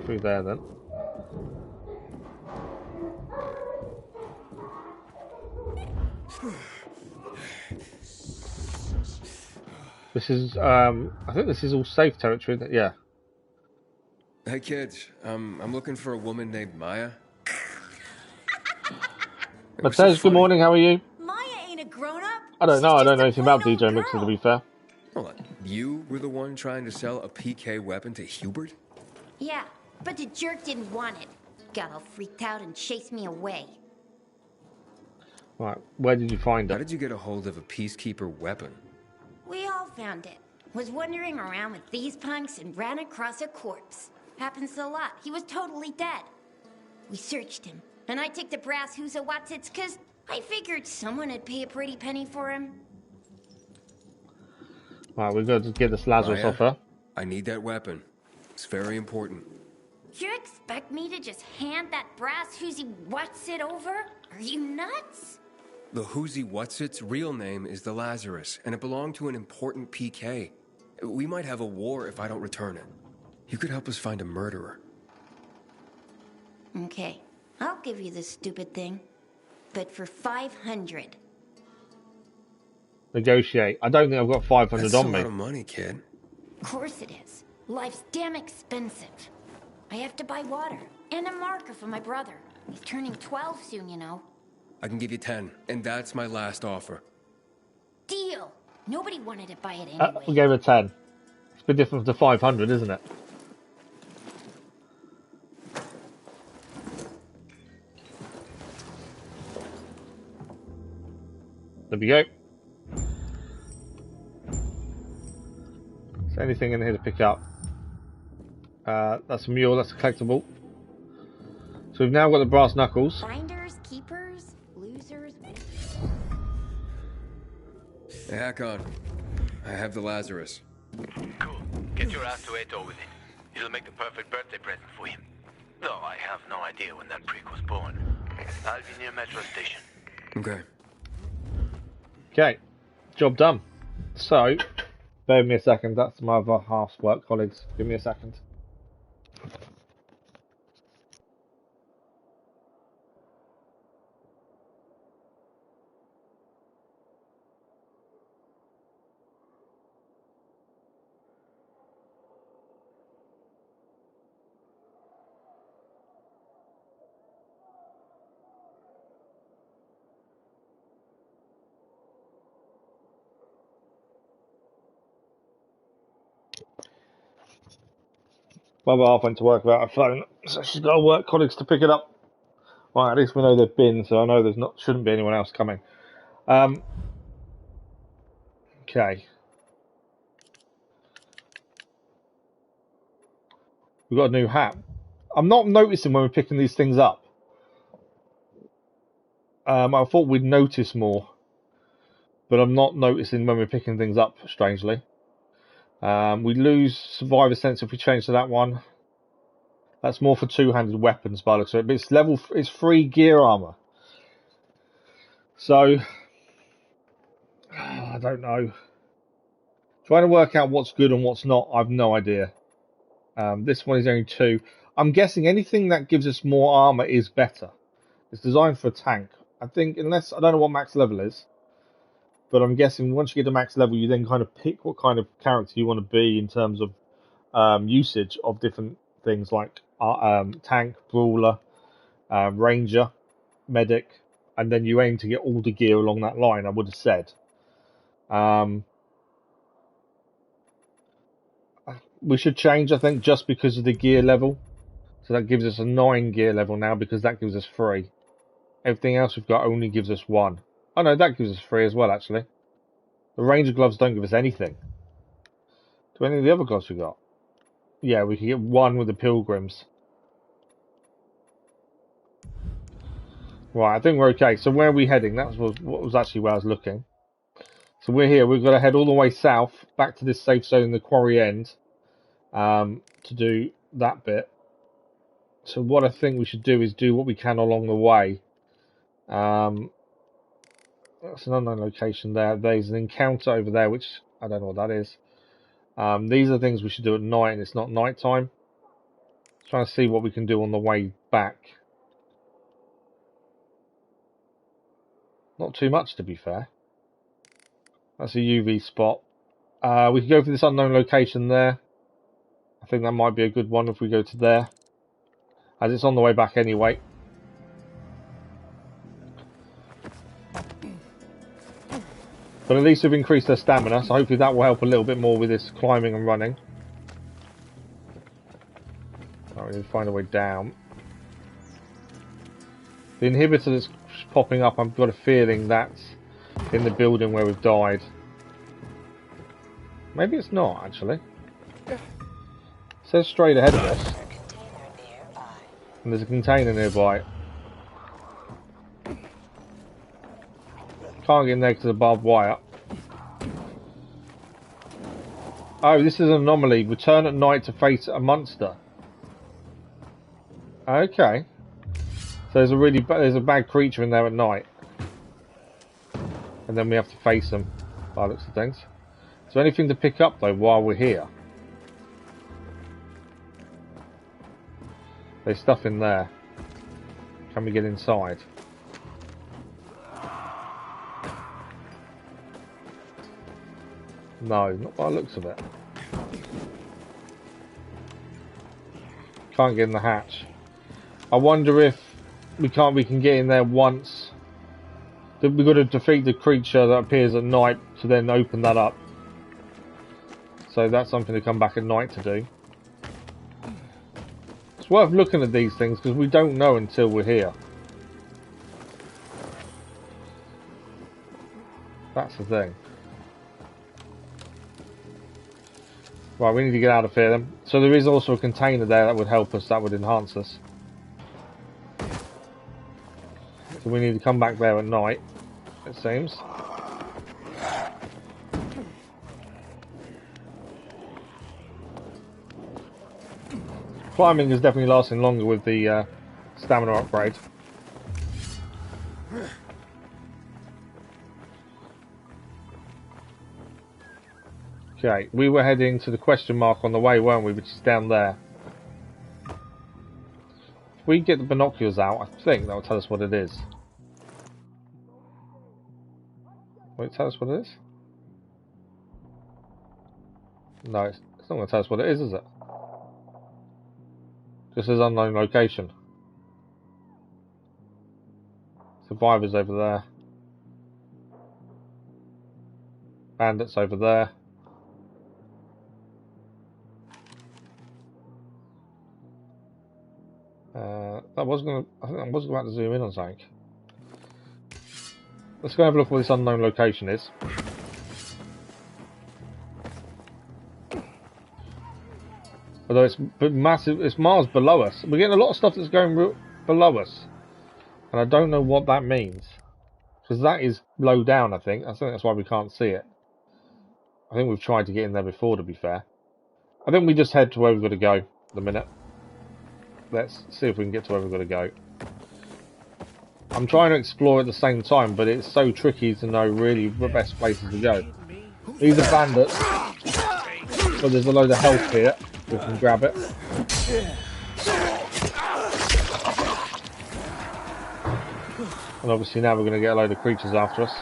Through there then. This is, I think this is all safe territory, isn't it? Yeah. Hey kids, I'm looking for a woman named Maya. Matej, good morning, how are you? Maya ain't a grown-up. I don't know anything about DJ Mixer, to be fair. Hold on, you were the one trying to sell a PK weapon to Hubert? Yeah, but the jerk didn't want it. Got all freaked out and chased me away. Right, where did you find it? How did you get a hold of a peacekeeper weapon? We all found it. Was wandering around with these punks and ran across a corpse. Happens a lot. He was totally dead. We searched him, and I took the brass who's a whatsits cause I figured someone would pay a pretty penny for him. Right, we've got to get this Lazarus off her. I need that weapon. It's very important. You expect me to just hand that brass who's whatsit over? Are you nuts? The Who's Whatsit's real name is the Lazarus, and it belonged to an important PK. We might have a war if I don't return it. You could help us find a murderer. Okay, I'll give you this stupid thing, but for 500. Negotiate. I don't think I've got 500 That's on a me. lot of money, kid. Of course it is. Life's damn expensive. I have to buy water and a marker for my brother. He's turning 12 soon, you know. I can give you 10, and that's my last offer. Deal. Nobody wanted to buy it anyway. We gave her 10. It's a bit different to 500, isn't it? There we go. Is there anything in here to pick up? That's a mule, that's a collectible. So we've now got the brass knuckles. Finders, keepers, losers. Hey, Hakon. I have the Lazarus. Cool. Get your ass to Eto with it. It'll make the perfect birthday present for him. Though I have no idea when that prick was born. I'll be near metro station. Okay. Okay, job done. So, bear with me a second. That's my other half's work colleagues. Give me a second. My other half went to work without a phone, so she's got to work colleagues to pick it up. Right, at least we know they've been, so I know there's shouldn't be anyone else coming. Okay. We've got a new hat. I'm not noticing when we're picking these things up. I thought we'd notice more, but I'm not noticing when we're picking things up, strangely. We lose Survivor Sense if we change to that one. That's more for two-handed weapons by the looks of it, but it's free gear armor. So, I don't know. Trying to work out what's good and what's not, I've no idea. This one is only 2. I'm guessing anything that gives us more armor is better. It's designed for a tank. I think, I don't know what max level is, but I'm guessing once you get to max level, you then kind of pick what kind of character you want to be in terms of usage of different things like tank, brawler, ranger, medic, and then you aim to get all the gear along that line, I would have said. We should change, I think, just because of the gear level. So that gives us a 9 gear level now, because that gives us 3. Everything else we've got only gives us 1. Oh no, that gives us 3 as well, actually. The ranger gloves don't give us anything. Do any of the other gloves we got? Yeah, we can get 1 with the pilgrims. Right, I think we're okay. So where are we heading? That was what was actually where I was looking. So we're here. We've got to head all the way south, back to this safe zone in the quarry end, to do that bit. So what I think we should do is do what we can along the way. That's an unknown location there. There's an encounter over there, which I don't know what that is. These are things we should do at night, and it's not night time. Trying to see what we can do on the way back. Not too much, to be fair. That's a UV spot. We can go for this unknown location there. I think that might be a good one if we go to there, as it's on the way back anyway. But at least we've increased their stamina, so hopefully that will help a little bit more with this climbing and running. Right, we need to find a way down. The inhibitor that's popping up, I've got a feeling that's in the building where we've died. Maybe it's not, actually. It says straight ahead of us. And there's a container nearby. Can't get in there because of the barbed wire. Oh, this is an anomaly. Return at night to face a monster. Okay. So there's a bad creature in there at night. And then we have to face them, by the looks of things. Is there anything to pick up, though, while we're here? There's stuff in there. Can we get inside? No, not by the looks of it. Can't get in the hatch. I wonder if we can get in there once. We've got to defeat the creature that appears at night to then open that up. So that's something to come back at night to do. It's worth looking at these things because we don't know until we're here. That's the thing. Right, we need to get out of here then. So there is also a container there that would help us, that would enhance us. So we need to come back there at night, it seems. Climbing is definitely lasting longer with the stamina upgrade. Okay, we were heading to the question mark on the way, weren't we? Which is down there. If we get the binoculars out, I think that will tell us what it is. Will it tell us what it is? No, it's not going to tell us what it is it? Just says unknown location. Survivors over there. Bandits over there. I think I was about to zoom in on something. Let's go have a look what this unknown location is. Although it's massive, it's miles below us. We're getting a lot of stuff that's going below us, and I don't know what that means, because that is low down. I think that's why we can't see it. I think we've tried to get in there before, to be fair. I think we just head to where we've got to go at the minute. Let's see if we can get to where we've got to go. I'm trying to explore at the same time, but it's so tricky to know really the best places to go. These are bandits, but there's a load of health here. We can grab it. And obviously now we're going to get a load of creatures after us.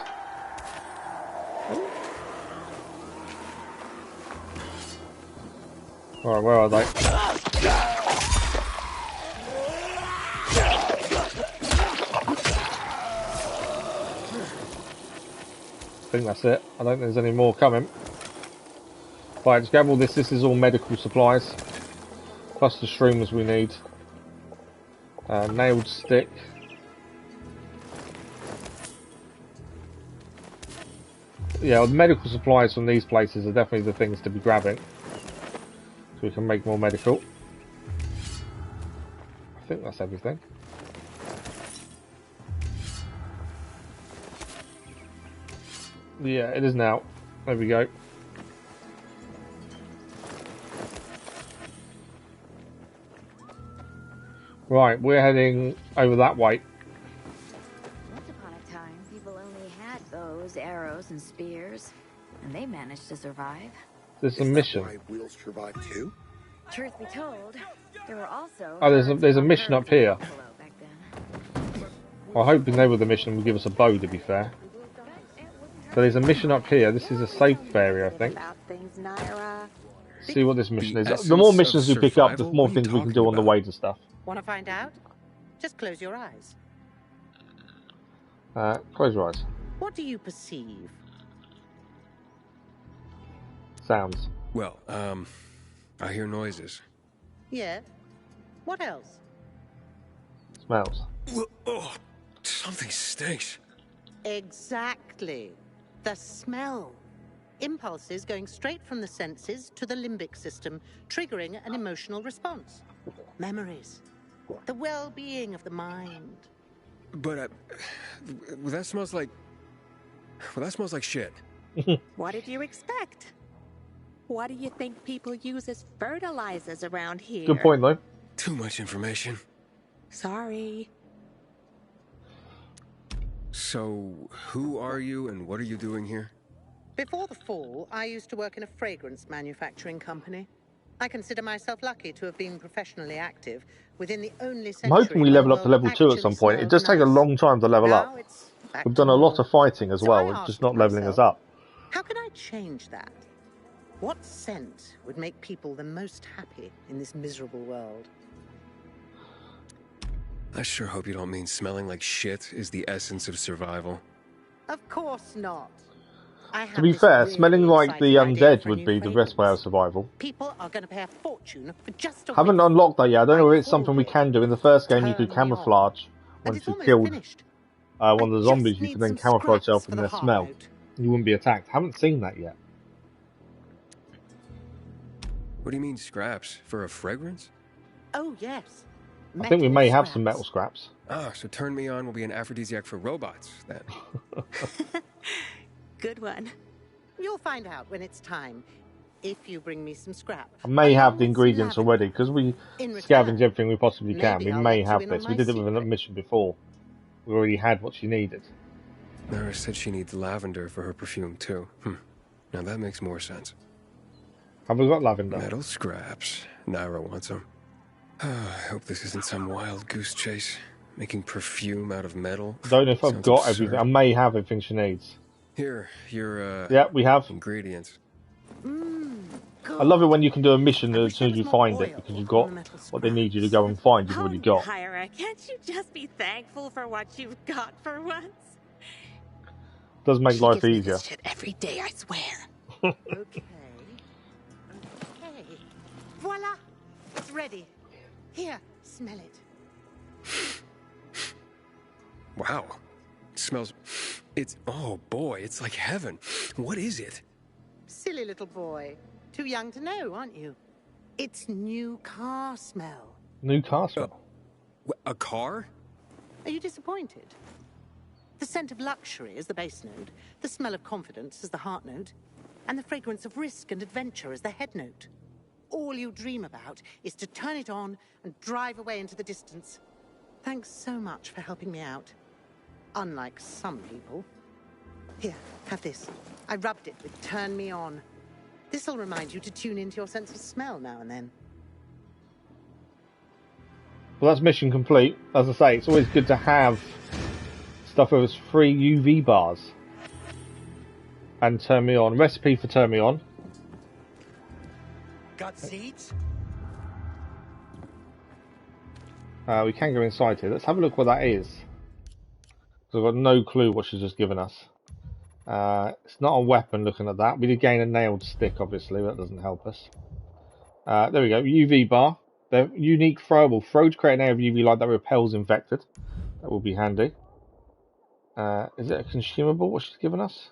Alright, where are they? I think that's it. I don't think there's any more coming. Right, let's grab all this. This is all medical supplies. Plus the shrooms we need. Nailed stick. Yeah, the medical supplies from these places are definitely the things to be grabbing. So we can make more medical. I think that's everything. Yeah, it is now. There we go. Right, we're heading over that way. Once upon a time, people only had bows, arrows, and spears, and they managed to survive. There's a mission. Why wheels survive too? Truth be told, there were also. Oh, there's a mission up here. I'm hoping they were the mission would give us a bow, to be fair. So there's a mission up here. This is a safe area, I think. See what this mission is. The more missions we pick up, the more things we can do on the way to stuff. Want to find out? Just close your eyes. Close your eyes. What do you perceive? Sounds. Well, I hear noises. Yeah. What else? Smells. Oh, something stinks. Exactly. The smell. Impulses going straight from the senses to the limbic system, triggering an emotional response. Memories. The well-being of the mind. But, that smells like... Well, that smells like shit. What did you expect? What do you think people use as fertilizers around here? Good point, though. Too much information. Sorry. So, who are you and what are you doing here? Before the fall, I used to work in a fragrance manufacturing company. I consider myself lucky to have been professionally active within the only century. I'm hoping we level up to level 2 at some point. It does take a long time to level up. We've done a lot of fighting as well. It's just not leveling us up. How can I change that? What scent would make people the most happy in this miserable world? I sure hope you don't mean smelling like shit is the essence of survival. Of course not. To be fair, smelling like the undead would be the best way of survival. People are going to pay a fortune for just a Haven't unlocked that yet. I don't know if it's something we can do. In the first game, you could camouflage. Once you killed one of the zombies, you could then camouflage yourself in their smell. You wouldn't be attacked. Haven't seen that yet. What do you mean scraps? For a fragrance? Oh, yes. I think we may have some metal scraps. Ah, so Turn Me On will be an aphrodisiac for robots, then. Good one. You'll find out when it's time, if you bring me some scrap. I may have the ingredients already, because we scavenge everything we possibly can. We may have this. We did it with a mission before. We already had what she needed. Nara said she needs lavender for her perfume, too. Now that makes more sense. Have we got lavender? Metal scraps. Naira wants them. I hope this isn't some wild goose chase. Making perfume out of metal. Don't know if I've Sounds got absurd. everything. I may have everything she needs. Here, your Yeah, we have. ingredients. I love it when you can do a mission as soon as you find it, because you've got what they need you to go and find. You've already got. Hyra, can't you just be thankful for what you've got for once? Does make life gives me easier. this shit every day, I swear. Okay. Voila! It's ready. Here, smell it. Wow. It smells... It's... Oh, boy, it's like heaven. What is it? Silly little boy. Too young to know, aren't you? It's new car smell. New car smell? A car? Are you disappointed? The scent of luxury is the base note, the smell of confidence is the heart note, and the fragrance of risk and adventure is the head note. All you dream about is to turn it on and drive away into the distance. Thanks so much for helping me out. Unlike some people. Here, have this. I rubbed it with Turn Me On. This'll remind you to tune into your sense of smell now and then. Well, that's mission complete. As I say, it's always good to have stuff with free UV bars. And Turn Me On. Recipe for Turn Me On. Got seeds? We can go inside here. Let's have a look what that is. I've got no clue what she's just given us. It's not a weapon looking at that. We did gain a nailed stick, obviously, but that doesn't help us. There we go. UV bar. They're unique throwable. Throw to create an area of UV light that repels infected. That will be handy. Is it a consumable, what she's given us?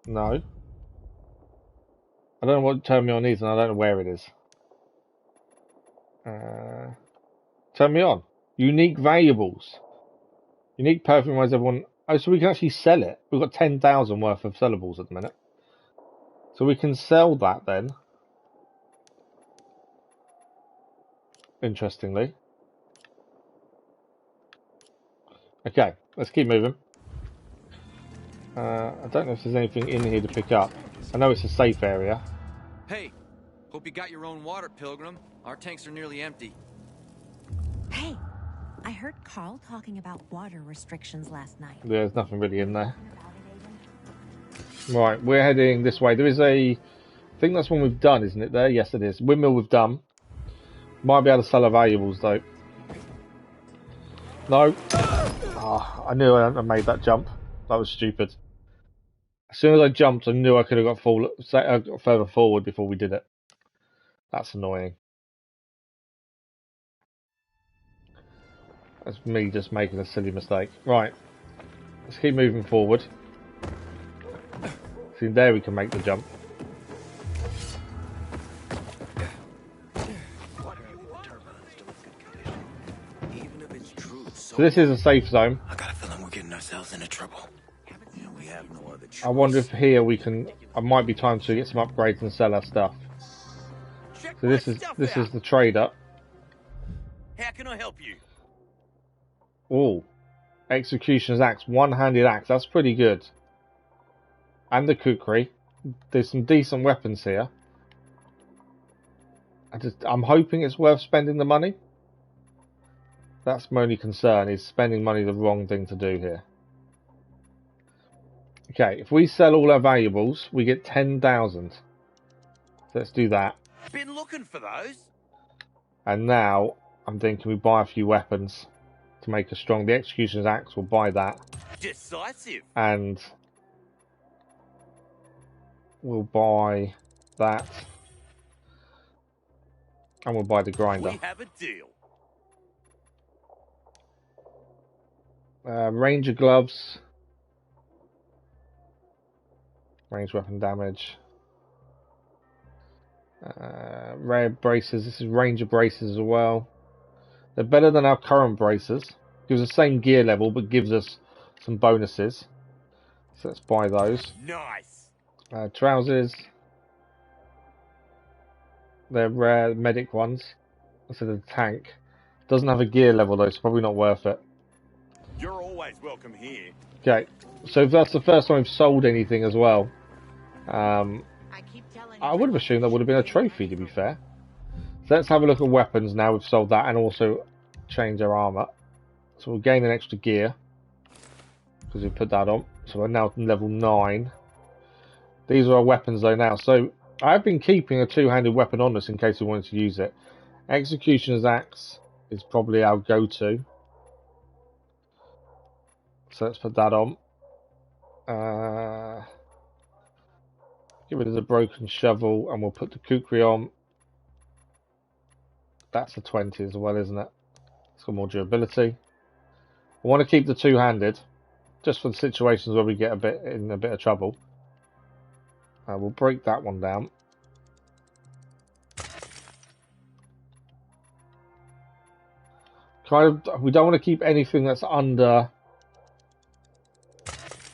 No. I don't know what Turn Me On is, and I don't know where it is. Turn Me On. Unique valuables. Unique perfume reminds everyone... Oh, so we can actually sell it. We've got 10,000 worth of sellables at the minute. So we can sell that then. Interestingly. Okay, let's keep moving. I don't know if there's anything in here to pick up. I know it's a safe area. Hey, hope you got your own water, Pilgrim. Our tanks are nearly empty. Hey, I heard Carl talking about water restrictions last night. There's nothing really in there. Right, we're heading this way. There is a... I think that's one we've done, isn't it there? Yes, it is. Windmill we've done. Might be able to sell our valuables, though. No. Oh, I knew I made that jump. That was stupid. As soon as I jumped, I knew I could have got further forward before we did it. That's annoying. That's me just making a silly mistake. Right. Let's keep moving forward. See, there we can make the jump. So this is a safe zone. I got a feeling we're getting ourselves into trouble. Yeah, we have no other choice. I wonder if here we can... It might be time to get some upgrades and sell our stuff. So this is the trader. How can I help you? Oh, Executioner's Axe, one-handed axe. That's pretty good. And the kukri. There's some decent weapons here. I'm hoping it's worth spending the money. That's my only concern, is spending money the wrong thing to do here. Okay, if we sell all our valuables, we get 10,000. So let's do that. Been looking for those. And now, I'm thinking we buy a few weapons to make us strong. The Executioner's Axe, we'll buy that. Decisive. And we'll buy that. And we'll buy the grinder. We have a deal. Ranger gloves. Range weapon damage. Rare braces. This is Ranger braces as well. They're better than our current braces. Gives us the same gear level, but gives us some bonuses. So let's buy those. Nice. Trousers. They're rare medic ones. Instead of the tank. Doesn't have a gear level though, so probably not worth it. You're always welcome here. Okay, so if that's the first time we've sold anything as well, I I would have assumed that would have been a trophy, to be fair. So let's have a look at weapons now. We've sold that and also change our armor. So we'll gain an extra gear because we put that on. So we're now level 9. These are our weapons though now. So I've been keeping a two-handed weapon on us in case we wanted to use it. Executioner's axe is probably our go-to. So let's put that on. Get rid of the broken shovel and we'll put the kukri on. That's a 20 as well, isn't it? It's got more durability. I want to keep the two-handed just for the situations where we get in a bit of trouble. We'll break that one down. We don't want to keep anything that's under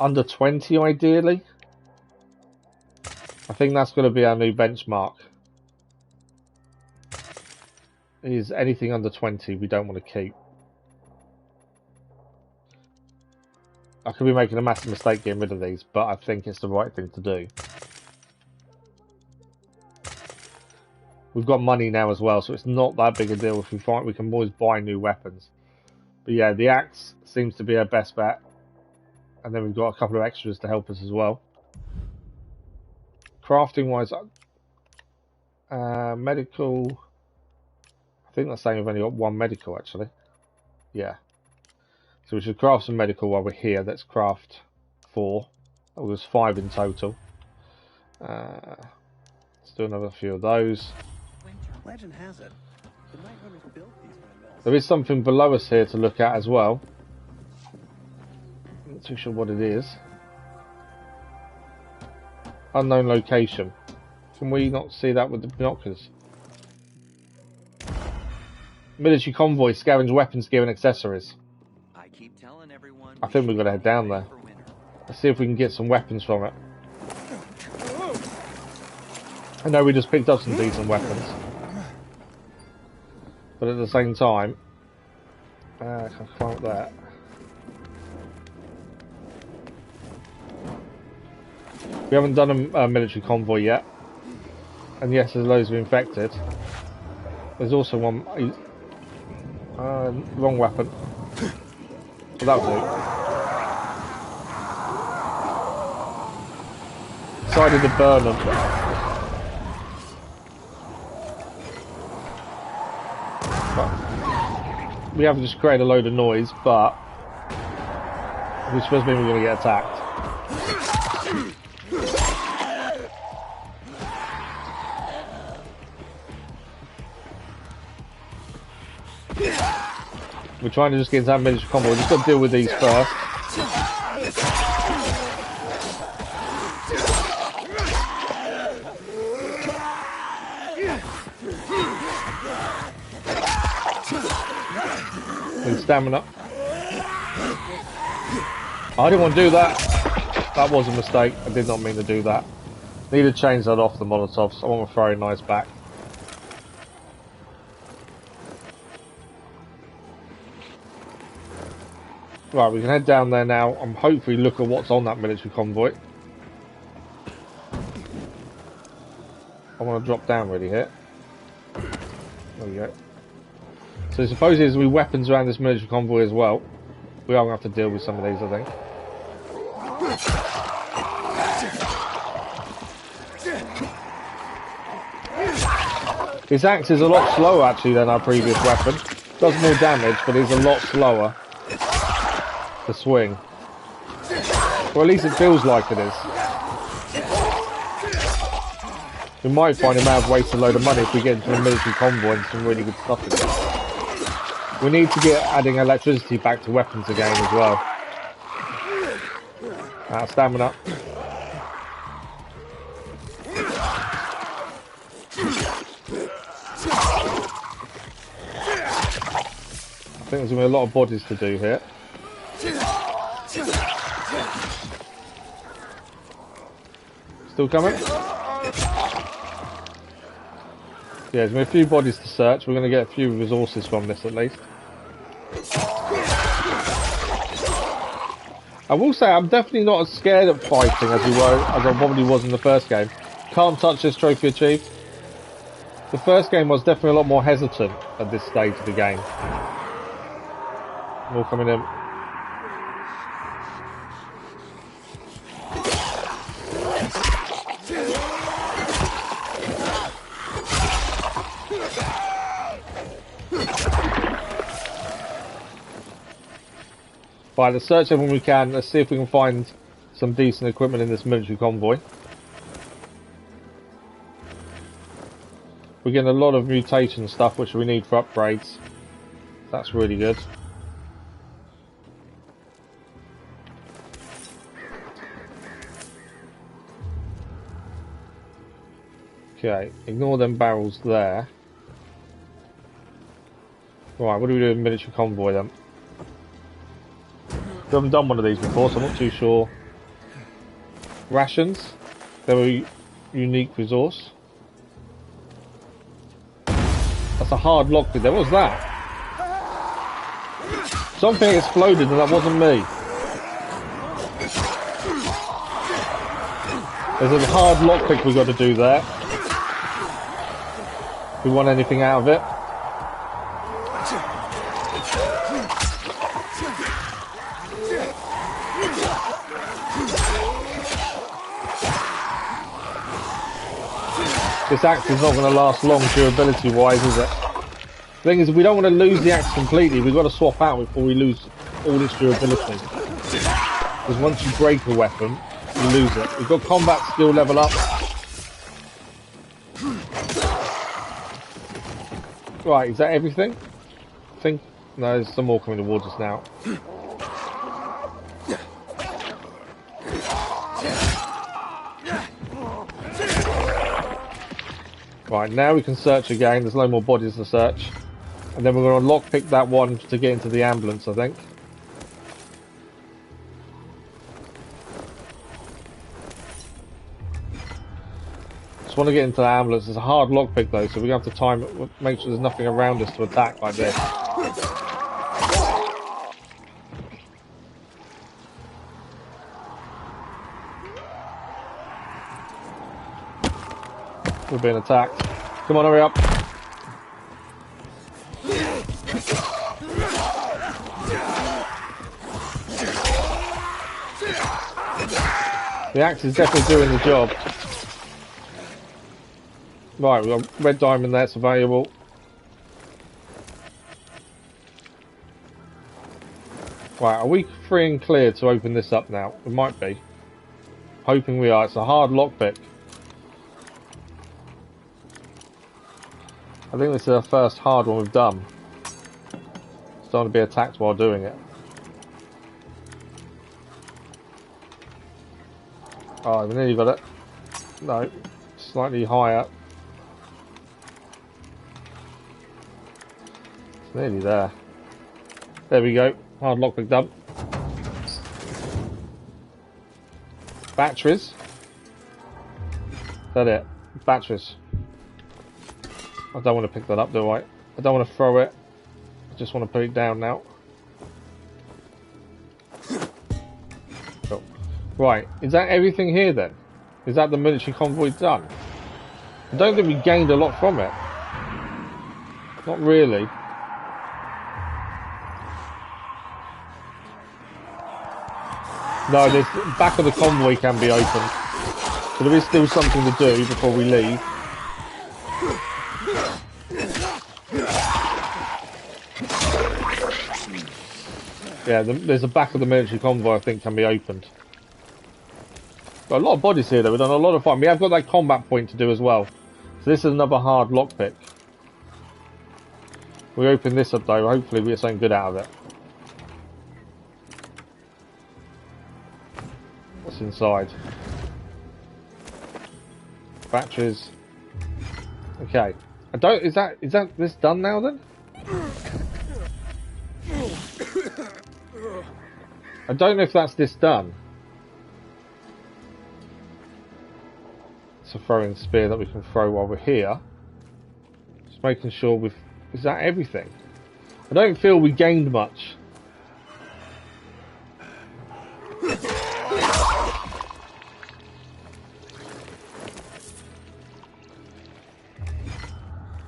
20 ideally. I think that's going to be our new benchmark. Is anything under 20 we don't want to keep. I could be making a massive mistake getting rid of these, but I think it's the right thing to do. We've got money now as well, so it's not that big a deal. If we find we can always buy new weapons. But yeah, the axe seems to be our best bet. And then we've got a couple of extras to help us as well. Crafting wise, medical. I think that's saying we've only got 1 medical actually. Yeah. So we should craft some medical while we're here. Let's craft 4. Oh, there's 5 in total. Let's do another few of those. Legend has it, the Night Runners built these windmills. There is something below us here to look at as well. Not too sure what it is. Unknown location. Can we not see that with the binoculars? Military convoy, scavenge weapons, gear and accessories. I keep telling everyone. I think we've got to head down there. Let's see if we can get some weapons from it. I know we just picked up some decent weapons. But at the same time, I can climb up that. We haven't done a military convoy yet. And yes, there's loads of infected. There's also one... wrong weapon. Well, that'll do. Decided to burn them. We haven't just created a load of noise, but which supposed to mean we're going to get attacked. We're trying to just get into that military combo. We've just got to deal with these first. Stamina. I didn't want to do that. That was a mistake. I did not mean to do that. Need to change that off the Molotovs. I want my throwing knives back. Right, we can head down there now and hopefully look at what's on that military convoy. I want to drop down really here. There we go. So suppose there's going to be weapons around this military convoy as well. We are going to have to deal with some of these, I think. This axe is a lot slower actually than our previous weapon. Does more damage, but is a lot slower to swing. Or at least it feels like it is. We might find it may have wasted a load of money if we get into a military convoy and some really good stuff in it. We need to get adding electricity back to weapons again as well. Stamina. I think there's going to be a lot of bodies to do here. Still coming? Yeah, there's going to be a few bodies to search. We're going to get a few resources from this at least. I will say I'm definitely not as scared of fighting as I probably was in the first game. Can't touch this trophy achieved. The first game was definitely a lot more hesitant at this stage of the game. More coming in. Right, let's search everyone we can. Let's see if we can find some decent equipment in this military convoy. We're getting a lot of mutation stuff which we need for upgrades. That's really good. Okay, ignore them barrels there. Right, what do we do with military convoy then? We haven't done one of these before, so I'm not too sure. Rations. They're a unique resource. That's a hard lockpick there. What was that? Something exploded and that wasn't me. There's a hard lockpick we've got to do there. If we want anything out of it. This axe is not going to last long durability wise, is it? The thing is, we don't want to lose the axe completely. We've got to swap out before we lose all its durability. Because once you break a weapon, you lose it. We've got combat skill level up. Right, is that everything? I think... No, there's some more coming towards us now. Right, now we can search again. There's no more bodies to search. And then we're going to lockpick that one to get into the ambulance, I think. Just want to get into the ambulance. It's a hard lockpick though, so we have to time it, make sure there's nothing around us to attack like this. We're being attacked. Come on, hurry up. The axe is definitely doing the job. Right, we've got red diamond there, it's available. Right, are we free and clear to open this up now? We might be. Hoping we are. It's a hard lockpick. I think this is the first hard one we've done. Just don't want to be attacked while doing it. Oh, we nearly got it. No, slightly higher. It's nearly there. There we go. Hard lockpick done. Batteries. Is that it? Batteries. I don't want to pick that up, do I? I don't want to throw it. I just want to put it down now. Cool. Right, is that everything here then? Is that the military convoy done? I don't think we gained a lot from it. Not really. No, the back of the convoy can be opened. So there is still something to do before we leave. Yeah, there's a back of the military convoy I think can be opened. Got a lot of bodies here though, we've done a lot of fun. We have got that combat point to do as well. So this is another hard lockpick. We open this up though, hopefully we get something good out of it. What's inside? Batteries. Okay. Is that this done now then? I don't know if that's this done. It's a throwing spear that we can throw while we're here. Just making sure we've... Is that everything? I don't feel we gained much.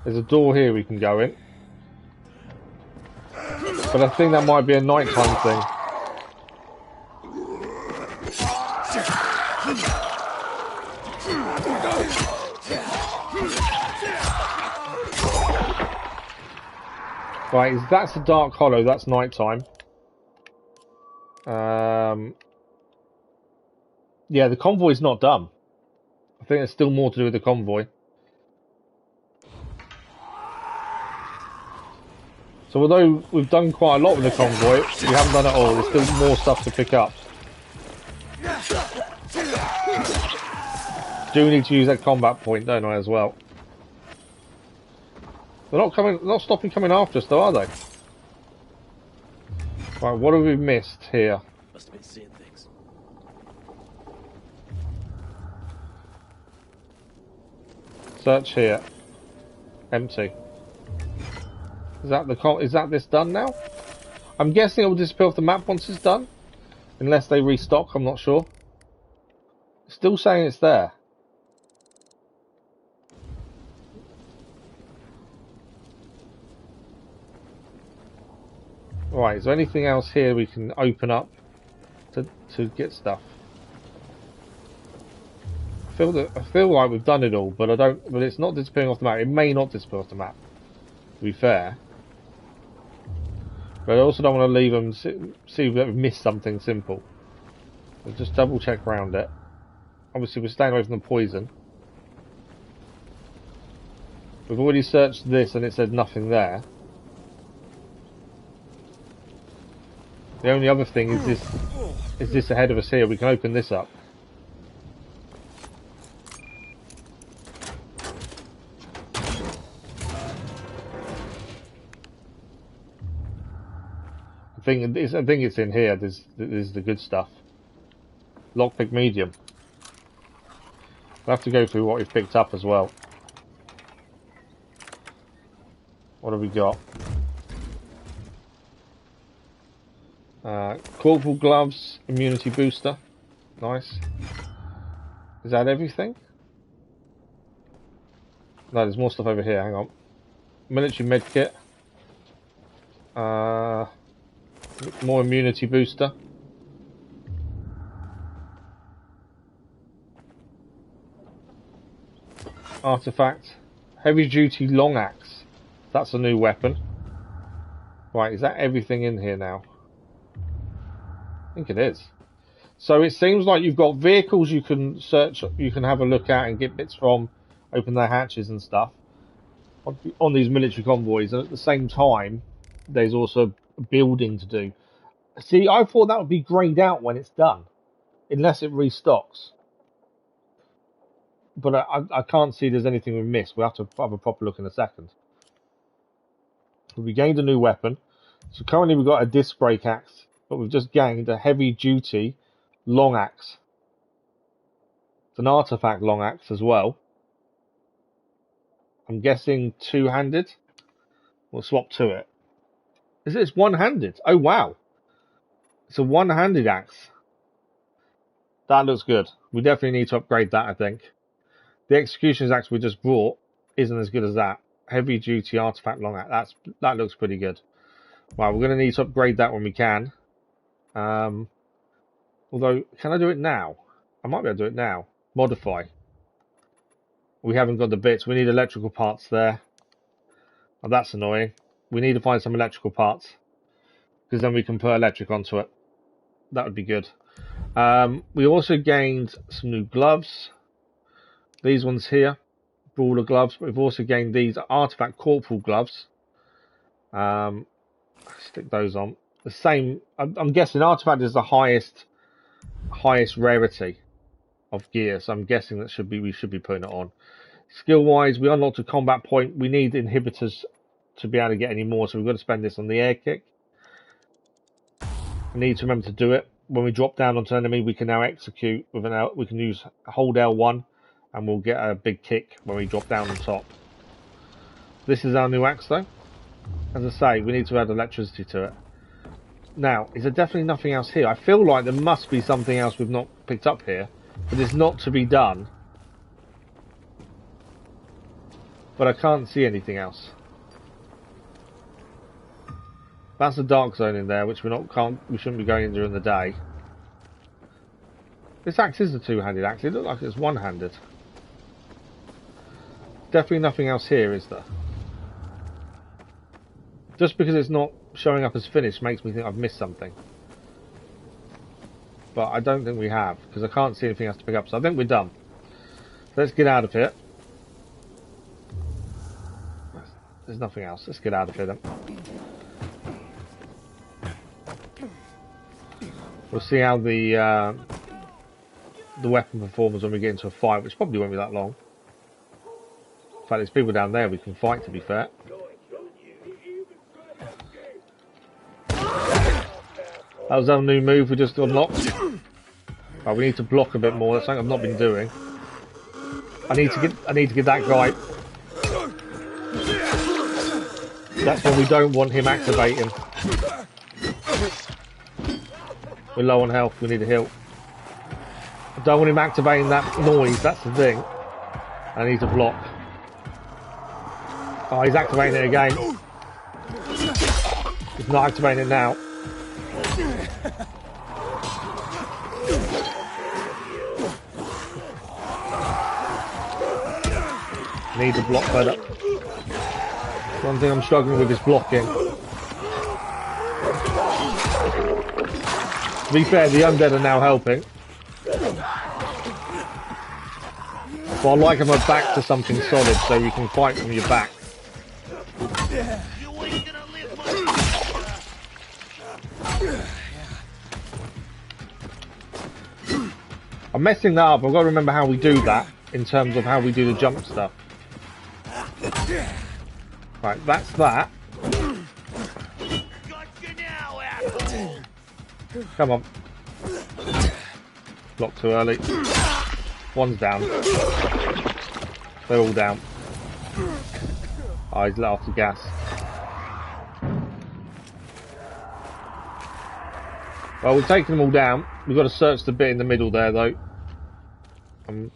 There's a door here we can go in. But I think that might be a nighttime thing. Right, that's the Dark Hollow, that's nighttime. Yeah, the convoy's not done. I think there's still more to do with the convoy. So although we've done quite a lot with the convoy, we haven't done it all. There's still more stuff to pick up. Do need to use that combat point, don't I, as well? They're not stopping coming after us, though, are they? Right, what have we missed here? Must have been seeing things. Search here. Empty. Is that this done now? I'm guessing it will disappear off the map once it's done. Unless they restock, I'm not sure. Still saying it's there. Right, is there anything else here we can open up to get stuff? I feel like we've done it all, but but it's not disappearing off the map. It may not disappear off the map, to be fair. But I also don't want to leave them see that we've missed something simple. We'll just double check around it. Obviously we're staying away from the poison. We've already searched this and it said nothing there. The only other thing is this ahead of us here. We can open this up. I think it's in here. There's the good stuff. Lockpick medium. We'll have to go through what we've picked up as well. What have we got? Corporal gloves, immunity booster. Nice. Is that everything? No, there's more stuff over here. Hang on. Military medkit. More immunity booster. Artifact. Heavy duty long axe. That's a new weapon. Right, is that everything in here now? I think it is. So it seems like you've got vehicles you can search, you can have a look at and get bits from, open their hatches and stuff on these military convoys, and at the same time there's also building to do. See, I thought that would be grayed out when it's done, unless it restocks. But I can't see there's anything we missed. We'll have to have a proper look in a second. We gained a new weapon. So currently we've got a disc brake axe, but we've just gained a heavy duty long axe. It's an artifact long axe as well. I'm guessing two-handed. We'll swap to it. It's one-handed? Oh wow. It's a one-handed axe. That looks good. We definitely need to upgrade that, I think. The executioner's axe we just brought isn't as good as that. Heavy duty artifact long axe. That looks pretty good. Right, we're going to need to upgrade that when we can. Although, can I do it now? I might be able to do it now. Modify. We haven't got the bits. We need electrical parts there. Oh, that's annoying. We need to find some electrical parts, because then we can put electric onto it. That would be good. We also gained some new gloves. These ones here. Brawler gloves. But we've also gained these artifact corporal gloves. Stick those on. The same. I'm guessing artifact is the highest rarity of gear, so I'm guessing that we should be putting it on. Skill wise, we unlocked a combat point. We need inhibitors to be able to get any more, so we've got to spend this on the air kick. We need to remember to do it. When we drop down onto an enemy, we can now execute with an L. We can use hold L1 and we'll get a big kick when we drop down on top. This is our new axe though. As I say, we need to add electricity to it. Now, is there definitely nothing else here? I feel like there must be something else we've not picked up here, but it's not to be done. but I can't see anything else. That's a dark zone in there, which we shouldn't be going in during the day. This axe is a two-handed axe. It looks like it's one-handed. Definitely nothing else here, is there? Just because it's not showing up as finished makes me think I've missed something. But I don't think we have, because I can't see anything else to pick up. So I think we're done. So let's get out of here. There's nothing else. Let's get out of here then. We'll see how the weapon performs when we get into a fight, which probably won't be that long. In fact, there's people down there we can fight, to be fair. That was our new move we just unlocked. Right, we need to block a bit more. That's something I've not been doing. I need to get that guy. That's when we don't want him activating. We're low on health. We need a heal. I don't want him activating that noise. That's the thing. I need to block. Oh, he's activating it again. He's not activating it now. Need to block better. One thing I'm struggling with is blocking. To be fair, the undead are now helping. But I like them back to something solid so you can fight from your back. I'm messing that up. I've got to remember how we do that in terms of how we do the jump stuff. Right, that's that. Come on. Block too early. One's down. They're all down. Oh, he's let off the gas. Well, we've taken them all down. We've got to search the bit in the middle there, though. We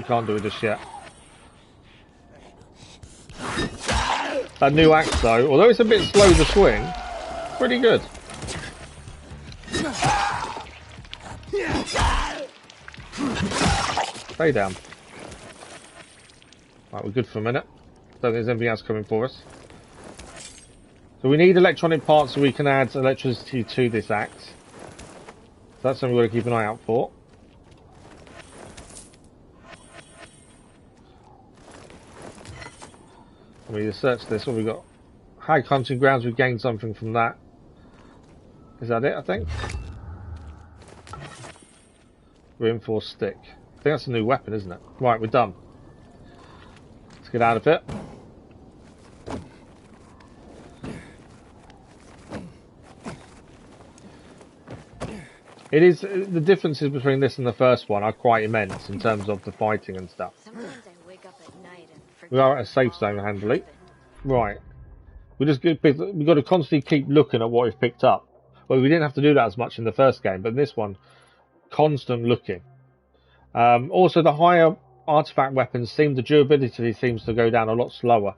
can't do it just yet. That new axe, though, although it's a bit slow to swing, pretty good. Stay down. Right, we're good for a minute. Don't think there's anything else coming for us. So we need electronic parts so we can add electricity to this axe. So that's something we've got to keep an eye out for. We need to search this. What have we got? High hunting grounds. We've gained something from that. Is that it, I think? Reinforced stick. I think that's a new weapon, isn't it? Right, we're done. Let's get out of it. It is, the differences between this and the first one are quite immense in terms of the fighting and stuff. We are at a safe zone handily. Right. We've got to constantly keep looking at what we've picked up. Well, we didn't have to do that as much in the first game, but in this one, constant looking. Also, the higher artifact weapons the durability seems to go down a lot slower.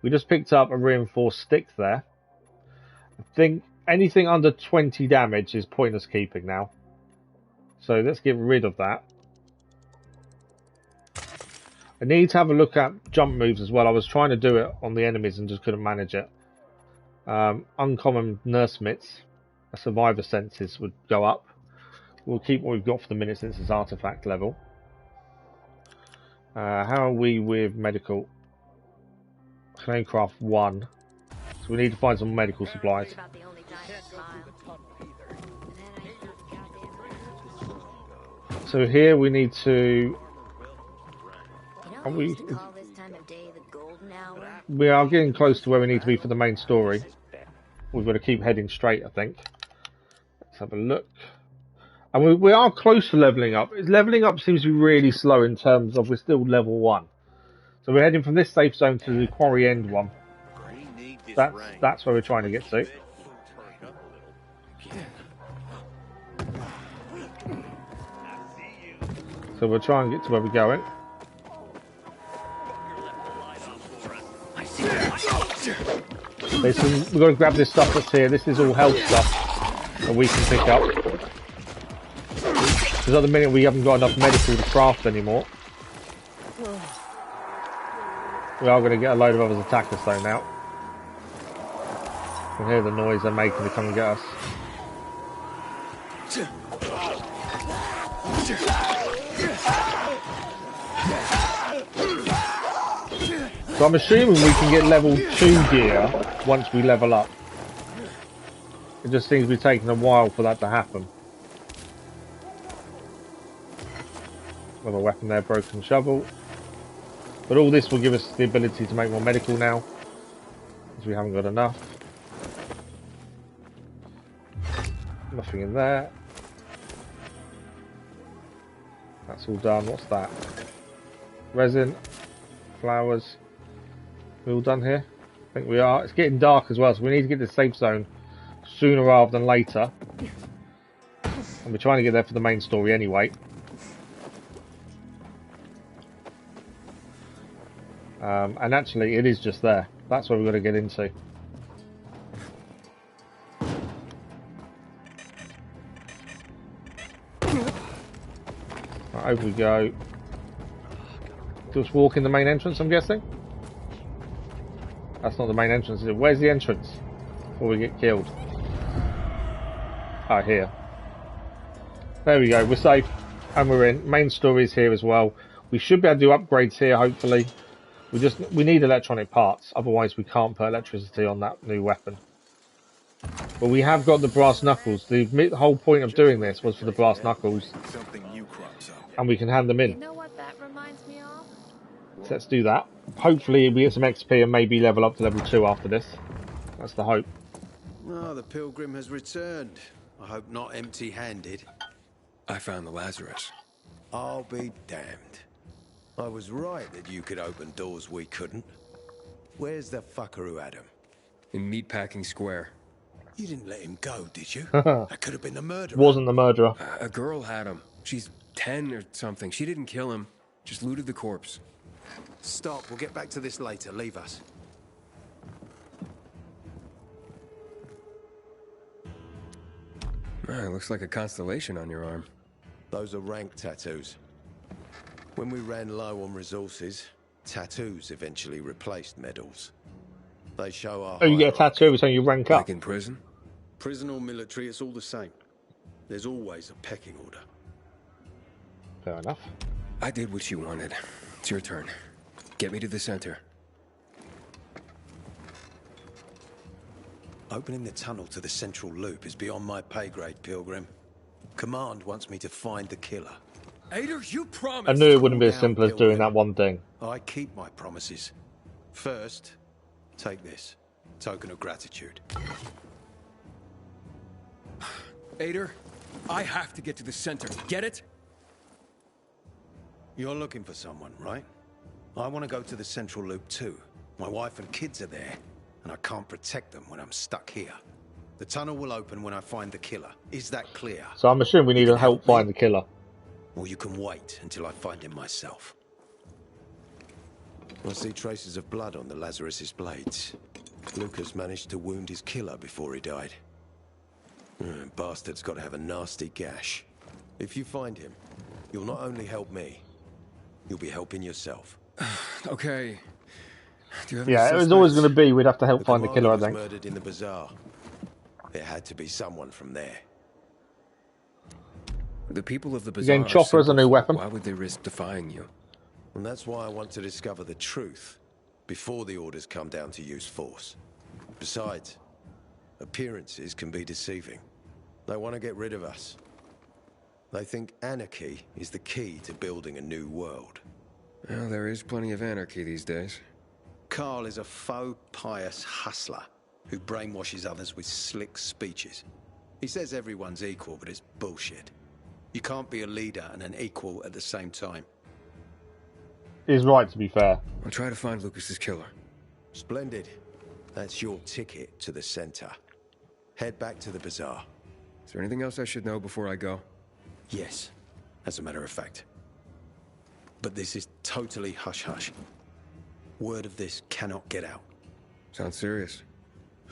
We just picked up a reinforced stick there. I think anything under 20 damage is pointless keeping now. So let's get rid of that. I need to have a look at jump moves as well. I was trying to do it on the enemies and just couldn't manage it. Uncommon nurse mitts, survivor senses would go up. We'll keep what we've got for the minute since it's artifact level. How are we with medical? Craft 1. So we need to find some medical supplies. So here we need to... We are getting close to where we need to be for the main story. We've got to keep heading straight, I think. Let's have a look. And we are close to levelling up. Levelling up seems to be really slow in terms of we're still level 1. So we're heading from this safe zone to the quarry end one. That's where we're trying to get to. So we'll try and get to where we're going. We've got to grab this stuff that's here. This is all health stuff that we can pick up. Because at the minute we haven't got enough medical to craft anymore. We are going to get a load of others attack us though now. You can hear the noise they're making to come and get us. So I'm assuming we can get level 2 gear once we level up. It just seems to be taking a while for that to happen. Another weapon there, broken shovel. But all this will give us the ability to make more medical now, because we haven't got enough. Nothing in there. That's all done. What's that? Resin, flowers. We all done here? I think we are. It's getting dark as well, so we need to get to the safe zone sooner rather than later. And we're trying to get there for the main story anyway. And actually, it is just there. That's where we've got to get into. Right, over we go. Just walk in the main entrance, I'm guessing? That's not the main entrance, is it? Where's the entrance? Before we get killed. Oh, here. There we go, we're safe. And we're in. Main story is here as well. We should be able to do upgrades here, hopefully. We need electronic parts, otherwise we can't put electricity on that new weapon. But we have got the brass knuckles. The whole point of doing this was for the brass knuckles. And we can hand them in. You know what that reminds me of? So let's do that. Hopefully we get some XP and maybe level up to level 2 after this. That's the hope. Oh, the pilgrim has returned. I hope not empty-handed. I found the Lazarus. I'll be damned. I was right that you could open doors we couldn't. Where's the fucker who had him? In Meatpacking Square. You didn't let him go, did you? That could have been the murderer. Wasn't the murderer. A girl had him. She's 10 or something. She didn't kill him. Just looted the corpse. Stop. We'll get back to this later. Leave us. It looks like a constellation on your arm. Those are rank tattoos. When we ran low on resources, tattoos eventually replaced medals. They show our... Oh, you get a tattoo every time you rank up? Like in prison? Prison or military, it's all the same. There's always a pecking order. Fair enough. I did what you wanted. It's your turn. Get me to the center. Opening the tunnel to the central loop is beyond my pay grade, Pilgrim. Command wants me to find the killer. Ader, you promised. I knew it wouldn't be as simple as doing that one thing. I keep my promises. First, take this. Token of gratitude. Ader, I have to get to the center. Get it? You're looking for someone, right? I want to go to the central loop too. My wife and kids are there, and I can't protect them when I'm stuck here. The tunnel will open when I find the killer. Is that clear? So I'm assuming we need to help find the killer. Or you can wait until I find him myself. I see traces of blood on the Lazarus's blades. Lucas managed to wound his killer before he died. Bastard's got to have a nasty gash. If you find him, you'll not only help me, you'll be helping yourself. Okay. Do you have Yeah, it was always going to be we'd have to help find the killer, I think. Murdered in the bazaar. There had to be someone from there. The people of the bazaar. Again, Chopper as a new weapon. Why would they risk defying you? And that's why I want to discover the truth before the orders come down to use force. Besides, appearances can be deceiving. They want to get rid of us. They think anarchy is the key to building a new world. Well, there is plenty of anarchy these days. Carl is a faux pious hustler who brainwashes others with slick speeches. He says everyone's equal, but it's bullshit. You can't be a leader and an equal at the same time. He's right, to be fair. I'll try to find Lucas's killer. Splendid. That's your ticket to the center. Head back to the bazaar. Is there anything else I should know before I go? Yes, as a matter of fact. But this is totally hush-hush. Word of this cannot get out. Sounds serious.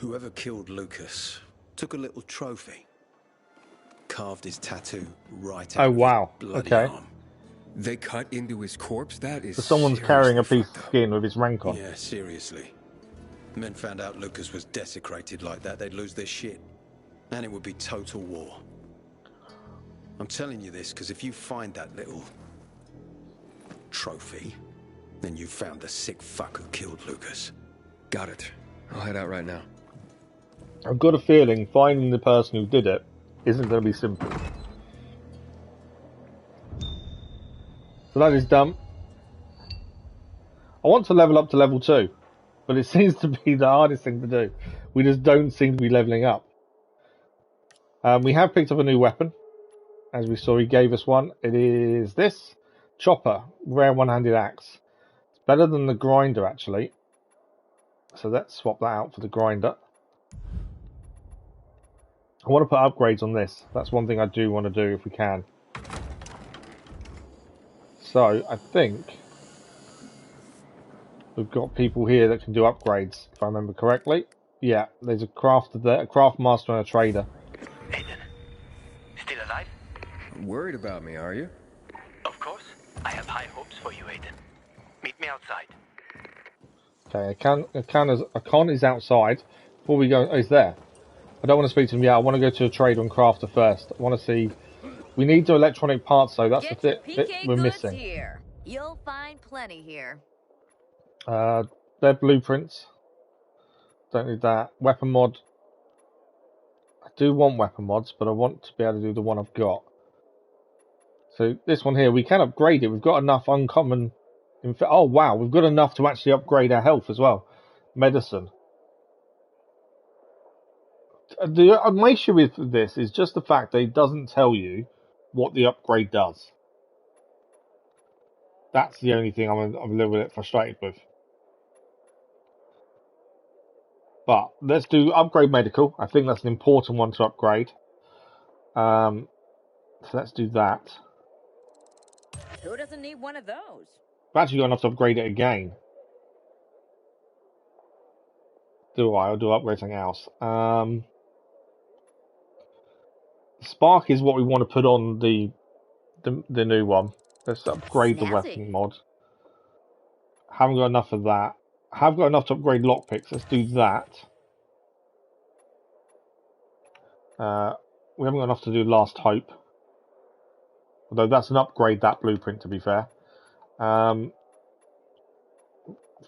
Whoever killed Lucas took a little trophy. Carved his tattoo right out Oh wow. of his bloody Okay. arm. They cut into his corpse? That is So someone's carrying a piece of seriously skin with his rank on. Yeah, seriously. Men found out Lucas was desecrated like that, they'd lose their shit. And it would be total war. I'm telling you this because if you find that little trophy, then you found the sick fuck who killed Lucas. Got it. I'll head out right now. I've got a feeling finding the person who did it isn't going to be simple. So that is done. I want to level up to level 2, but it seems to be the hardest thing to do. We just don't seem to be leveling up. We have picked up a new weapon. As we saw, he gave us one. It is this chopper, rare one-handed axe. It's better than the grinder, actually. So let's swap that out for the grinder. I want to put upgrades on this. That's one thing I do want to do if we can. So I think we've got people here that can do upgrades, if I remember correctly. Yeah, there's a crafter there, a craft master and a trader. Aiden, still alive? Worried about me, are you? Of course. I have high hopes for you, Aiden. Meet me outside. Okay, Akon is outside. Before we go, oh, he's there. I don't want to speak to him yet. I want to go to a trader and crafter first. I want to see. We need the electronic parts, though. That's the bit we're missing. Here. You'll find plenty here. They're blueprints. Don't need that. Weapon mod. I do want weapon mods, but I want to be able to do the one I've got. So this one here, we can upgrade it. We've got enough uncommon. Oh wow, we've got enough to actually upgrade our health as well. Medicine. My issue with this is just the fact that it doesn't tell you what the upgrade does. That's the only thing I'm a little bit frustrated with. But let's do upgrade medical. I think that's an important one to upgrade. So let's do that. Who doesn't need one of those? I've actually got enough to upgrade it again. Do I? I'll do upgrade something else. Spark is what we want to put on the new one. Let's upgrade the weapon mod. Haven't got enough of that. Have got enough to upgrade lockpicks. Let's do that. We haven't got enough to do Last Hope. Although that's an upgrade, that blueprint, to be fair.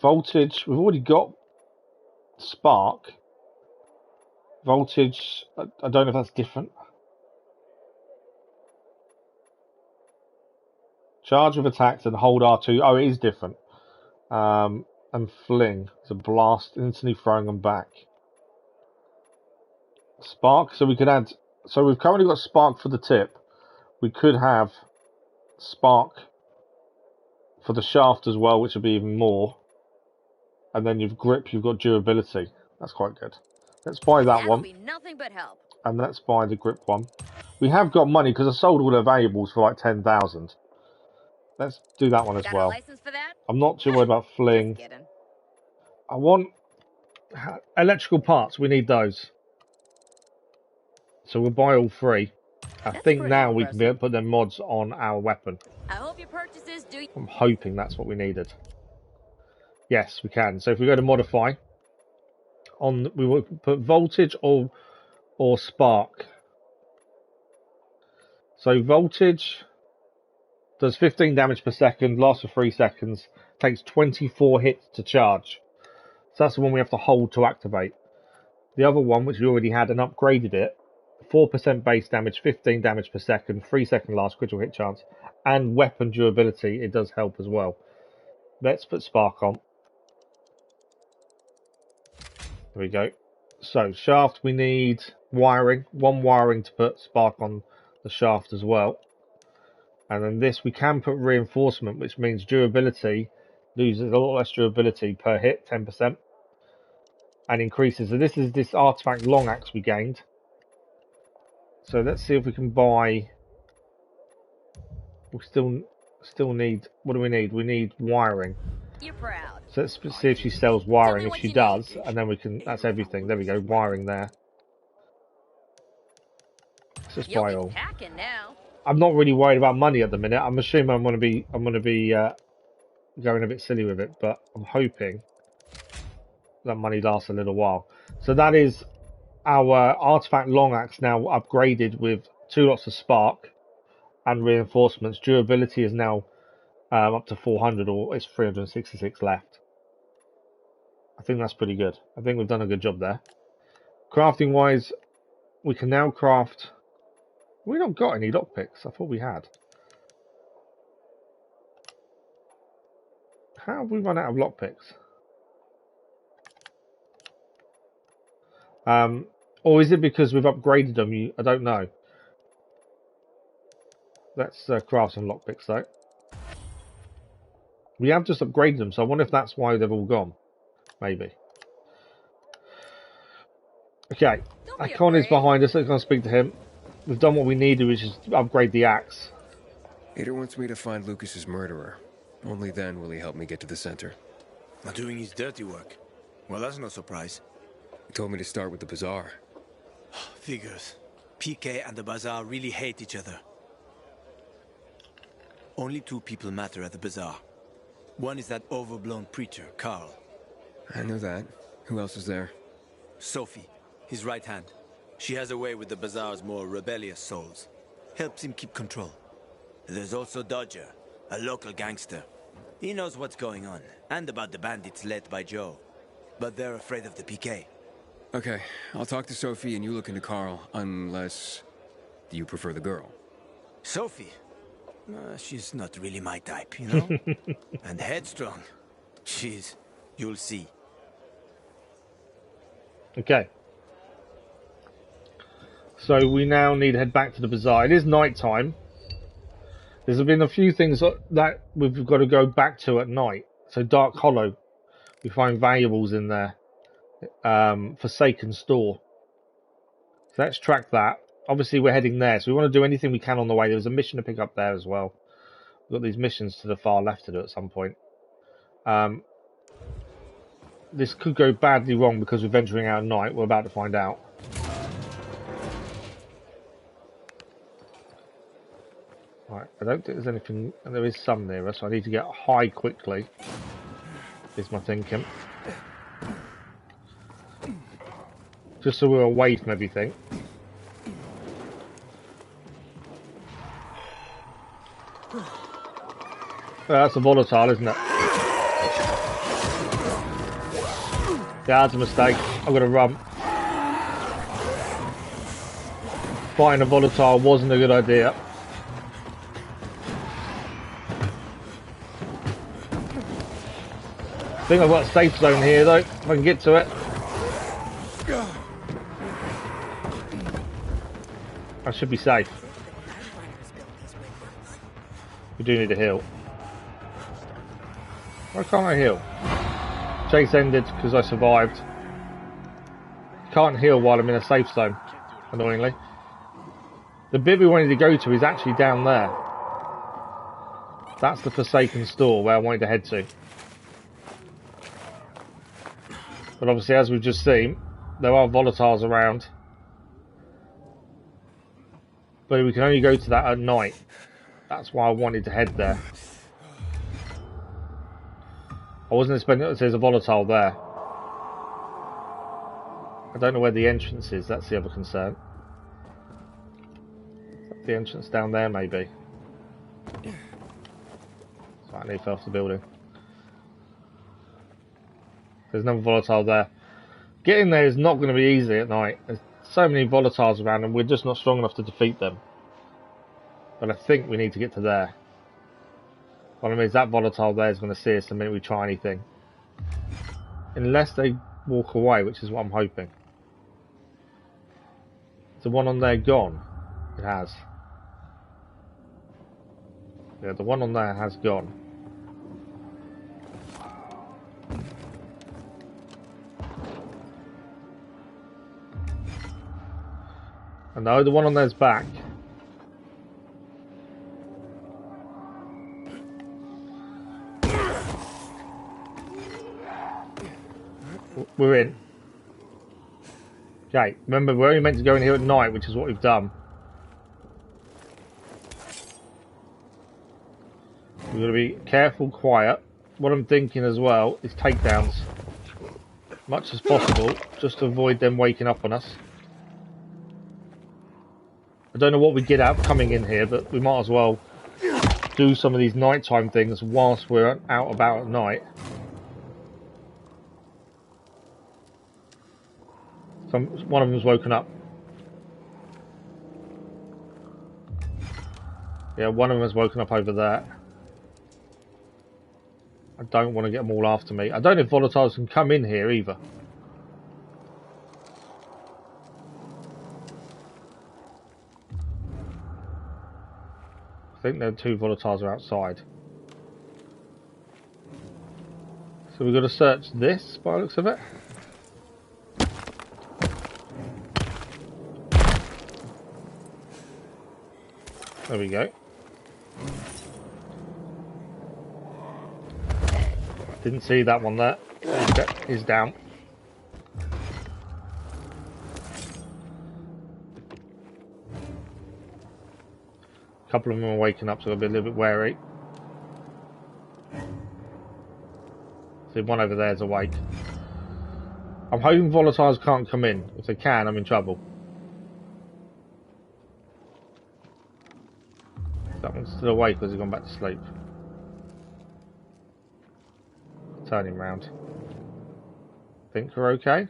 Voltage, we've already got Spark. Voltage, I don't know if that's different. Charge with attacks and hold R2. Oh, it is different. And Fling. It's a blast, instantly throwing them back. Spark, so we could add. So we've currently got Spark for the tip. We could have Spark for the shaft as well, which would be even more. And then you've grip, you've got durability. That's quite good. Let's buy that one. Be nothing but help. And let's buy the grip one. We have got money because I sold all the valuables for like 10,000. Let's do that one as well. Got a license for that? I'm not too worried about Fling. I want electrical parts. We need those. So we'll buy all three. I think now we can be able to put them mods on our weapon. I hope your purchases do. I'm hoping that's what we needed. Yes, we can. So if we go to modify, we will put voltage or spark. So voltage does 15 damage per second, lasts for 3 seconds, takes 24 hits to charge. So that's the one we have to hold to activate. The other one, which we already had and upgraded it, 4% base damage, 15 damage per second, 3 second last critical hit chance, and weapon durability. It does help as well. Let's put spark on. There we go. So shaft, we need wiring. One wiring to put spark on the shaft as well. And then this, we can put reinforcement, which means durability loses a lot less durability per hit, 10%, and increases. So this is this artifact long axe we gained. So let's see if we can buy. We still need. What do we need? We need wiring. You're proud. So let's see if she sells wiring. If she does, and then we can. That's everything. There we go. Wiring there. Let's just buy all. I'm not really worried about money at the minute. I'm assuming I'm gonna be going a bit silly with it, but I'm hoping that money lasts a little while. So that is our artifact long axe now upgraded with 2 lots of spark and reinforcements. Durability is now up to 400, or it's 366 left. I think that's pretty good. I think we've done a good job there. Crafting wise, we can now craft. We not got any lockpicks. I thought we had. How have we run out of lockpicks? Or is it because we've upgraded them? I don't know. Let's craft some lockpicks though. We have just upgraded them, so I wonder if that's why they've all gone. Maybe. Okay, Akon is behind us. I'm going to speak to him. We've done what we needed, which is upgrade the axe. Ada wants me to find Lucas's murderer. Only then will he help me get to the center. Not doing his dirty work. Well, that's no surprise. He told me to start with the bazaar. Figures. PK and the bazaar really hate each other. Only 2 people matter at the bazaar. One is that overblown preacher, Carl. I know that. Who else is there? Sophie, his right hand. She has a way with the bazaar's more rebellious souls. Helps him keep control. There's also Dodger, a local gangster. He knows what's going on, and about the bandits led by Joe. But they're afraid of the PK. Okay, I'll talk to Sophie and you look into Carl, unless you prefer the girl. Sophie? She's not really my type, you know? And headstrong. You'll see. Okay. So we now need to head back to the bazaar. It is night time. There's been a few things that we've got to go back to at night. So Dark Hollow, we find valuables in there. Forsaken Store. So let's track that. Obviously we're heading there, so we want to do anything we can on the way. There's a mission to pick up there as well. We've got these missions to the far left to do at some point. This could go badly wrong because we're venturing out at night. We're about to find out. Right, I don't think there's anything. There is some near us, so I need to get high quickly. Is my thinking. Just so we're away from everything. That's a volatile, isn't it? Yeah, that's a mistake. I've got to run. Fighting a volatile wasn't a good idea. I think I've got a safe zone here though, if I can get to it. I should be safe. We do need a heal. Why can't I heal? Chase ended because I survived. Can't heal while I'm in a safe zone, annoyingly. The bit we wanted to go to is actually down there. That's the Forsaken Store where I wanted to head to. But obviously, as we've just seen, there are volatiles around. But we can only go to that at night. That's why I wanted to head there. I wasn't expecting that there's a volatile there. I don't know where the entrance is, that's the other concern. The entrance down there, maybe. So I need to fell off the building. There's no volatile there. Getting there is not going to be easy at night. There's so many volatiles around and we're just not strong enough to defeat them. But I think we need to get to there. Problem is that volatile there is going to see us the minute we try anything. Unless they walk away, which is what I'm hoping. Is the one on there gone? It has. Yeah, the one on there has gone. And no, the one on there's back. We're in. Okay, remember we're only meant to go in here at night, which is what we've done. We've got to be careful, quiet. What I'm thinking as well is takedowns. Much as possible, just to avoid them waking up on us. I don't know what we get out of coming in here, but we might as well do some of these nighttime things whilst we're out about at night. One of them's woken up. Yeah, one of them has woken up over there. I don't want to get them all after me. I don't know if volatiles can come in here either. I think there are 2 volatiles are outside. So we've got to search this by the looks of it. There we go. Didn't see that one there. Okay, he's down. A couple of them are waking up, so I'll be a little bit wary. See, one over there is awake. I'm hoping volatiles can't come in. If they can, I'm in trouble. That one's still awake or has he gone back to sleep? Turn him round. Think we're okay?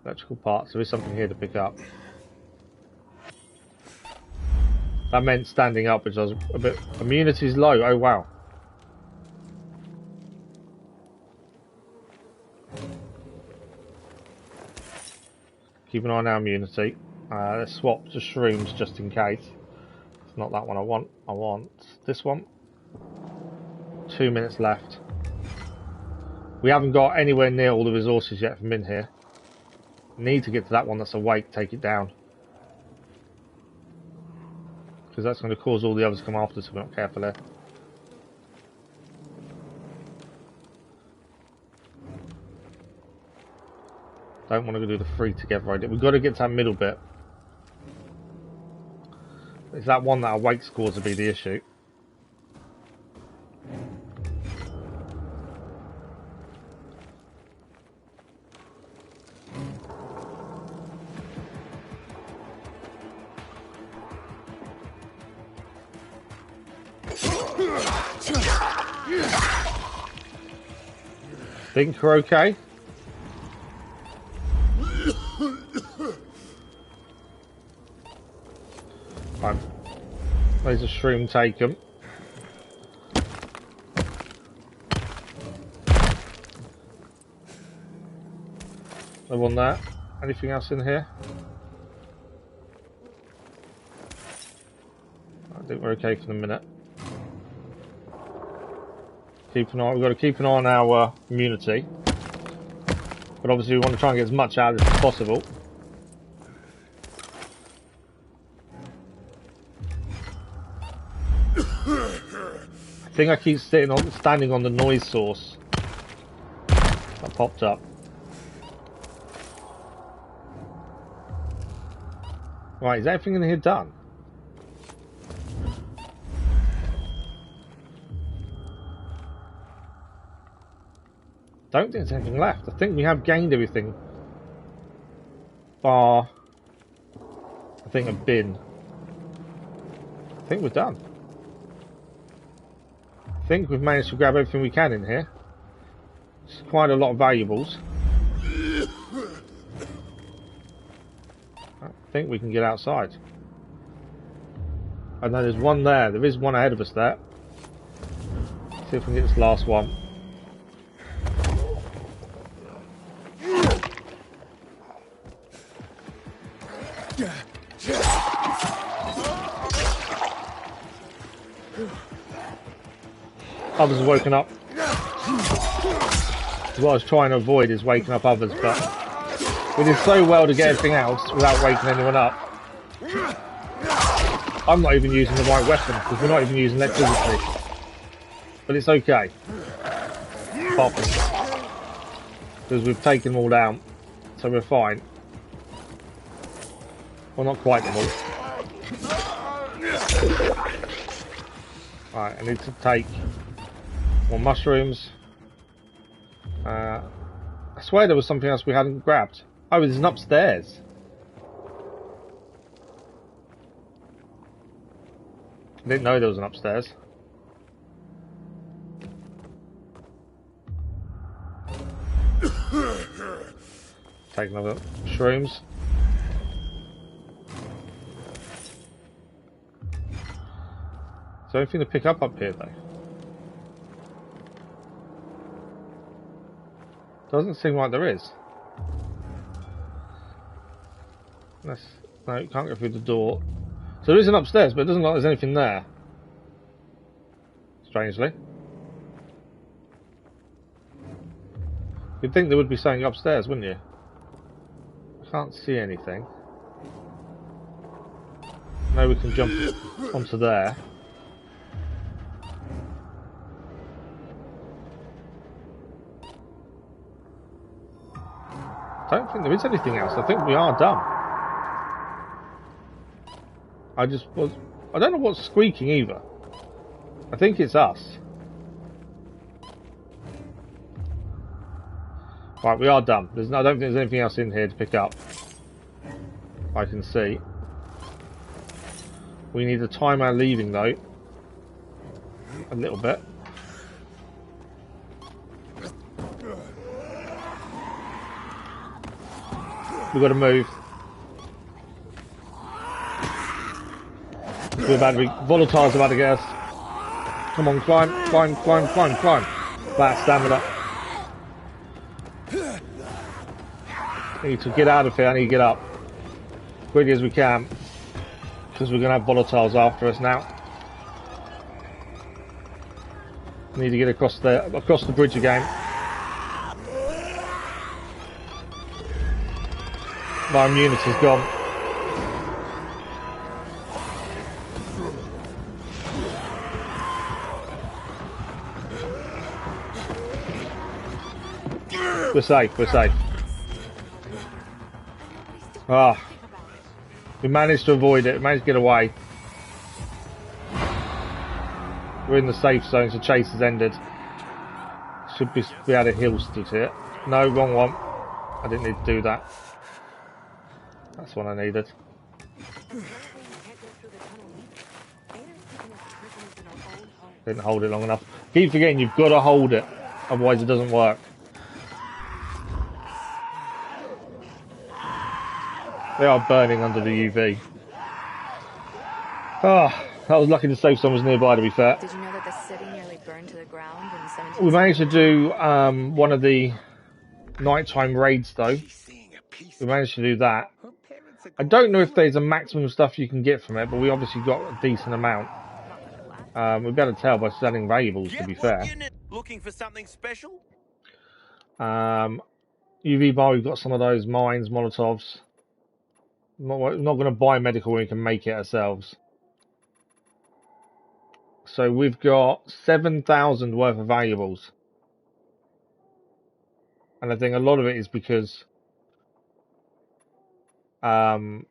Electrical parts, there is something here to pick up. That meant standing up, which I was a bit... Immunity's low, oh wow. Keep an eye on our immunity. Let's swap to shrooms just in case. It's not that one I want. I want this one. 2 minutes left. We haven't got anywhere near all the resources yet from in here. Need to get to that one that's awake, take it down. Because that's going to cause all the others to come after us if we're not careful there. Don't want to do the 3 together idea. We've got to get to that middle bit. It's that one that awake scores to be the issue. Think we're okay? Fine. There's a shroom taken. No one there. Anything else in here? I think we're okay for the minute. Keep an eye. We've got to keep an eye on our immunity, but obviously we want to try and get as much out of it as possible. I think I keep standing on the noise source that popped up. Right, is everything in here done? Don't think there's anything left. I think we have gained everything. Bar, I think a bin. I think we're done. I think we've managed to grab everything we can in here. It's quite a lot of valuables. I think we can get outside. I know there's one there. There is one ahead of us there. Let's see if we can get this last one. Others have woken up. What I was trying to avoid is waking up others, but we did so well to get everything else without waking anyone up. I'm not even using the right weapon because we're not even using electricity. But it's okay. Apart from because we've taken them all down, so we're fine. Well, not quite them all. Right, I need to take more mushrooms. I swear there was something else we hadn't grabbed. Oh, there's an upstairs. I didn't know there was an upstairs. Take another shrooms. Is there anything to pick up here though? Doesn't seem like there is. No, you can't go through the door. So there is an upstairs, but it doesn't look like there's anything there. Strangely. You'd think there would be something upstairs, wouldn't you? I can't see anything. Maybe we can jump onto there. I don't think there is anything else. I think we are done. I don't know what's squeaking either. I think it's us. Right, we are done. I don't think there's anything else in here to pick up. I can see. We need to time our leaving though. A little bit. We've got to move. We're about to be volatiles about to get us. Come on, climb, climb, climb, climb, climb. That stamina. I need to get out of here. I need to get up quickly as we can because we're going to have volatiles after us now. I need to get across the bridge again. My immunity's gone. We're safe, we're safe. Ah, we managed to avoid it, we managed to get away. We're in the safe zone, so chase has ended. Should be able to heal stood here. No, wrong one. I didn't need to do that. That's what I needed. Didn't hold it long enough. Keep forgetting you've got to hold it, otherwise it doesn't work. They are burning under the UV. Ah, I was lucky to save someone's nearby, to be fair. Did you know that the city nearly burned to the ground in the 17th? We managed to do one of the nighttime raids, though. We managed to do that. I don't know if there's a maximum stuff you can get from it, but we obviously got a decent amount. We'll be able to tell by selling valuables, to be fair. Looking for something special? UV bar, we've got some of those mines, Molotovs. We're not going to buy medical when we can make it ourselves. So we've got 7,000 worth of valuables. And I think a lot of it is because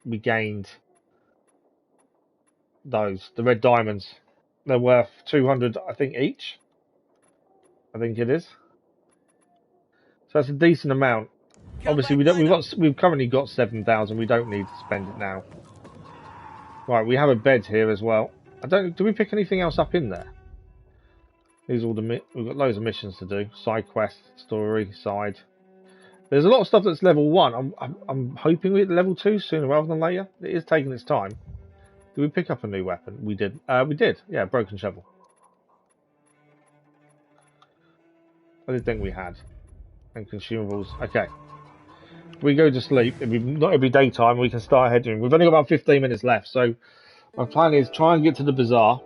we gained those, the red diamonds. They're worth 200, I think, each. I think it is. So that's a decent amount. Obviously, we've currently got 7,000. We don't need to spend it now. Right, we have a bed here as well. Do we pick anything else up in there? These are all we've got loads of missions to do. Side quest, story, side. There's a lot of stuff that's level 1. I'm hoping we hit level 2 sooner rather than later. It is taking its time. Did we pick up a new weapon? We did. We did. Yeah, broken shovel. I didn't think we had. And consumables. Okay. We go to sleep. Not every daytime. We can start heading. We've only got about 15 minutes left. So my plan is try and get to the bazaar.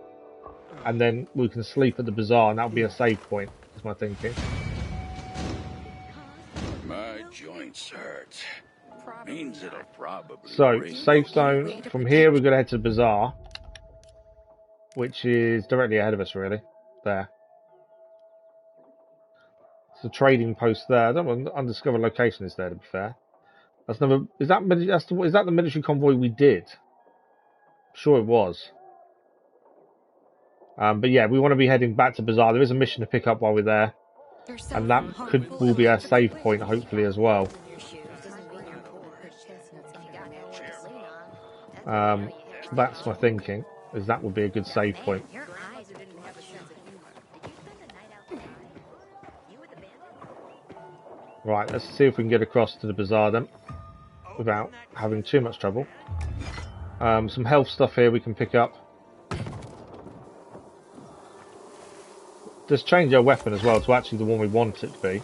And then we can sleep at the bazaar. And that'll be a save point. That's my thinking. My joints hurt. Means it'll probably So, rain. safe zone. From here, we're going to head to the bazaar, which is directly ahead of us, really. There. It's a trading post there. I don't know what undiscovered location is there, to be fair. That's never. Is that the military convoy we did? I'm sure it was. But yeah, we want to be heading back to bazaar. There is a mission to pick up while we're there, and that will be our save point, hopefully, as well. That's my thinking. Is that would be a good save point. Right, let's see if we can get across to the bazaar then, without having too much trouble. Some health stuff here we can pick up. Just change our weapon as well to actually the one we want it to be.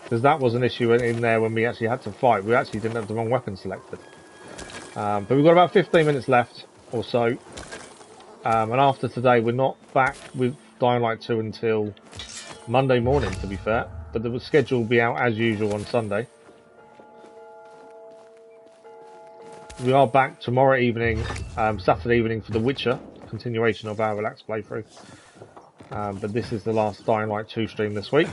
Because that was an issue in there when we actually had to fight. We actually didn't have the wrong weapon selected. But we've got about 15 minutes left or so. And after today, we're not back with Dying Light 2 until Monday morning, to be fair. But the schedule will be out as usual on Sunday. We are back tomorrow evening, Saturday evening for The Witcher, continuation of our relaxed playthrough. But this is the last Dying Light 2 stream this week.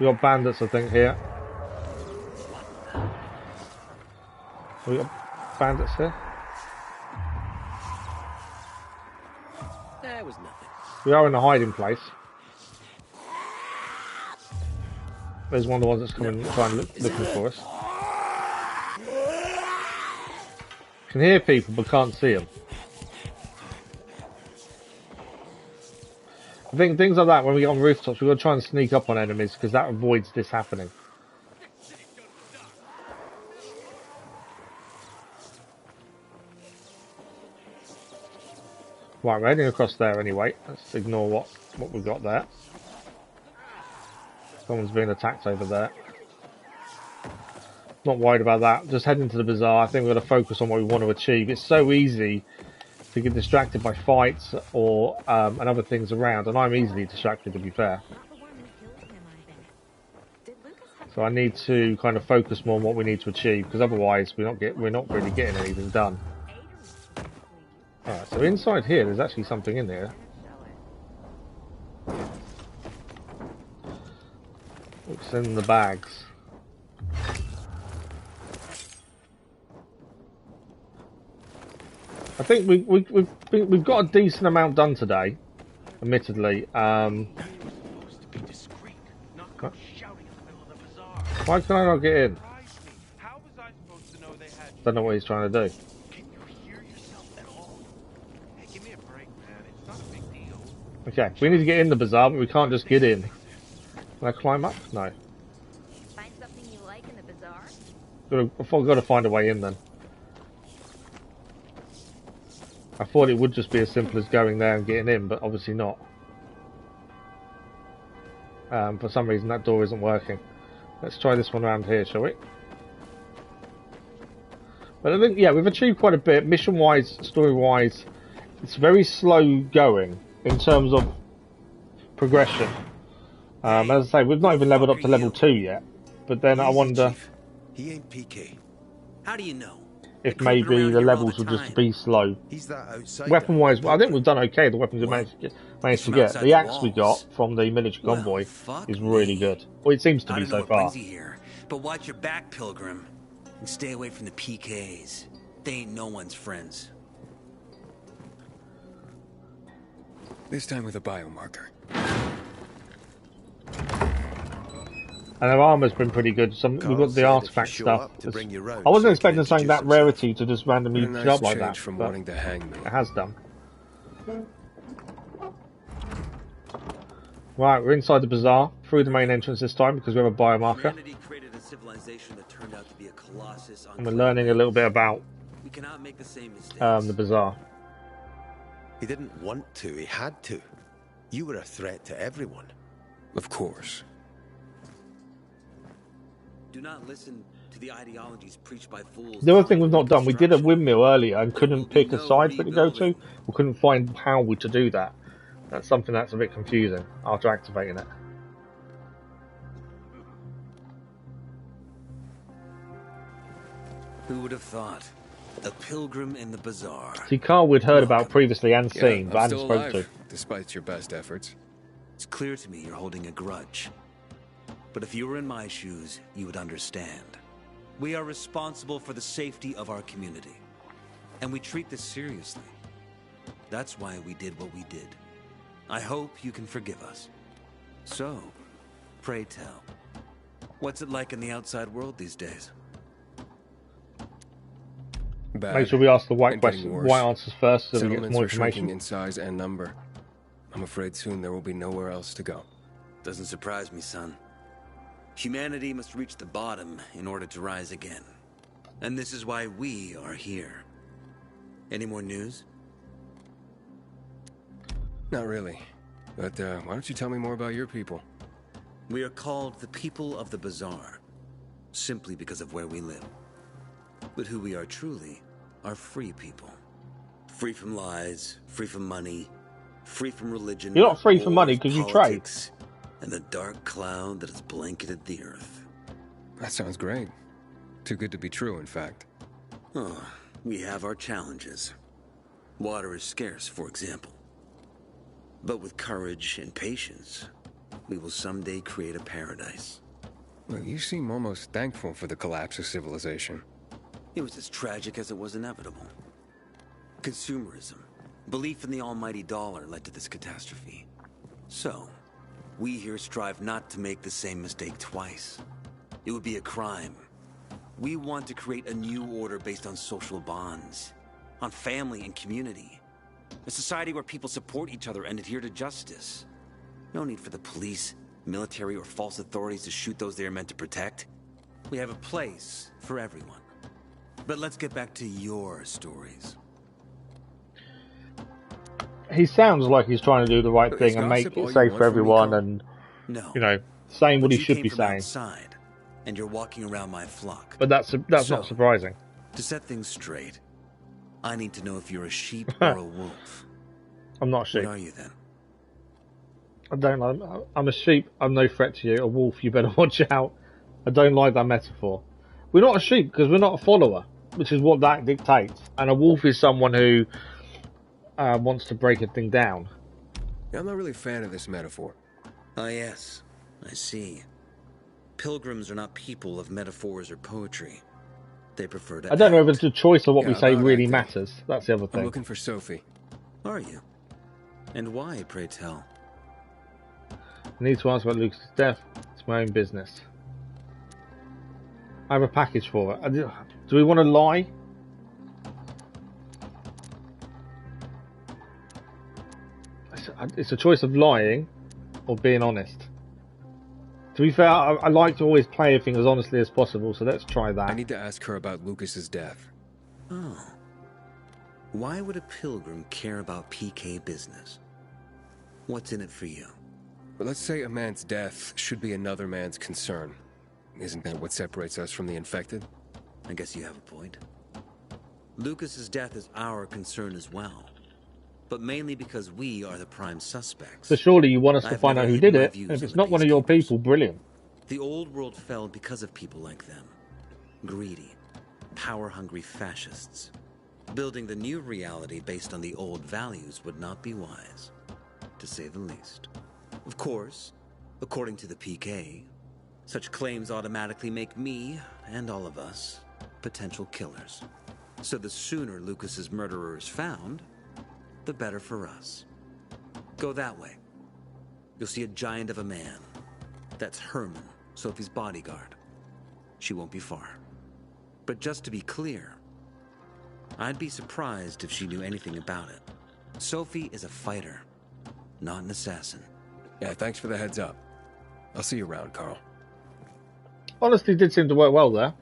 We got bandits, I think, here. We got bandits here. That was nothing. We are in a hiding place. There's one of the ones that's coming trying looking for us. Can hear people but can't see them. I think things like that, when we get on rooftops, we've got to try and sneak up on enemies because that avoids this happening. Right, we're heading across there anyway. Let's ignore what we've got there. Someone's being attacked over there. Not worried about that. Just heading to the bazaar. I think we've got to focus on what we want to achieve. It's so easy to get distracted by fights or and other things around, and I'm easily distracted, to be fair. So I need to kind of focus more on what we need to achieve, because otherwise we're not really getting anything done. Alright, so inside here there's actually something in here. What's in the bags? I think we've got a decent amount done today, admittedly. Why can I not get in? Don't know what he's trying to do. Okay, we need to get in the bazaar, but we can't just get in. Can I climb up? No. Find something you like in the bazaar? I've got to find a way in then. I thought it would just be as simple as going there and getting in, but obviously not. For some reason that door isn't working. Let's try this one around here, shall we? But I think, yeah, we've achieved quite a bit. Mission-wise, story-wise, it's very slow going in terms of progression. As I say, we've not even leveled up to level 2 yet. But then I wonder... He ain't PK. How do you know? If maybe the levels will just be slow. Weapon-wise, I think we've done okay. The weapons we managed to get. The axe we got from the military convoy is really good. Well, it seems to be so far. Here, but watch your back, Pilgrim, and stay away from the PKs. They ain't no one's friends. This time with a biomarker. And their armor's been pretty good. We've got the artifact stuff. I wasn't expecting something that rarity to just randomly show up like that. From wanting to hang me. It has done. Right, we're inside the bazaar, through the main entrance this time because we have a biomarker. And we're learning a little bit about the bazaar. He didn't want to, he had to. You were a threat to everyone. Of course. Do not listen to the ideologies preached by fools. The other thing we've not done, we did a windmill earlier and couldn't pick a side for it to go to. We couldn't find how to do that. That's something that's a bit confusing after activating it. Who would have thought? A pilgrim in the bazaar. See, Carl we'd heard about previously and seen, but I'm hadn't still spoken alive, to. despite your best efforts. It's clear to me you're holding a grudge. But if you were in my shoes, you would understand. We are responsible for the safety of our community. And we treat this seriously. That's why we did what we did. I hope you can forgive us. So, pray tell, what's it like in the outside world these days? Bad. Make sure we ask the right And questions, getting worse. right answers first, so we get Settlements more are shrinking information. in size and number. I'm afraid soon there will be nowhere else to go. Doesn't surprise me, son. Humanity must reach the bottom in order to rise again. And this is why we are here. Any more news? Not really. But why don't you tell me more about your people? We are called the people of the bazaar, simply because of where we live. But who we are truly are free people. Free from lies, free from money, free from religion. You're not free from money because you trade. And the dark cloud that has blanketed the earth. That sounds great. Too good to be true, in fact. Oh, we have our challenges. Water is scarce, for example. But with courage and patience, we will someday create a paradise. Well, you seem almost thankful for the collapse of civilization. It was as tragic as it was inevitable. Consumerism, belief in the almighty dollar led to this catastrophe. So, we here strive not to make the same mistake twice. It would be a crime. We want to create a new order based on social bonds, on family and community. A society where people support each other and adhere to justice. No need for the police, military, or false authorities to shoot those they are meant to protect. We have a place for everyone. But let's get back to your stories. He sounds like he's trying to do the right thing and make it safe for everyone, and you know, saying what he should be saying. Outside, and you're walking around my flock. But that's not surprising. To set things straight, I need to know if you're a sheep or a wolf. I'm not a sheep. What are you then? I don't know. I'm a sheep. I'm no threat to you. A wolf, you better watch out. I don't like that metaphor. We're not a sheep because we're not a follower, which is what that dictates. And a wolf is someone who wants to break a thing down. Yeah, I'm not really a fan of this metaphor. Ah, yes. I see. Pilgrims are not people of metaphors or poetry. They prefer to I don't know if act. it's the choice of what we say about really acting. matters. That's the other I'm thing. looking for Sophie. Are you? And why, pray tell? I need to answer about Lucas's death. It's my own business. I have a package for it. Do we want to lie? It's a choice of lying or being honest. To be fair, I like to always play everything as honestly as possible, so let's try that. I need to ask her about Lucas's death. Oh. Why would a pilgrim care about PK business? What's in it for you? But let's say a man's death should be another man's concern. Isn't that what separates us from the infected? I guess you have a point. Lucas's death is our concern as well. But mainly because we are the prime suspects. So surely you want us to I've find never out who hidden did my it. views If on it's the not one of your people, brilliant. The old world fell because of people like them. Greedy, power-hungry fascists. Building the new reality based on the old values would not be wise, to say the least. Of course, according to the PK, such claims automatically make me, and all of us, potential killers. So the sooner Lucas's murderer is found, the better for us. Go that way. You'll see a giant of a man. That's Herman, Sophie's bodyguard. She won't be far. But just to be clear, I'd be surprised if she knew anything about it. Sophie is a fighter, not an assassin. Yeah, thanks for the heads up. I'll see you around, Carl. Honestly, did seem to work well there.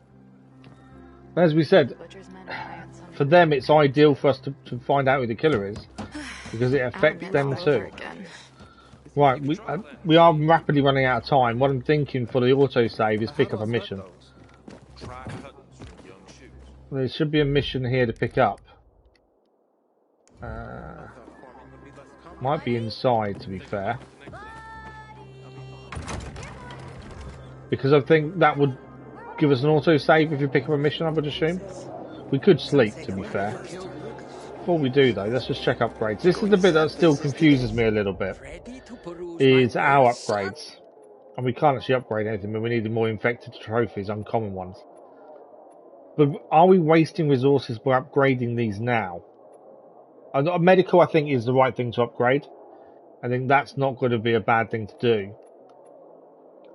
As we said, for them it's ideal for us to find out who the killer is, because it affects them too. Right, we are rapidly running out of time. What I'm thinking for the autosave is pick up a mission. There should be a mission here to pick up. Might be inside, to be fair. Because I think that would give us an auto-save if you pick up a mission, I would assume. We could sleep, to be fair. Before we do, though, let's just check upgrades. This is the bit that still confuses me a little bit. Is our upgrades. And we can't actually upgrade anything, but we needed more infected trophies, uncommon ones. But are we wasting resources by upgrading these now? Medical, I think, is the right thing to upgrade. I think that's not going to be a bad thing to do.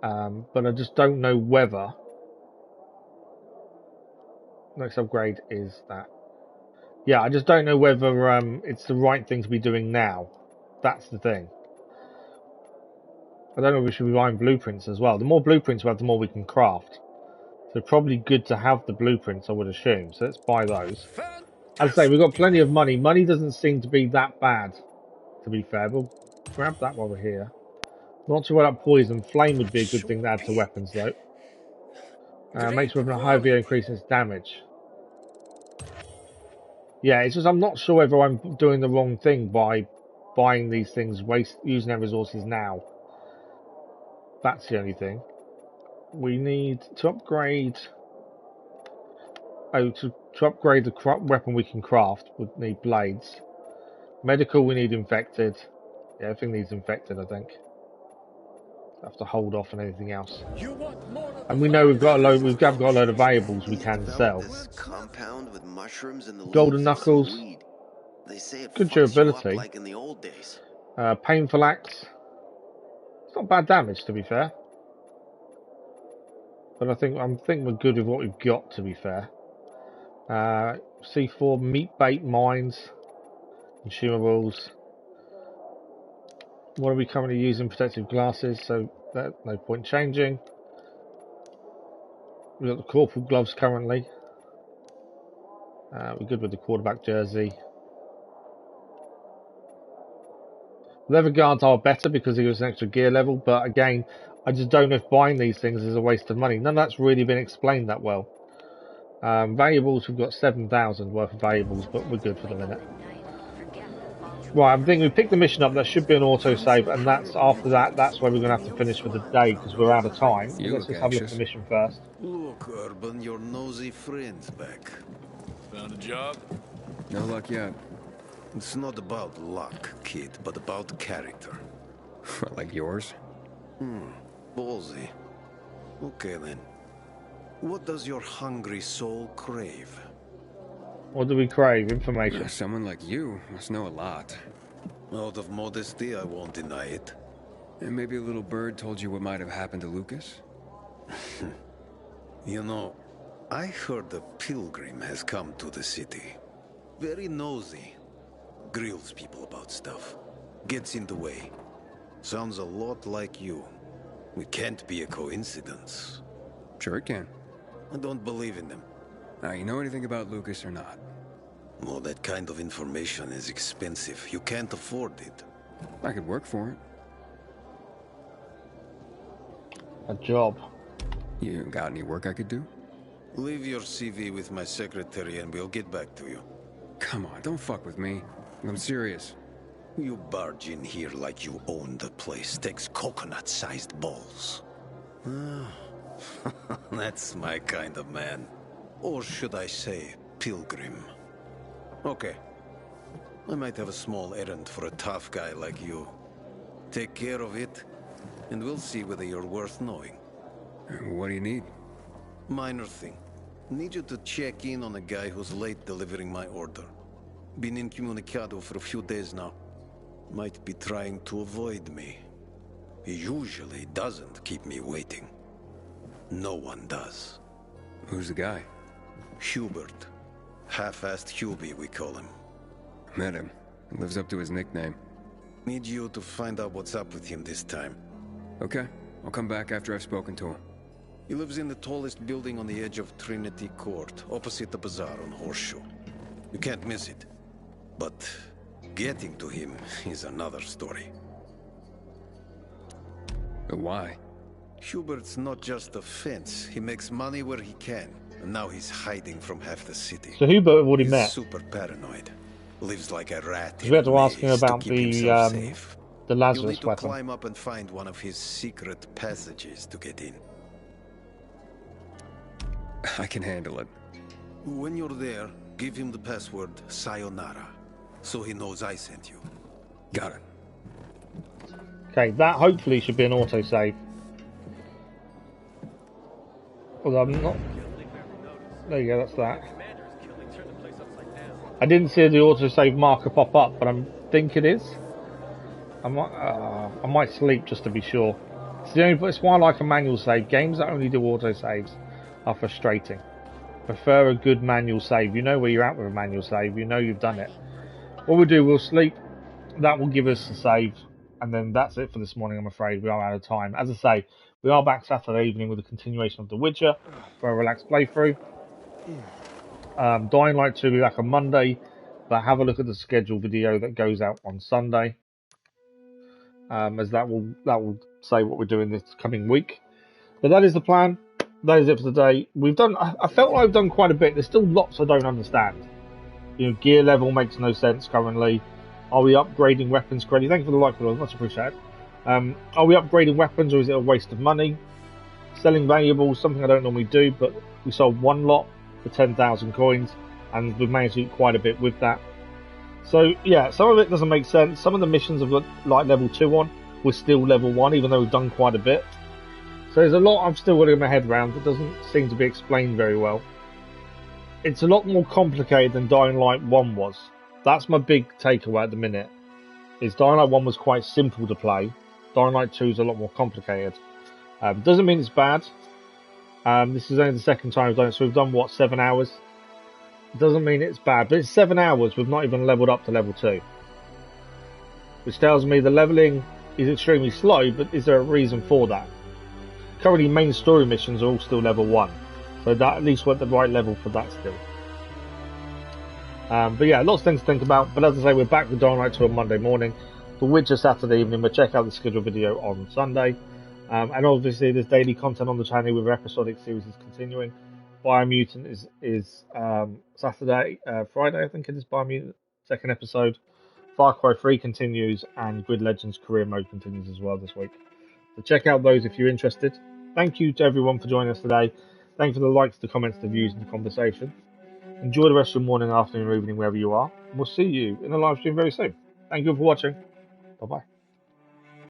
But I just don't know whether... Next upgrade is that. Yeah, I just don't know whether it's the right thing to be doing now. That's the thing. I don't know if we should be buying blueprints as well. The more blueprints we have, the more we can craft. So probably good to have the blueprints, I would assume. So let's buy those. As I say, we've got plenty of money. Money doesn't seem to be that bad, to be fair. We'll grab that while we're here. Not to worry about poison. Flame would be a good thing to add to weapons, though. Makes weapon a high VO, increase its damage. Yeah, it's just I'm not sure whether I'm doing the wrong thing by buying these things, using their resources now. That's the only thing. We need to upgrade... Oh, to upgrade the weapon we can craft, we need blades. Medical, we need infected. Yeah, everything needs infected, I think. Have to hold off on anything else. And we know we've got a load of valuables we can sell. Compound with mushrooms and the Golden knuckles. They say it Good fucks you up durability. like in the old days. Painful axe. It's not bad damage, to be fair. But I think we're good with what we've got, to be fair. C4 meat bait mines, consumables. What are we currently using? Protective glasses, so that no point changing. We've got the corporal gloves currently. We're good with the quarterback jersey. Leather guards are better because he was an extra gear level, but again, I just don't know if buying these things is a waste of money. None of that's really been explained that well. Valuables, we've got 7,000 worth of valuables, but we're good for the minute. Right, I'm thinking we picked the mission up. That should be an autosave, and that's after that. That's where we're going to have to finish for the day because we're out of time. Let's just have a look at the mission first. Look, Urban, your nosy friend's back. Found a job? No luck yet. It's not about luck, kid, but about character. Like yours? Ballsy. Okay then. What does your hungry soul crave? What do we crave? Information. Someone like you must know a lot. Out of modesty, I won't deny it. And maybe a little bird told you what might have happened to Lucas? You know, I heard a pilgrim has come to the city. Very nosy. Grills people about stuff. Gets in the way. Sounds a lot like you. It can't be a coincidence. Sure it can. I don't believe in them. Now, you know anything about Lucas or not? Well, that kind of information is expensive. You can't afford it. I could work for it. A job. You got any work I could do? Leave your CV with my secretary and we'll get back to you. Come on, don't fuck with me. I'm serious. You barge in here like you own the place. Takes coconut-sized balls. That's my kind of man. Or should I say, pilgrim. Okay. I might have a small errand for a tough guy like you. Take care of it, and we'll see whether you're worth knowing. What do you need? Minor thing. Need you to check in on a guy who's late delivering my order. Been incommunicado for a few days now. Might be trying to avoid me. He usually doesn't keep me waiting. No one does. Who's the guy? Hubert. Half-assed Hubie, we call him. Met him. Lives up to his nickname. Need you to find out what's up with him this time. Okay. I'll come back after I've spoken to him. He lives in the tallest building on the edge of Trinity Court, opposite the bazaar on Horseshoe. You can't miss it. But getting to him is another story. But why? Hubert's not just a fence. He makes money where he can. And now he's hiding from half the city. So Hubert we've already He's met. super paranoid. Lives like a rat Because in we had a to ask him maze to about keep himself safe. the You'll Lazarus need to weapon. climb up and find one of his secret passages to get in. I can handle it. When you're there, give him the password Sayonara, so he knows I sent you. Got it. Okay, that hopefully should be an autosave. Although I'm not... There you go, that's that. I didn't see the autosave marker pop up, but I think it is. I might sleep just to be sure. It's why I like a manual save. Games that only do autosaves are frustrating. Prefer a good manual save. You know where you're at with a manual save. You know you've done it. What we'll do, we'll sleep. That will give us a save. And then that's it for this morning, I'm afraid. We are out of time. As I say, we are back Saturday evening with a continuation of The Witcher for a relaxed playthrough. Dying Light 2 will be back on Monday. But have a look at the schedule video that goes out on Sunday. As that will say what we're doing this coming week. But that is the plan. That is it for today. I felt like I've done quite a bit. There's still lots I don't understand. You know, gear level makes no sense currently. Are we upgrading weapons correctly? Thank you for the like, much appreciated. Are we upgrading weapons or is it a waste of money? Selling valuables, something I don't normally do, but we sold one lot for 10,000 coins and we've managed to do quite a bit with that. So yeah, some of it doesn't make sense. Some of the missions have got like level 2 on. We're still level 1 even though we've done quite a bit. So there's a lot I'm still getting my head around that doesn't seem to be explained very well. It's a lot more complicated than Dying Light 1 was. That's my big takeaway at the minute. Is Dying Light 1 was quite simple to play. Dying Light 2 is a lot more complicated. Doesn't mean it's bad. This is only the second time we've done it, so we've done what, 7 hours? Doesn't mean it's bad, but it's 7 hours we've not even leveled up to level 2. Which tells me the leveling is extremely slow, but is there a reason for that? Currently main story missions are all still level 1. So that at least we're at the right level for that still. But yeah, lots of things to think about. But as I say, we're back with Dying Light 2 on Monday morning. The Witcher Saturday evening. We'll check out the scheduled video on Sunday. And obviously there's daily content on the channel with our episodic series is continuing. Biomutant is Saturday, Friday I think it is, Biomutant, second episode. Far Cry 3 continues and Grid Legends Career Mode continues as well this week. So check out those if you're interested. Thank you to everyone for joining us today. Thank you for the likes, the comments, the views and the conversation. Enjoy the rest of your morning, afternoon or evening wherever you are. We'll see you in a live stream very soon. Thank you for watching. Bye bye.